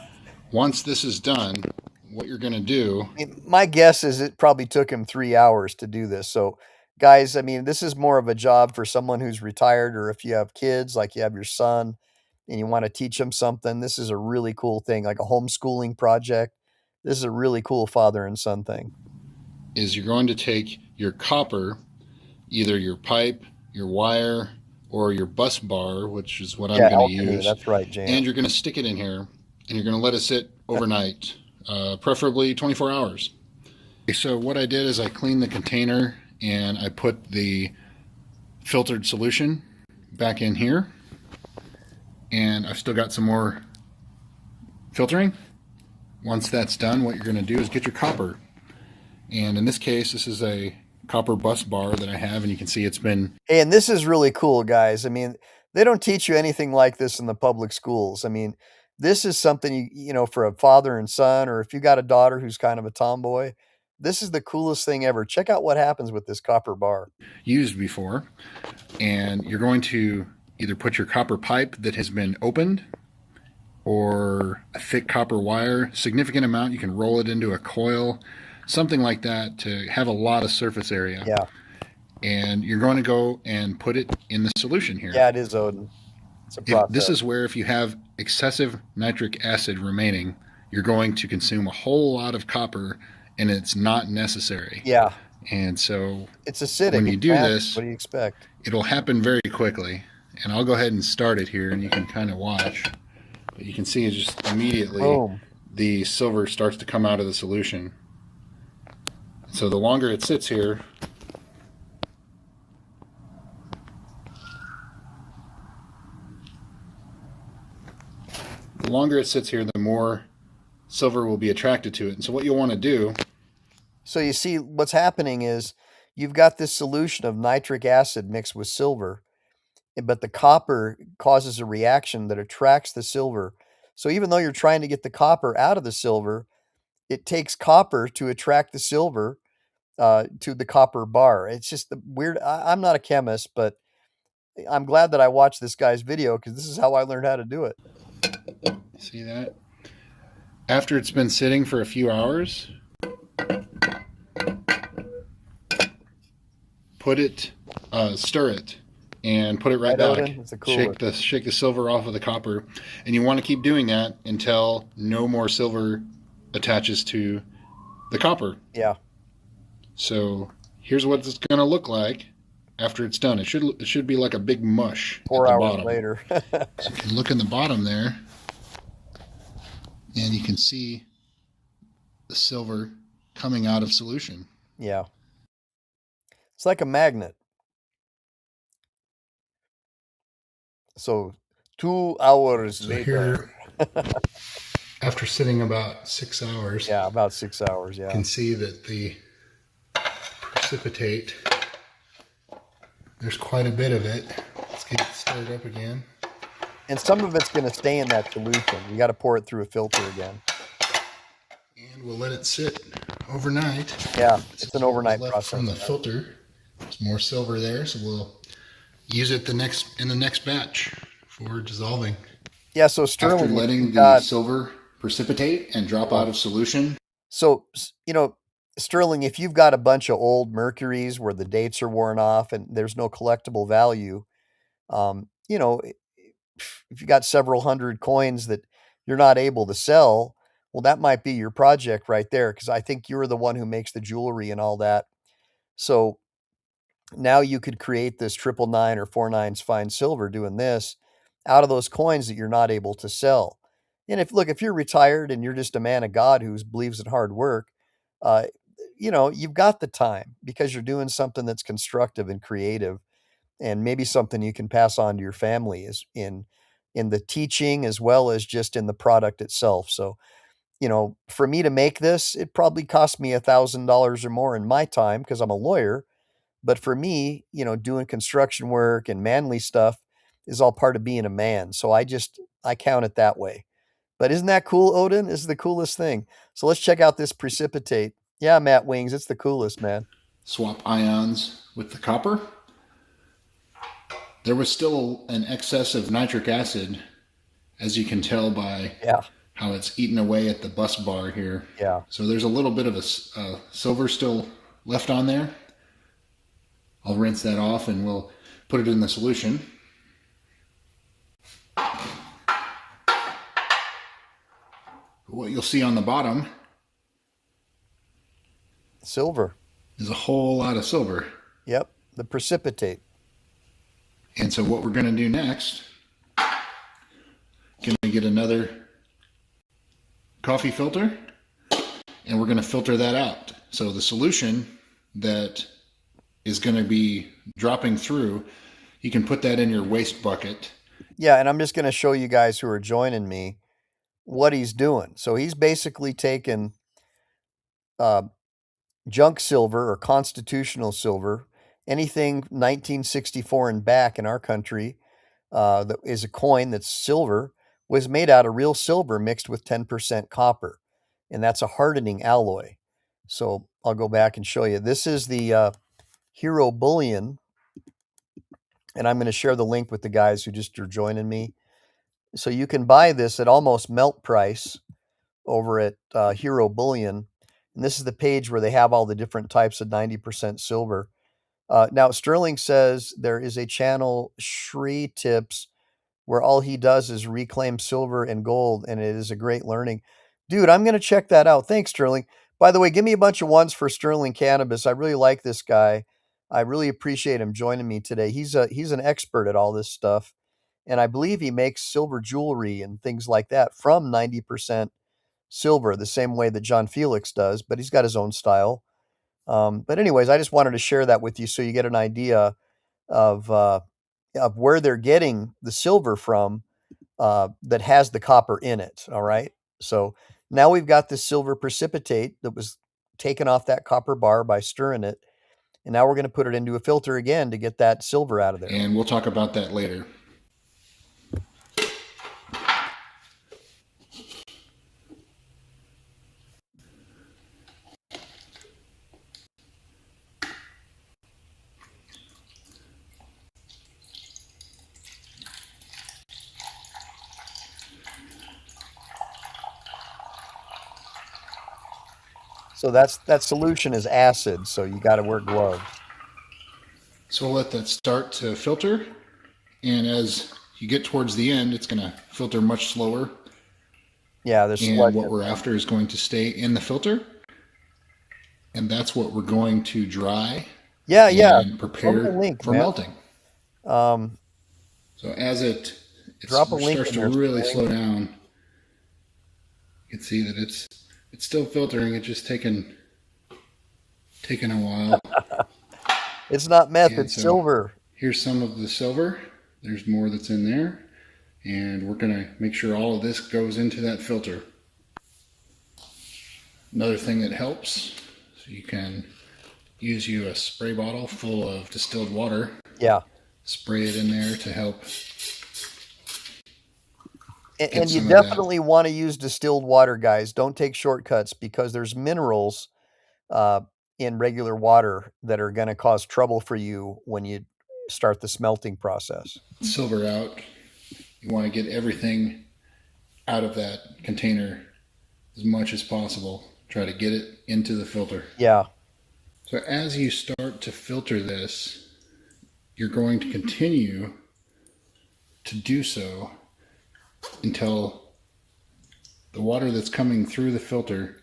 once this is done, what you're going to do... my guess is it probably took him 3 hours to do this. So, guys, this is more of a job for someone who's retired, or if you have kids, like you have your son, and you want to teach him something. This is a really cool thing, like a homeschooling project. This is a really cool father and son thing. Is you're going to take your copper, either your pipe, your wire, or your bus bar, which is what I'm going to use. That's right, James. And you're going to stick it in here, and you're going to let it sit overnight, preferably 24 hours. Okay, so what I did is I cleaned the container, and I put the filtered solution back in here. And I've still got some more filtering. Once that's done, what you're going to do is get your copper. And in this case, this is a copper bus bar that I have, and you can see it's been... Hey, and this is really cool, guys. They don't teach you anything like this in the public schools. This is something, for a father and son, or if you got a daughter who's kind of a tomboy, this is the coolest thing ever. Check out what happens with this copper bar. Used before, and you're going to either put your copper pipe that has been opened or a thick copper wire, significant amount. You can roll it into a coil, something like that, to have a lot of surface area. Yeah. And you're going to go and put it in the solution here. Yeah, it is, Odin. It's a process. This is where if you have excessive nitric acid remaining, you're going to consume a whole lot of copper, and it's not necessary. Yeah. And so it's acidic. When you do this, what do you expect? It'll happen very quickly. And I'll go ahead and start it here, and you can kind of watch. But you can see it's just immediately Boom. The silver starts to come out of the solution. So the longer it sits here, the more silver will be attracted to it. And so what you'll want to do... So you see what's happening is you've got this solution of nitric acid mixed with silver, but the copper causes a reaction that attracts the silver. So even though you're trying to get the copper out of the silver, it takes copper to attract the silver to the copper bar. It's just the weird. I'm not a chemist, but I'm glad that I watched this guy's video because this is how I learned how to do it. See that? After it's been sitting for a few hours, stir it, and put it right back. Shake the silver off of the copper, and you want to keep doing that until no more silver attaches to the copper. Yeah. So here's what it's going to look like after it's done. It should be like a big mush. 4 hours later. So you can look in the bottom there, and you can see the silver coming out of solution. Yeah. It's like a magnet. So 2 hours later. Here, after sitting about 6 hours. Yeah, about 6 hours, yeah. You can see that the precipitate, there's quite a bit of it. Let's get it stirred up again. And some of it's going to stay in that solution. You got to pour it through a filter again. And we'll let it sit overnight. Yeah, it's an overnight process. From the filter, there's more silver there, so we'll use it in the next batch for dissolving. Yeah, so Sterling, after letting the silver precipitate and drop out of solution. So, Sterling, if you've got a bunch of old Mercuries where the dates are worn off and there's no collectible value, if you got several hundred coins that you're not able to sell, well, that might be your project right there, because I think you're the one who makes the jewelry and all that. So now you could create this 999 or 49s fine silver doing this out of those coins that you're not able to sell. And if you're retired and you're just a man of God who believes in hard work, you've got the time because you're doing something that's constructive and creative, and maybe something you can pass on to your family is in the teaching as well as just in the product itself. So, for me to make this, it probably cost me $1,000 or more in my time because I'm a lawyer. But for me, doing construction work and manly stuff is all part of being a man. So I count it that way. But isn't that cool, Odin? This is the coolest thing. So let's check out this precipitate. Yeah, Matt Wings, it's the coolest, man. Swap ions with the copper. There was still an excess of nitric acid, as you can tell by how it's eaten away at the bus bar here. Yeah. So there's a little bit of a silver still left on there. I'll rinse that off and we'll put it in the solution. What you'll see on the bottom, silver, is a whole lot of silver. Yep, the precipitate. And so what we're going to do next, going to get another coffee filter, and we're going to filter that out. So the solution that is going to be dropping through, you can put that in your waste bucket. Yeah, and I'm just going to show you guys who are joining me what he's doing. So he's basically taken junk silver or constitutional silver, anything 1964 and back in our country that is a coin that's silver, was made out of real silver mixed with 10% copper. And that's a hardening alloy. So I'll go back and show you. This is the Hero Bullion. And I'm going to share the link with the guys who just are joining me. So you can buy this at almost melt price over at Hero Bullion. And this is the page where they have all the different types of 90% silver. Now, Sterling says there is a channel, Shri Tips, where all he does is reclaim silver and gold, and it is a great learning. Dude, I'm going to check that out. Thanks, Sterling. By the way, give me a bunch of ones for Sterling Cannabis. I really like this guy. I really appreciate him joining me today. He's an expert at all this stuff, and I believe he makes silver jewelry and things like that from 90% silver, the same way that John Felix does, but he's got his own style. But anyways, I just wanted to share that with you so you get an idea of where they're getting the silver from that has the copper in it. All right. So now we've got this silver precipitate that was taken off that copper bar by stirring it. And now we're going to put it into a filter again to get that silver out of there. And we'll talk about that later. So that solution is acid, so you got to wear gloves. So we'll let that start to filter, and as you get towards the end, it's going to filter much slower. Yeah, there's and sludge what in we're there. after is going to stay in the filter, and that's what we're going to dry Yeah, and Drop a prepare link, for man. melting. Um, So as it Drop a link starts in to there, really Sterling. slow down, you can see that it's still filtering. It's just taking a while. It's not meth, And it's so silver. here's some of the silver. There's more that's in there. And we're going to make sure all of this goes into that filter. Another thing that helps, so you can use a spray bottle full of distilled water. Yeah. Spray it in there to help. And you definitely want to use distilled water, guys. Don't take shortcuts because there's minerals in regular water that are going to cause trouble for you when you start the smelting process. Silver out. You want to get everything out of that container as much as possible. Try to get it into the filter. Yeah. So as you start to filter this, you're going to continue to do so until the water that's coming through the filter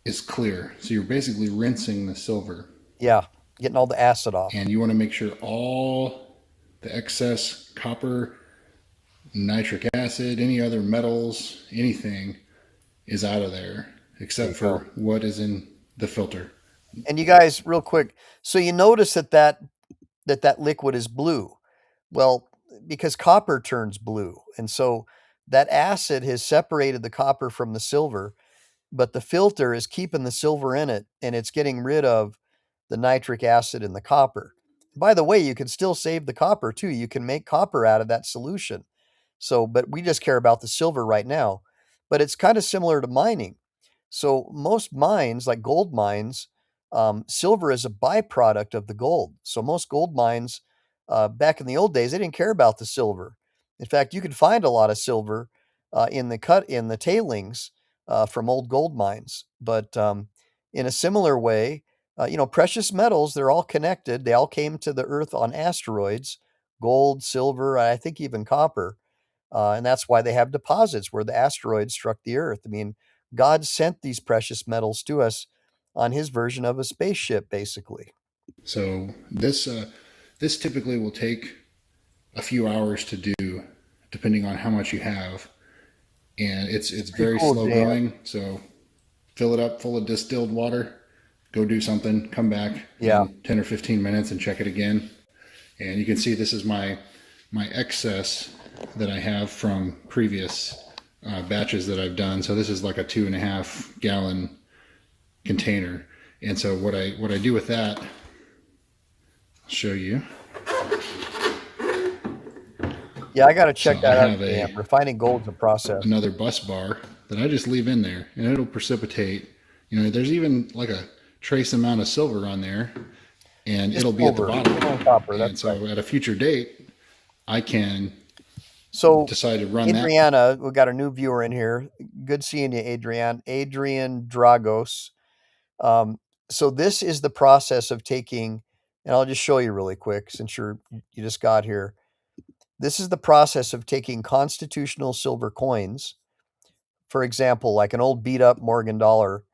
is clear. So you're basically rinsing the silver. Yeah, getting all the acid off. And you want to make sure all the excess copper, nitric acid, any other metals, anything is out of there except for what is in the filter. And you guys, real quick, so you notice that liquid is blue. Well, because copper turns blue. And so that acid has separated the copper from the silver, but the filter is keeping the silver in it, and it's getting rid of the nitric acid in the copper. By the way, you can still save the copper too. You can make copper out of that solution. So, but we just care about the silver right now. But it's kind of similar to mining. So most mines, like gold mines, silver is a byproduct of the gold. So most gold mines, back in the old days, they didn't care about the silver. In fact, you could find a lot of silver in the tailings from old gold mines. But in a similar way, precious metals, they're all connected. They all came to the earth on asteroids, gold, silver, I think even copper. And that's why they have deposits where the asteroids struck the earth. I mean, God sent these precious metals to us on his version of a spaceship, basically. So this typically will take a few hours to do, depending on how much you have. And it's very slow going. So fill it up full of distilled water, go do something, come back in 10 or 15 minutes and check it again. And you can see this is my excess that I have from previous batches that I've done. So this is like a 2.5 gallon container. And so what I do with that, I'll show you. Yeah, I got to check that out. Refining gold's a process. Another bus bar that I just leave in there, and it'll precipitate. There's even like a trace amount of silver on there, and it'll be at the bottom. Copper, and so at a future date, I can So, decide to run that. Adriana, we got a new viewer in here. Good seeing you, Adrian Dragos. Um, so this is the process of taking, and I'll just show you really quick since you just got here. This is the process of taking constitutional silver coins, for example, like an old beat up Morgan dollar.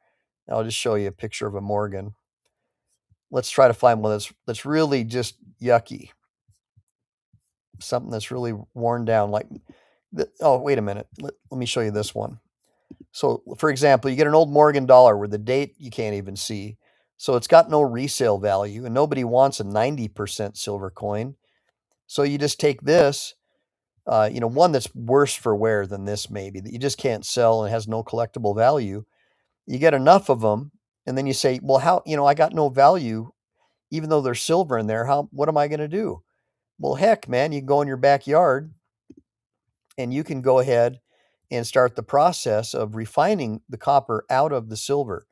I'll just show you a picture of a Morgan. Let's try to find one that's really just yucky. Something that's really worn down, like oh, wait a minute. Let me show you this one. So, for example, you get an old Morgan dollar where the date you can't even see. So it's got no resale value, and nobody wants a 90% silver coin. So you just take this, one that's worse for wear than this, maybe, that you just can't sell and has no collectible value. You get enough of them, and then you say, well, how, I got no value, even though there's silver in there. What am I going to do? Well, heck, man, you can go in your backyard and you can go ahead and start the process of refining the copper out of the silver.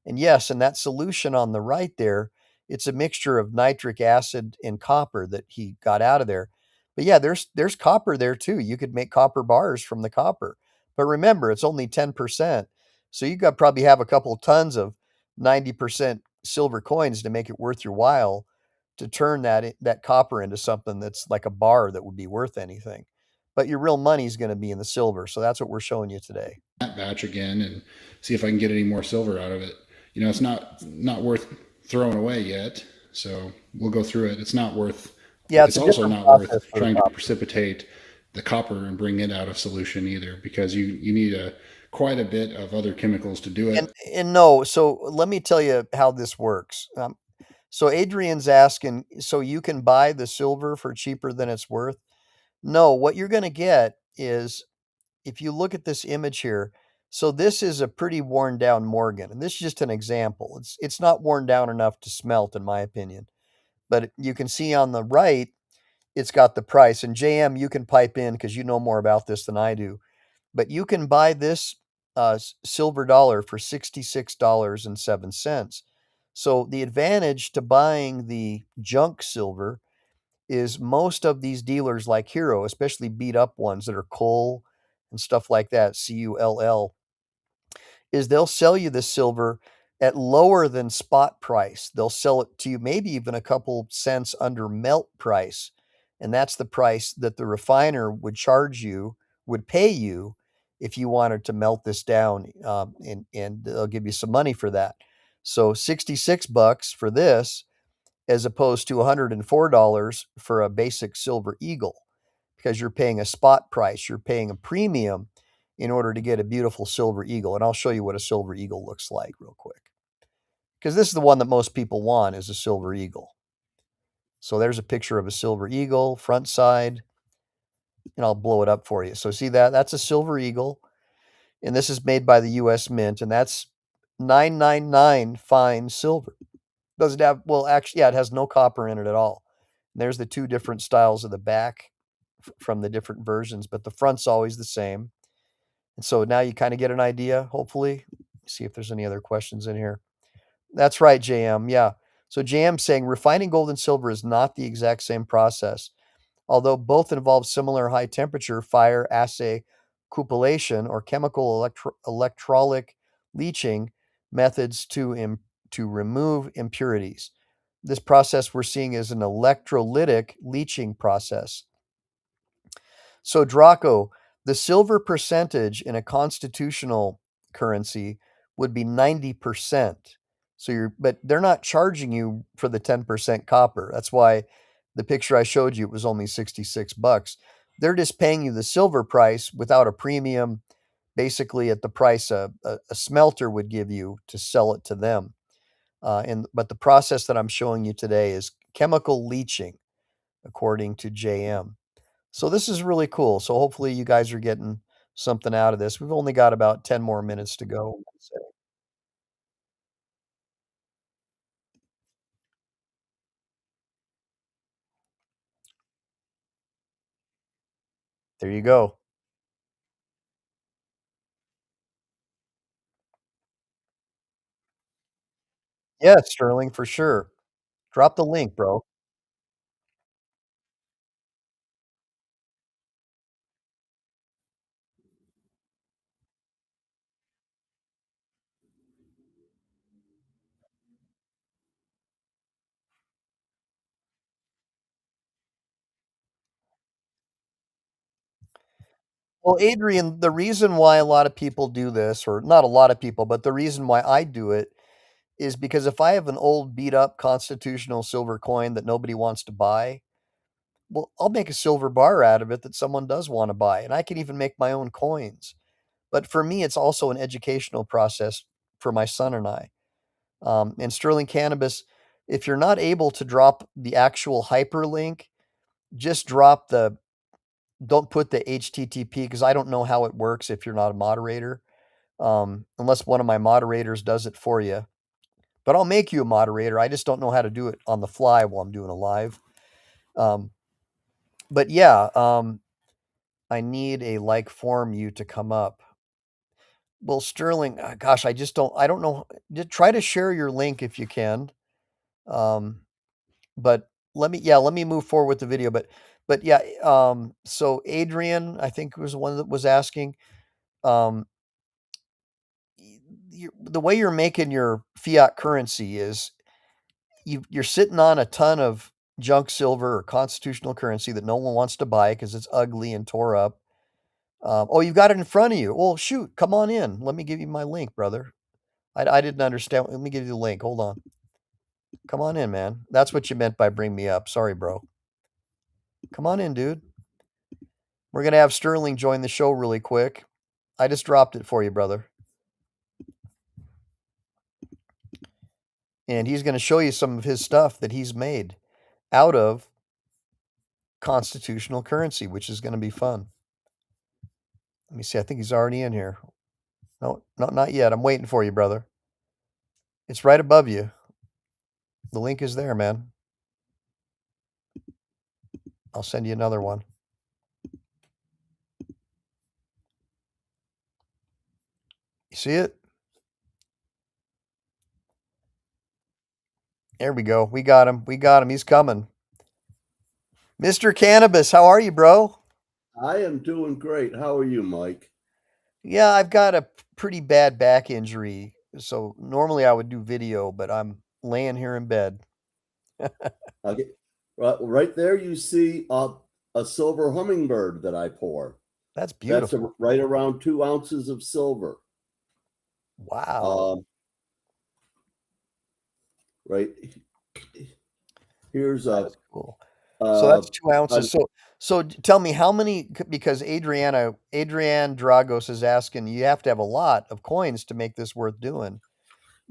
And yes, in that solution on the right there, it's a mixture of nitric acid and copper that he got out of there. But yeah, there's copper there too. You could make copper bars from the copper. But remember, it's only 10%. So you got probably have a couple of tons of 90% silver coins to make it worth your while to turn that copper into something that's like a bar that would be worth anything. But your real money is going to be in the silver. So that's what we're showing you today. That batch again and see if I can get any more silver out of it. It's not worth throwing away yet, so we'll go through it. It's not worth. Yeah, it's also not worth trying to precipitate the copper and bring it out of solution either, because you need quite a bit of other chemicals to do it. And no, so let me tell you how this works. So Adrian's asking, so you can buy the silver for cheaper than it's worth? No, what you're going to get is, if you look at this image here, so this is a pretty worn down Morgan, and this is just an example. It's not worn down enough to smelt, in my opinion. But you can see on the right, it's got the price. And JM, you can pipe in because you know more about this than I do. But you can buy this silver dollar for $66.07. So the advantage to buying the junk silver is most of these dealers like Hero, especially beat up ones that are Cull and stuff like that, Cull, is they'll sell you the silver at lower than spot price. They'll sell it to you maybe even a couple cents under melt price. And that's the price that the refiner would pay you if you wanted to melt this down, and they'll give you some money for that. So $66 for this, as opposed to $104 for a basic silver eagle, because you're paying a spot price. You're paying a premium in order to get a beautiful silver eagle. And I'll show you what a silver eagle looks like real quick, because this is the one that most people want, is a silver eagle. So there's a picture of a silver eagle, front side, and I'll blow it up for you. So see that? That's a silver eagle, and this is made by the U.S. Mint, and that's 999 fine silver. Does it have, well, actually, yeah, it has no copper in it at all. And there's the two different styles of the back from the different versions, but the front's always the same. And so now you kind of get an idea, hopefully. See if there's any other questions in here. That's right, JM. Yeah. So JM saying refining gold and silver is not the exact same process, although both involve similar high temperature fire assay cupellation or chemical electrolytic leaching methods to remove impurities. This process we're seeing is an electrolytic leaching process. So, Draco, the silver percentage in a constitutional currency would be 90%. But they're not charging you for the 10% copper. That's why the picture I showed you, it was only $66. They're just paying you the silver price without a premium, basically at the price a smelter would give you to sell it to them. But the process that I'm showing you today is chemical leaching, according to JM. So this is really cool. So hopefully you guys are getting something out of this. We've only got about 10 more minutes to go. There you go. Yeah, Sterling, for sure. Drop the link, bro. Well, Adrian, the reason why a lot of people do this, or not a lot of people, but the reason why I do it is because if I have an old beat up constitutional silver coin that nobody wants to buy, well, I'll make a silver bar out of it that someone does want to buy, and I can even make my own coins. But for me, it's also an educational process for my son and I. And Sterling Cannabis, if you're not able to drop the actual hyperlink, just drop the don't put the HTTP because I don't know how it works if you're not a moderator, unless one of my moderators does it for you. But I'll make you a moderator. I just don't know how to do it on the fly while I'm doing a live. Um, but yeah, I need a like form you to come up. Well, Sterling, gosh, I don't know. Try to share your link if you can. Um, but let me move forward with the video. But yeah, so Adrian, I think was the one that was asking, um, the way you're making your fiat currency is you're sitting on a ton of junk silver or constitutional currency that no one wants to buy because it's ugly and tore up. Oh, you've got it in front of you. Well, shoot, come on in. Let me give you my link, brother. I didn't understand. Let me give you the link. Hold on. Come on in, man. That's what you meant by bring me up. Sorry, bro. Come on in, dude. We're going to have Sterling join the show really quick. I just dropped it for you, brother. And he's going to show you some of his stuff that he's made out of constitutional currency, which is going to be fun. Let me see. I think he's already in here. No, not yet. I'm waiting for you, brother. It's right above you. The link is there, man. I'll send you another one. You see it? There we go. We got him. We got him. He's coming. Mr. Cannabis, how are you, bro? I am doing great. How are you, Mike? Yeah, I've got a pretty bad back injury. So normally I would do video, but I'm laying here in bed. Okay. Right there, you see a silver hummingbird that I pour. That's That's beautiful. right around 2 ounces of silver. Wow. Right here's That is cool. So uh, that's 2 ounces. So tell me how many, because Adrienne Dragos is asking, you have to have a lot of coins to make this worth doing.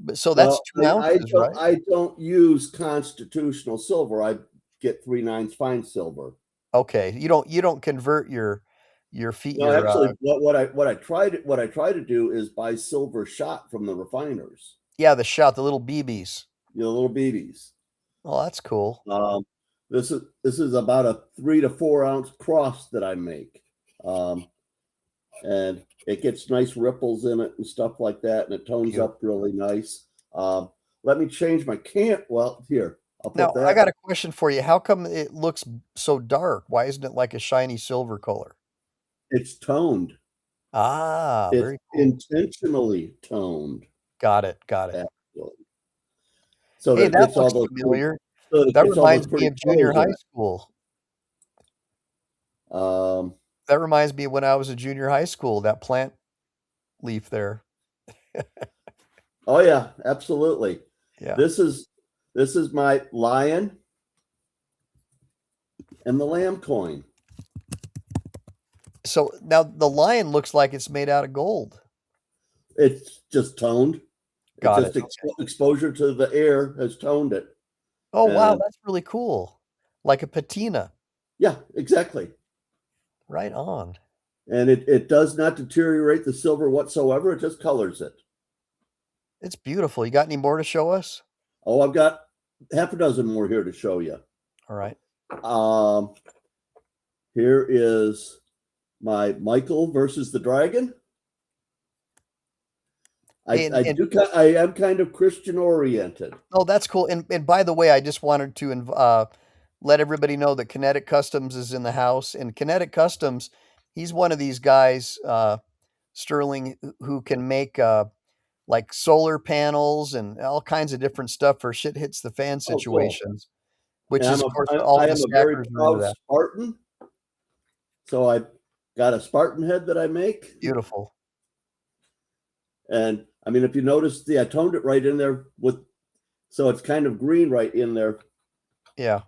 But so that's well, 2 ounces, right? I don't use constitutional silver. I get 3/9 fine silver. Okay. You don't convert your feet, No, actually, what I try to do is buy silver shot from the refiners. yeah, the shot, the little BBs. You know, little BBs. Oh, that's cool. This is about a 3 to 4 ounce cross that I make, and it gets nice ripples in it and stuff like that, and it tones up really nice. Let me change my can. Well, here I'll put Now, that. I got a question for you. How come it looks so dark? Why isn't it like a shiny silver color? It's toned. Ah, It's very cool. intentionally toned. Got it. Actually. So Hey, that that gets all looks those familiar. pretty, That gets all those reminds me pretty of junior colors in high it. school. Um, That reminds me of when I was a junior high school, that plant leaf there. oh yeah, absolutely. Yeah. This is my lion and the lamb coin. So now the lion looks like it's made out of gold. It's just toned. Got It's it. just exposure to the air has toned it. Oh, wow, And that's really cool. Like a patina. yeah, exactly. Right on. And it does not deteriorate the silver whatsoever. It just colors it. It's beautiful. You got any more to show us? Oh, I've got half a dozen more here to show you. All right. Here is my Michael versus the Dragon. I am kind of Christian oriented. Oh, that's cool. And by the way, I just wanted to let everybody know that Kinetic Customs is in the house. And Kinetic Customs, he's one of these guys, Sterling, who can make like solar panels and all kinds of different stuff for shit hits the fan situations. Which And is, of course, I all the am a very stackers are into proud that. Spartan. So I got a Spartan head that I make. Beautiful. And I mean, if you notice, I toned it right in there so it's kind of green right in there. Yeah.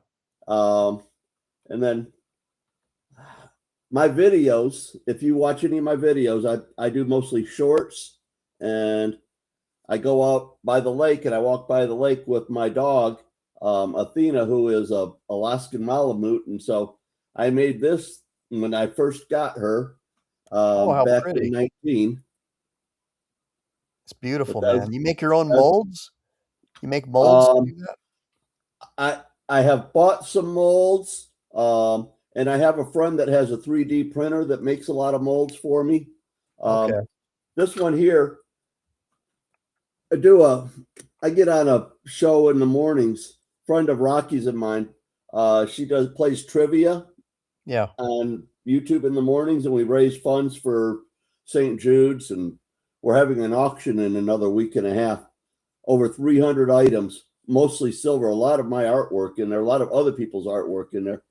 And then my videos, if you watch any of my videos, I do mostly shorts, and I go out by the lake and I walk by the lake with my dog, Athena, who is a Alaskan Malamute. And so I made this when I first got her How back pretty. in 19. It's beautiful, But man. You make your own molds? You make molds to do that? I have bought some molds, and I have a friend that has a 3D printer that makes a lot of molds for me. Okay. This one here, I get on a show in the mornings. Friend of Rocky's of mine. She plays trivia. Yeah. On YouTube in the mornings, and we raise funds for St. Jude's, and we're having an auction in another week and a half. Over 300 items, mostly silver, a lot of my artwork in there, a lot of other people's artwork in there.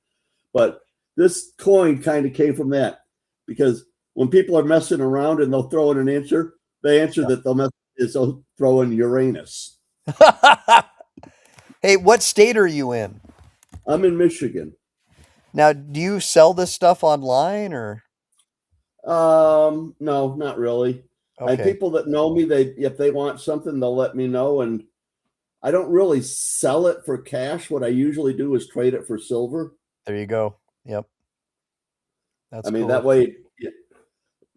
But this coin kind of came from that, because when people are messing around and they'll throw in an answer, the answer that they'll throw in Uranus. Hey, what state are you in? I'm in Michigan. Now, do you sell this stuff online or? No, not really. Okay. People that know me, if they want something, they'll let me know. And I don't really sell it for cash. What I usually do is trade it for silver. There you go. Yep. That's cool. That way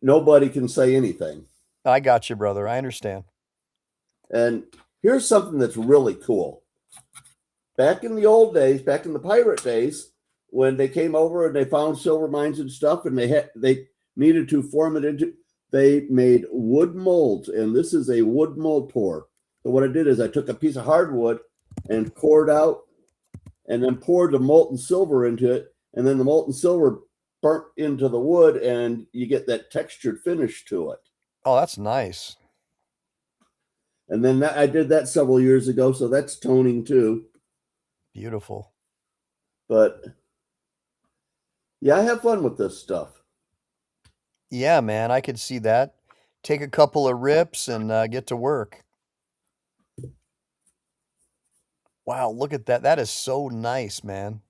nobody can say anything. I got you, brother. I understand. And here's something that's really cool. Back in the old days, back in the pirate days, when they came over and they found silver mines and stuff, and they needed to form it into, they made wood molds, and this is a wood mold pour. So what I did is I took a piece of hardwood and poured out, and then poured the molten silver into it, and then the molten silver burnt into the wood, and you get that textured finish to it. Oh, that's nice. And then I did that several years ago, so that's toning too. Beautiful. But yeah, I have fun with this stuff. Yeah, man, I could see that. Take a couple of rips and get to work. Wow, look at that. That is so nice, man.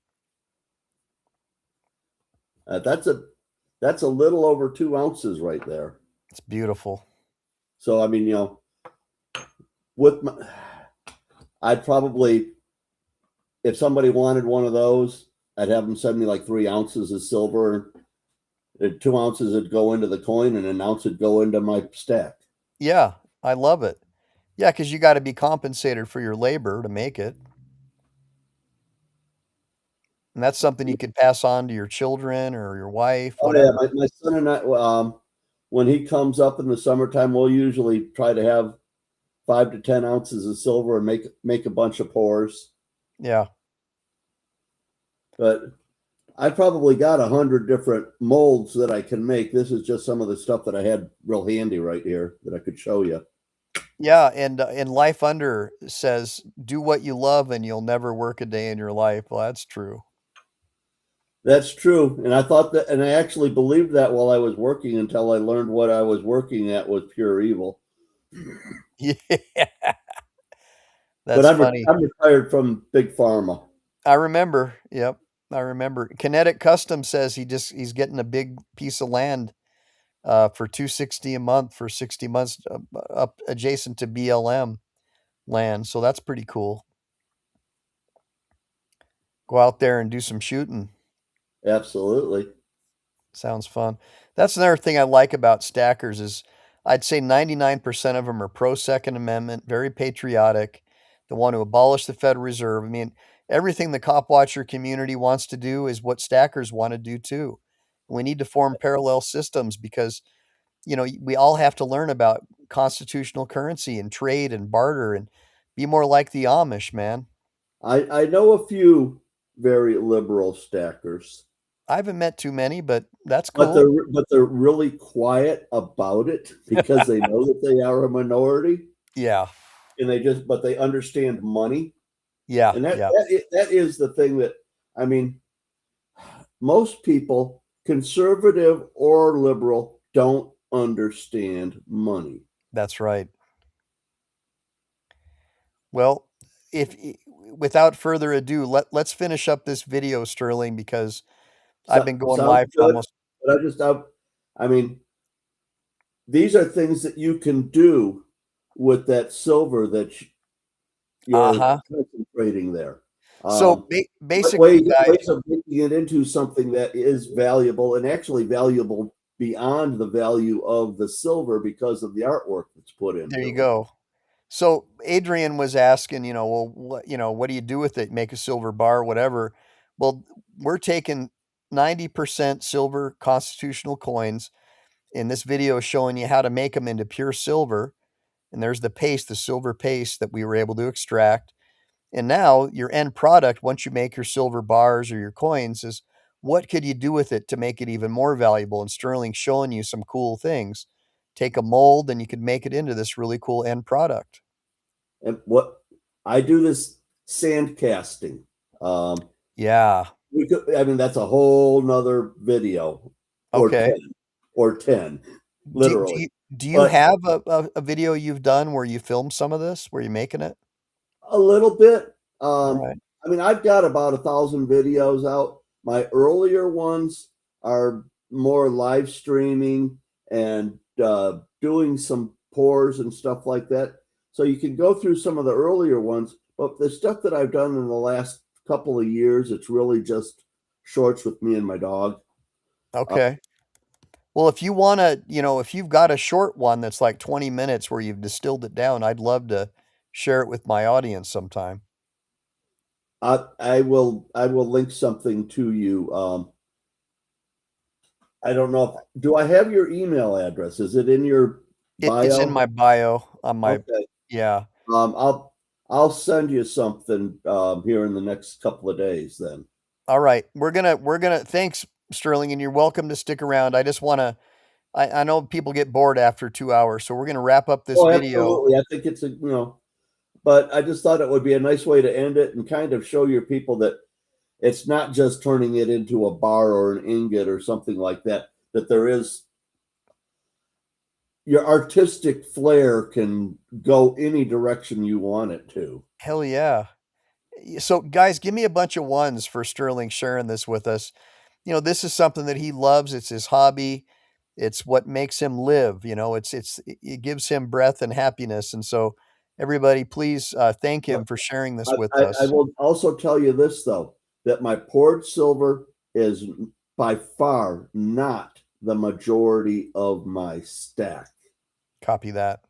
That's a little over 2 ounces right there. It's beautiful. So I mean, I'd probably, if somebody wanted one of those, I'd have them send me like 3 ounces of silver. 2 ounces would go into the coin, and an ounce would go into my stack. Yeah, I love it. Yeah, because you got to be compensated for your labor to make it. And that's something you could pass on to your children or your wife, whatever. Yeah, my son and I, when he comes up in the summertime, we'll usually try to have 5 to 10 ounces of silver and make a bunch of pours. Yeah. But I probably got 100 different molds that I can make. This is just some of the stuff that I had real handy right here that I could show you. Yeah, and Life Under says, do what you love and you'll never work a day in your life. Well, that's true. That's true. And I thought that, and I actually believed that while I was working, until I learned what I was working at was pure evil. Yeah. But I'm retired from Big Pharma. I remember. Yep. I remember. Kinetic Custom says he's getting a big piece of land for $260 a month for 60 months up adjacent to BLM land. So that's pretty cool. Go out there and do some shooting. Absolutely. Sounds fun. That's another thing I like about stackers is I'd say 99% of them are pro Second Amendment, very patriotic. They want to abolish the Federal Reserve. I mean, everything the cop watcher community wants to do is what stackers want to do too. We need to form parallel systems because, we all have to learn about constitutional currency and trade and barter and be more like the Amish, man. I know a few very liberal stackers. I haven't met too many, but that's cool. But they're really quiet about it because they know that they are a minority. Yeah. And they understand money. Yeah. And that is the thing that, I mean, most people conservative or liberal, don't understand money. That's right. Well, if without further ado, let's finish up this video, Sterling, because I've been going Sounds live for good. almost. But I mean, these are things that you can do with that silver that you're Uh-huh. concentrating there. So basically, guys, Ways of making it into something that is valuable and actually valuable beyond the value of the silver because of the artwork that's put into there you it. go. So Adrian was asking, well, what do you do with it? Make a silver bar, whatever. Well, we're taking 90% silver constitutional coins in this video showing you how to make them into pure silver. And there's the paste, the silver paste that we were able to extract. And now your end product, once you make your silver bars or your coins, is what could you do with it to make it even more valuable? And Sterling's showing you some cool things. Take a mold and you could make it into this really cool end product. And what I do this sand casting. Yeah. I mean, that's a whole nother video Okay. or 10, Do, literally. do you But have a video you've done where you filmed some of this, where you're making it? a little bit. All right. I mean, I've got about 1,000 videos out. My earlier ones are more live streaming and doing some pours and stuff like that. So you can go through some of the earlier ones, but the stuff that I've done in the last couple of years, it's really just shorts with me and my dog. Okay. Well, if you want to, if you've got a short one that's like 20 minutes where you've distilled it down, I'd love to share it with my audience sometime. I will link something to you. I don't know do I have your email address? Is it in your It's in bio? my bio on my, Okay. yeah. I'll send you something here in the next couple of days then. All right. Thanks, Sterling, and you're welcome to stick around. I just want to, I know people get bored after 2 hours, so we're going to wrap up this Oh, video. absolutely. I think it's but I just thought it would be a nice way to end it and kind of show your people that it's not just turning it into a bar or an ingot or something like that, that there is your artistic flair can go any direction you want it to. Hell yeah. So, guys, give me a bunch of ones for Sterling sharing this with us. This is something that he loves. It's his hobby. It's what makes him live. It gives him breath and happiness. And so, everybody, please thank him for sharing this with I us. will also tell you this, though, that my poured silver is by far not the majority of my stack. Copy that.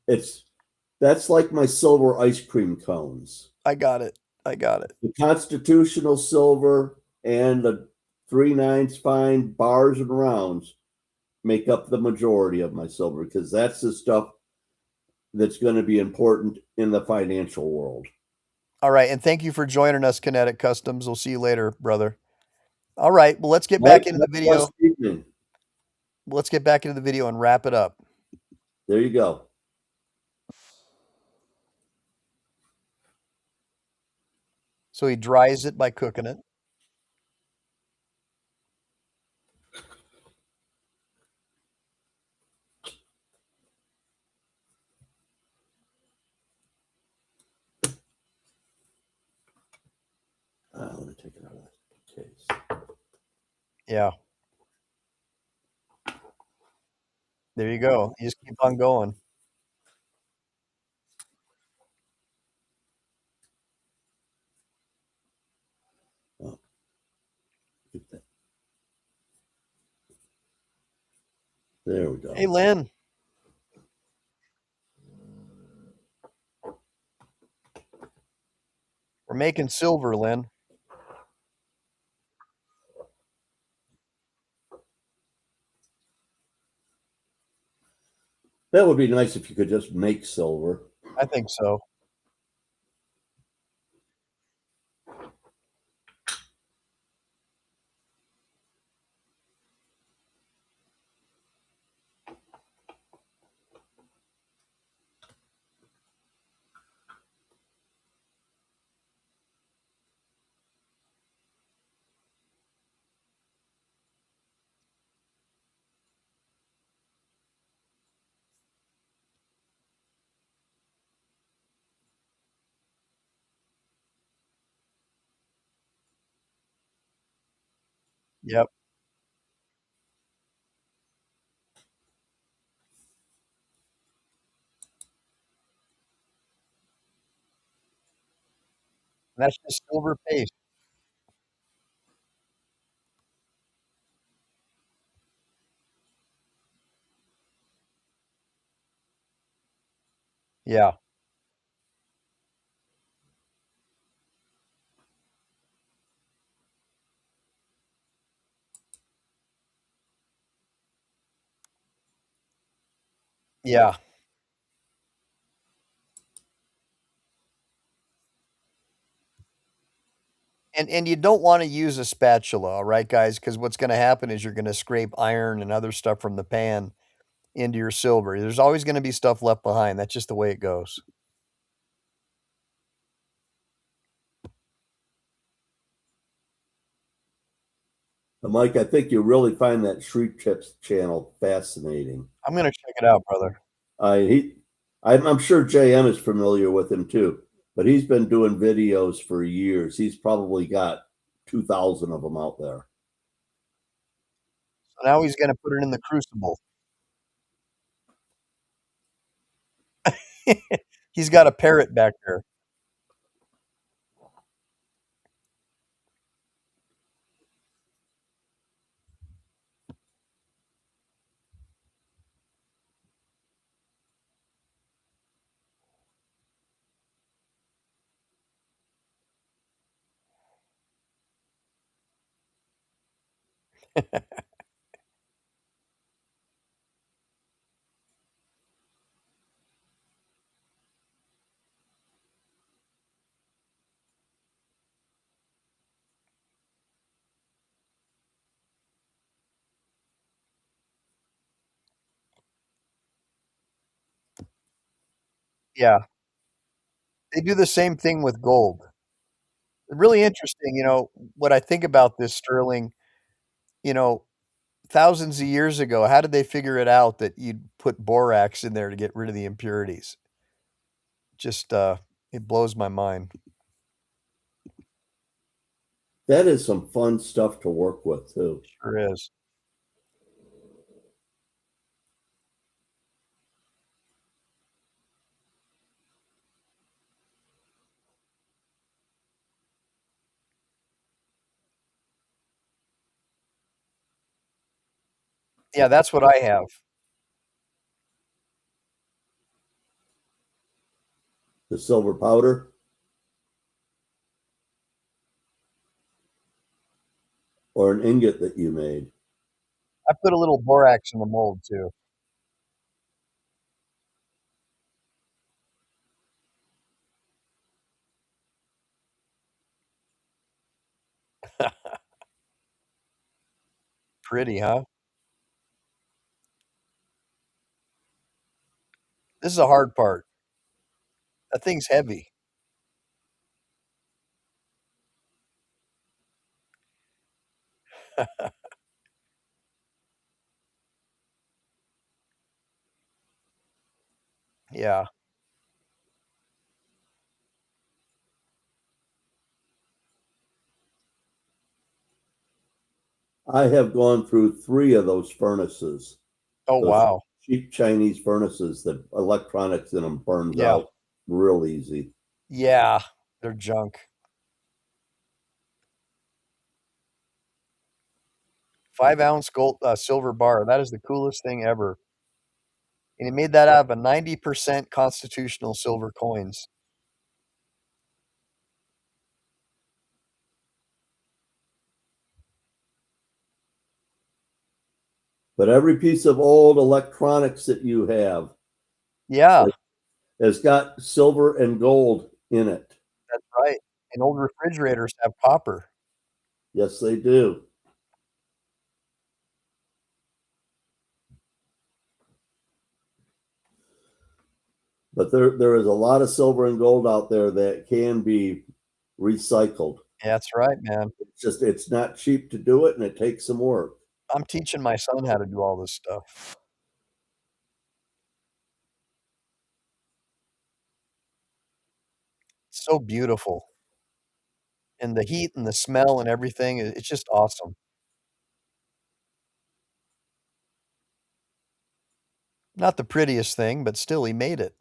That's like my silver ice cream cones. I got it. I got it. The constitutional silver and the 3/9 fine bars and rounds make up the majority of my silver because that's the stuff that's going to be important in the financial world. All right. And thank you for joining us, Kinetic Customs. We'll see you later, brother. All right. Well, let's get back into the video. Let's get back into the video and wrap it up. There you go. So he dries it by cooking it. Let me take it out of the case. Yeah. There you go. You just keep on going. Oh, get that. There we go. Hey, Lynn. We're making silver, Lynn. That would be nice if you could just make silver. I think so. Yep. That's just silver paste. Yeah. Yeah. And you don't wanna use a spatula, all right, guys? Because what's gonna happen is you're gonna scrape iron and other stuff from the pan into your silver. There's always gonna be stuff left behind. That's just the way it goes. Mike, I think you really find that Shriek Tips channel fascinating. I'm gonna check it out, brother. He, I'm sure JM is familiar with him too, but he's been doing videos for years. He's probably got 2,000 of them out there. So now he's gonna put it in the crucible. He's got a parrot back there. Yeah. They do the same thing with gold. Really interesting, what I think about this, Sterling, you know, thousands of years ago, how did they figure it out that you'd put borax in there to get rid of the impurities? Just, it blows my mind. That is some fun stuff to work with too. Sure is. Yeah, that's what I have. The silver powder or an ingot that you made. I put a little borax in the mold too. Pretty, huh? This is the hard part. That thing's heavy. Yeah. I have gone through 3 of those furnaces, Oh, those wow. cheap Chinese furnaces. The electronics in them burns Yeah. out real easy. Yeah. They're junk. 5-ounce gold silver bar. That is the coolest thing ever. And he made that out of a 90% constitutional silver coins. But every piece of old electronics that you have Yeah, has got silver and gold in it. that's right. And old refrigerators have copper. Yes, they do. But there is a lot of silver and gold out there that can be recycled. Yeah, that's right, man. It's not cheap to do it, and it takes some work. I'm teaching my son how to do all this stuff. It's so beautiful. And the heat and the smell and everything, it's just awesome. Not the prettiest thing, but still he made it.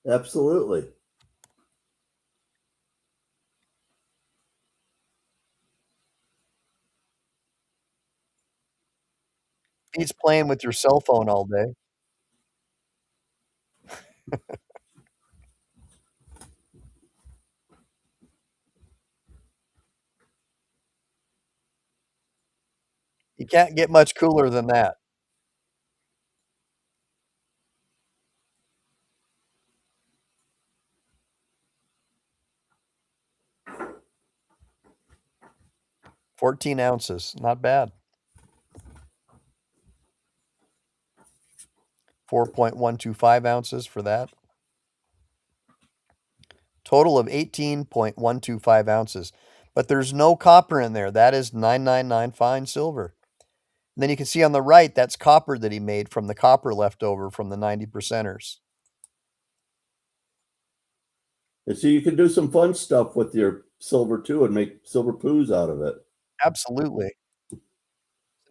Absolutely. He's playing with your cell phone all day. You can't get much cooler than that. $14 ounces, not bad. 4.125 ounces for that. Total of 18.125 ounces. But there's no copper in there. That is 999 fine silver. And then you can see on the right, that's copper that he made from the copper left over from the 90 percenters. And so you can do some fun stuff with your silver too and make silver poos out of it. Absolutely.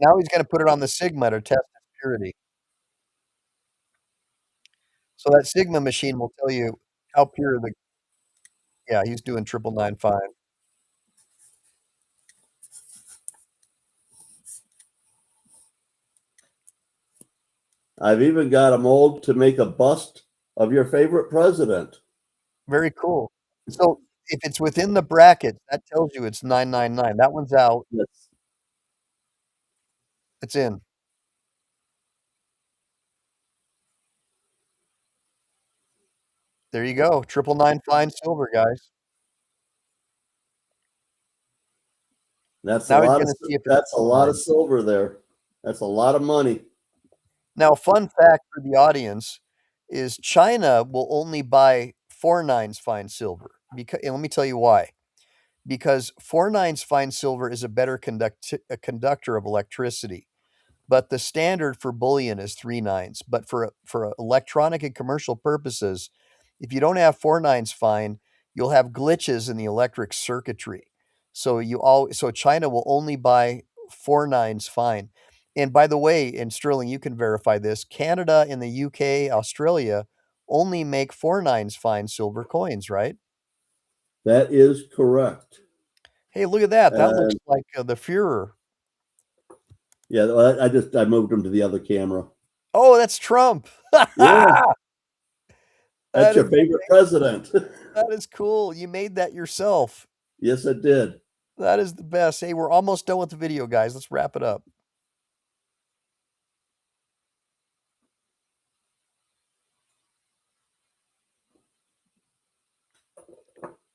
Now he's going to put it on the Sigma to test its purity. So that Sigma machine will tell you how pure the. Yeah, he's doing 999 fine. I've even got a mold to make a bust of your favorite president. Very cool. So if it's within the bracket, that tells you it's 999. That one's out. Yes. It's in. There you go. 999 fine silver, guys. That's Now a he's lot going of to see if it's that's a lot of fine. silver there. That's a lot of money. Now, fun fact for the audience is China will only buy 4.9s fine silver. And let me tell you why. Because 4.9s fine silver is a better conductor of electricity. But the standard for bullion is 3.9s. But for electronic and commercial purposes, if you don't have 4.9s fine, you'll have glitches in the electric circuitry. So China will only buy 4.9s fine. And by the way, and Sterling, you can verify this, Canada and the UK, Australia only make 4.9s fine silver coins, right? That is correct. Hey, look at that. That looks like the Führer. Yeah, I moved him to the other camera. Oh, that's Trump. Yeah. That's That your is favorite president. That is cool. You made that yourself. Yes, I did. That is the best. Hey, we're almost done with the video, guys. Let's wrap it up.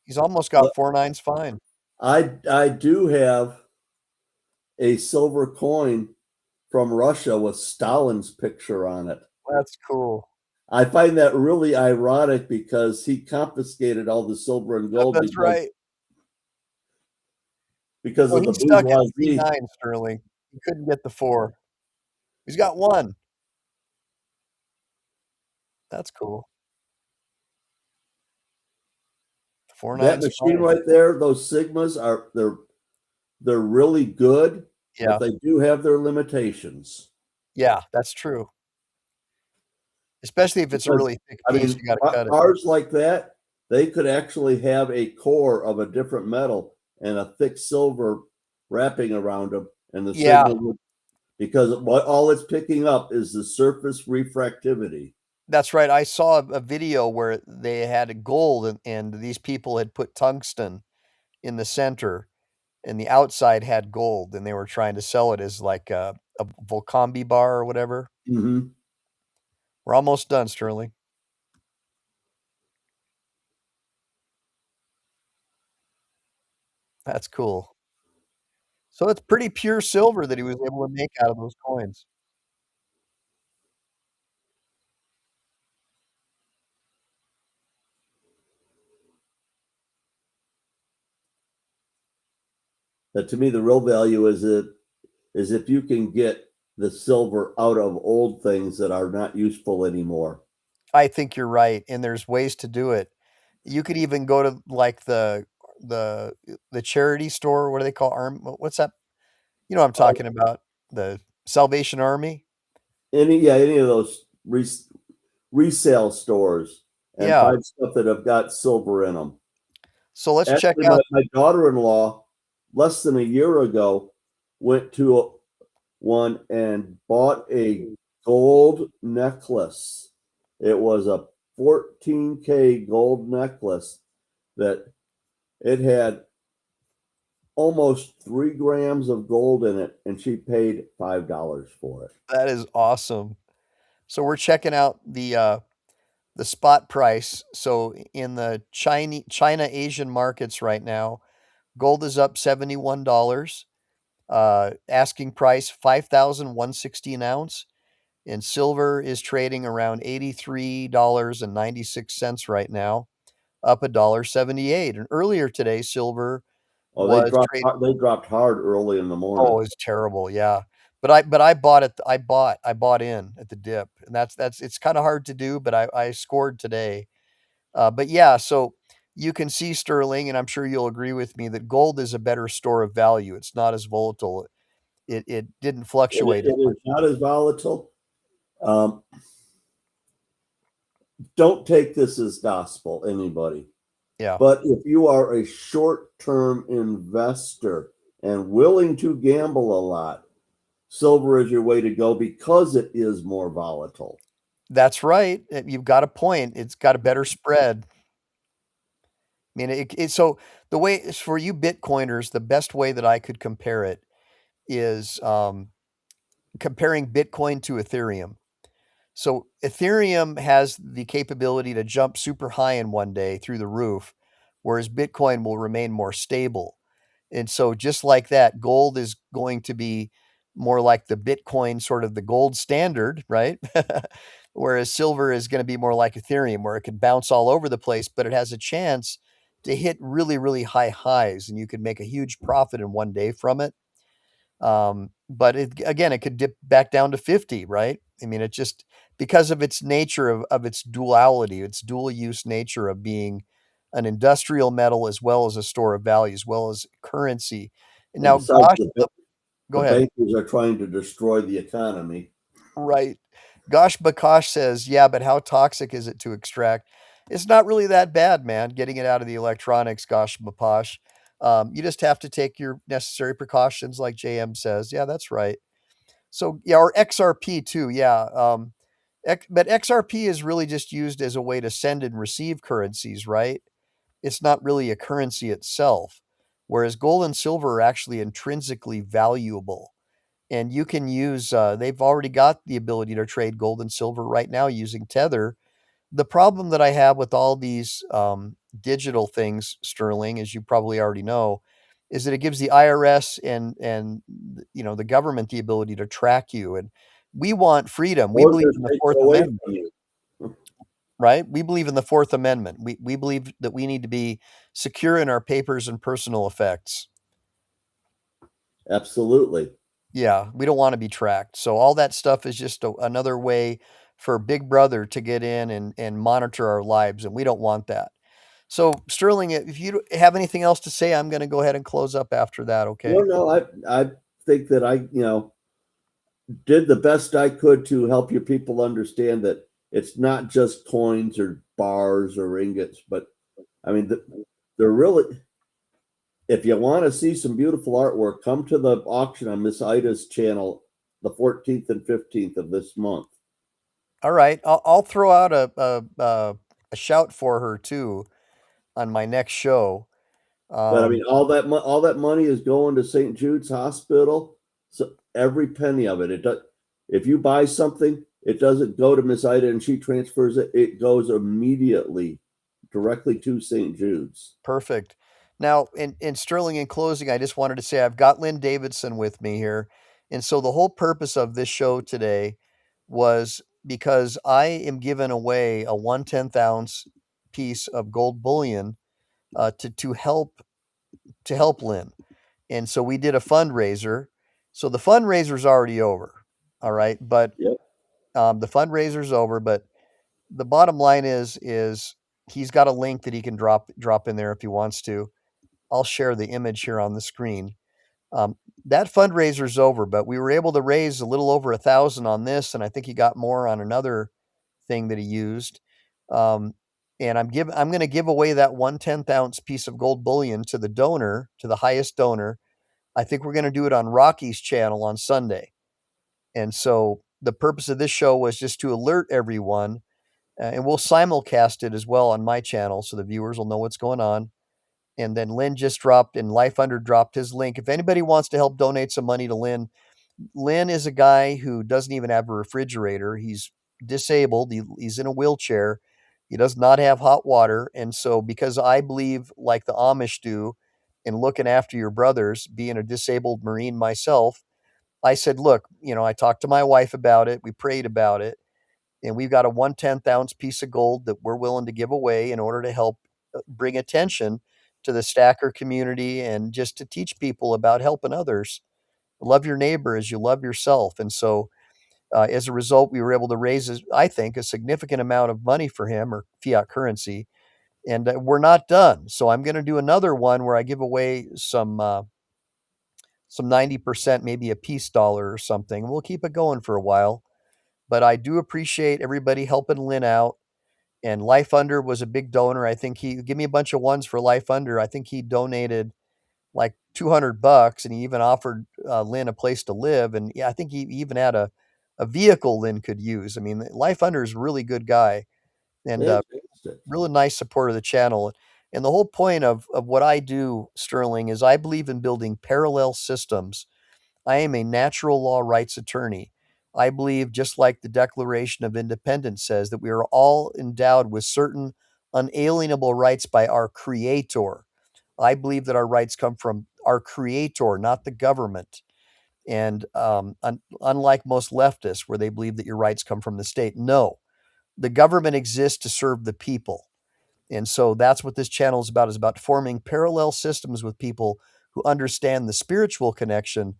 He's almost got 4.9s fine. I do have a silver coin from Russia with Stalin's picture on it. That's cool. I find that really ironic because he confiscated all the silver and gold. That's right. Because of the he's stuck at bourgeoisie. 3.9, Sterling. He couldn't get the 4. He's got 1. That's cool. 4.9s That machine fine. right there, those Sigmas they're really good, Yeah. but they do have their limitations. Yeah, that's true. Especially if it's a really thick piece, you got to cut it. Cars like that, they could actually have a core of a different metal and a thick silver wrapping around them, and the silver would, because what all it's picking up is the surface refractivity. That's right. I saw a video where they had gold and these people had put tungsten in the center and the outside had gold, and they were trying to sell it as like a Volcombi bar or whatever. Mm-hmm. We're almost done, Sterling. That's cool. So it's pretty pure silver that he was able to make out of those coins. But to me, the real value is if you can get the silver out of old things that are not useful anymore. I think you're right, and there's ways to do it. You could even go to like the charity store. What do they call what's that? You know what I'm talking about? The Salvation Army. Any of those resale stores and Yeah. find stuff that have got silver in them. So let's check Actually, out. my daughter-in-law, less than a year ago, went to one and bought a gold necklace. It was a 14K gold necklace that it had almost 3 grams of gold in it, and she paid $5 for it. That is awesome. So we're checking out the spot price. So in the China Asian markets right now, gold is up $71. Asking price 5,160 an ounce, and silver is trading around $83.96 right now, up $1.78. And earlier today, silver Oh, they was dropped trading. they dropped hard early in the morning. Oh, it's terrible, yeah. But I bought it. I bought in at the dip, and that's it's kind of hard to do, but I scored today. But yeah, so you can see, Sterling, and I'm sure you'll agree with me that gold is a better store of value. It's not as volatile. It didn't fluctuate as It much. is not as volatile. Um, don't take this as gospel, anybody. Yeah, But if you are a short-term investor and willing to gamble a lot, silver is your way to go because it is more volatile. that's right. You've got a point. It's got a better spread. I mean, so the way for you Bitcoiners, the best way that I could compare it is comparing Bitcoin to Ethereum. So Ethereum has the capability to jump super high in one day through the roof, whereas Bitcoin will remain more stable. And so just like that, gold is going to be more like the Bitcoin, sort of the gold standard, right? Whereas silver is going to be more like Ethereum, where it can bounce all over the place, but it has a chance to hit really, really high highs, and you could make a huge profit in one day from it. But again, it could dip back down to 50, right? I mean, it just because of its nature of its duality, its dual use nature of being an industrial metal as well as a store of value, as well as currency. And And now, besides, gosh, the go ahead. bankers are trying to destroy the economy. Right. Gosh Bakash says, yeah, but how toxic is it to extract? It's not really that bad, man, getting it out of the electronics, Gosh Bapash. You just have to take your necessary precautions, like JM says. Yeah, that's right. So, yeah, or XRP too. Yeah. But XRP is really just used as a way to send and receive currencies, right? It's not really a currency itself. Whereas gold and silver are actually intrinsically valuable. And you can use, they've already got the ability to trade gold and silver right now using Tether. The problem that I have with all these digital things, Sterling, as you probably already know, is that it gives the IRS and the government the ability to track you. And we want freedom. We Or believe just in the take Fourth it away Amendment, from you. right? We believe in the Fourth Amendment. We believe that we need to be secure in our papers and personal effects. Absolutely. Yeah, we don't want to be tracked. So all that stuff is just another way for Big Brother to get in and monitor our lives, and we don't want that. So Sterling, if you have anything else to say, I'm going to go ahead and close up after that. Okay. No, I think that I did the best I could to help your people understand that it's not just coins or bars or ingots, but I mean, they're really. If you want to see some beautiful artwork, come to the auction on Miss Ida's channel the 14th and 15th of this month. All right. I'll throw out a shout for her too on my next show. But I mean, all that money is going to St. Jude's Hospital. So every penny of it. It does. If you buy something, it doesn't go to Miss Ida and she transfers it. It goes immediately directly to St. Jude's. Perfect. Now, in Sterling, in closing, I just wanted to say I've got Lynn Davidson with me here. And so the whole purpose of this show today was because I am giving away a 1/10 ounce piece of gold bullion to help Lynn. And so we did a fundraiser. So the fundraiser's already over. All right. But Yep. the fundraiser's over. But the bottom line is he's got a link that he can drop in there if he wants to. I'll share the image here on the screen. that fundraiser's over, but we were able to raise a little over 1,000 on this, and I think he got more on another thing that he used. And I'm going to give away that 1/10 ounce piece of gold bullion to the donor, to the highest donor. I think we're going to do it on Rocky's channel on Sunday. And so the purpose of this show was just to alert everyone, and we'll simulcast it as well on my channel so the viewers will know what's going on. And then Lynn just dropped, and Life Under dropped his link. If anybody wants to help donate some money to Lynn, Lynn is a guy who doesn't even have a refrigerator. He's disabled. He's in a wheelchair. He does not have hot water. And so, because I believe, like the Amish do, in looking after your brothers, being a disabled Marine myself, I said, look, I talked to my wife about it. We prayed about it. And we've got a 1/10 ounce piece of gold that we're willing to give away in order to help bring attention to the stacker community and just to teach people about helping others. Love your neighbor as you love yourself. And so, as a result, we were able to raise, I think, a significant amount of money for him, or fiat currency. And we're not done. So I'm going to do another one where I give away some 90%, maybe a peace dollar or something. We'll keep it going for a while. But I do appreciate everybody helping Lynn out. And Life Under was a big donor. I think he give me a bunch of ones for Life Under. I think he donated like $200, and he even offered Lynn a place to live. And yeah, I think he even had a vehicle Lynn could use. I mean, Life Under is a really good guy, and really nice support of the channel. And the whole point of what I do, Sterling, is I believe in building parallel systems. I am a natural law rights attorney. I believe, just like the Declaration of Independence says, that we are all endowed with certain unalienable rights by our Creator. I believe that our rights come from our Creator, not the government. And unlike most leftists, where they believe that your rights come from the state, no, the government exists to serve the people. And so that's what this channel is about forming parallel systems with people who understand the spiritual connection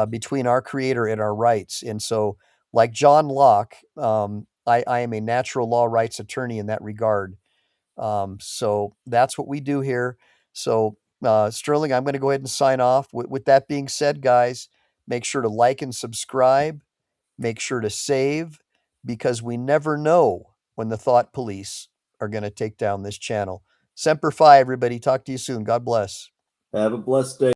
between our Creator and our rights. And so, like John Locke, I am a natural law rights attorney in that regard. So that's what we do here. So, Sterling, I'm going to go ahead and sign off. With that being said, guys, make sure to like and subscribe. Make sure to save, because we never know when the thought police are going to take down this channel. Semper Fi, everybody. Talk to you soon. God bless. Have a blessed day.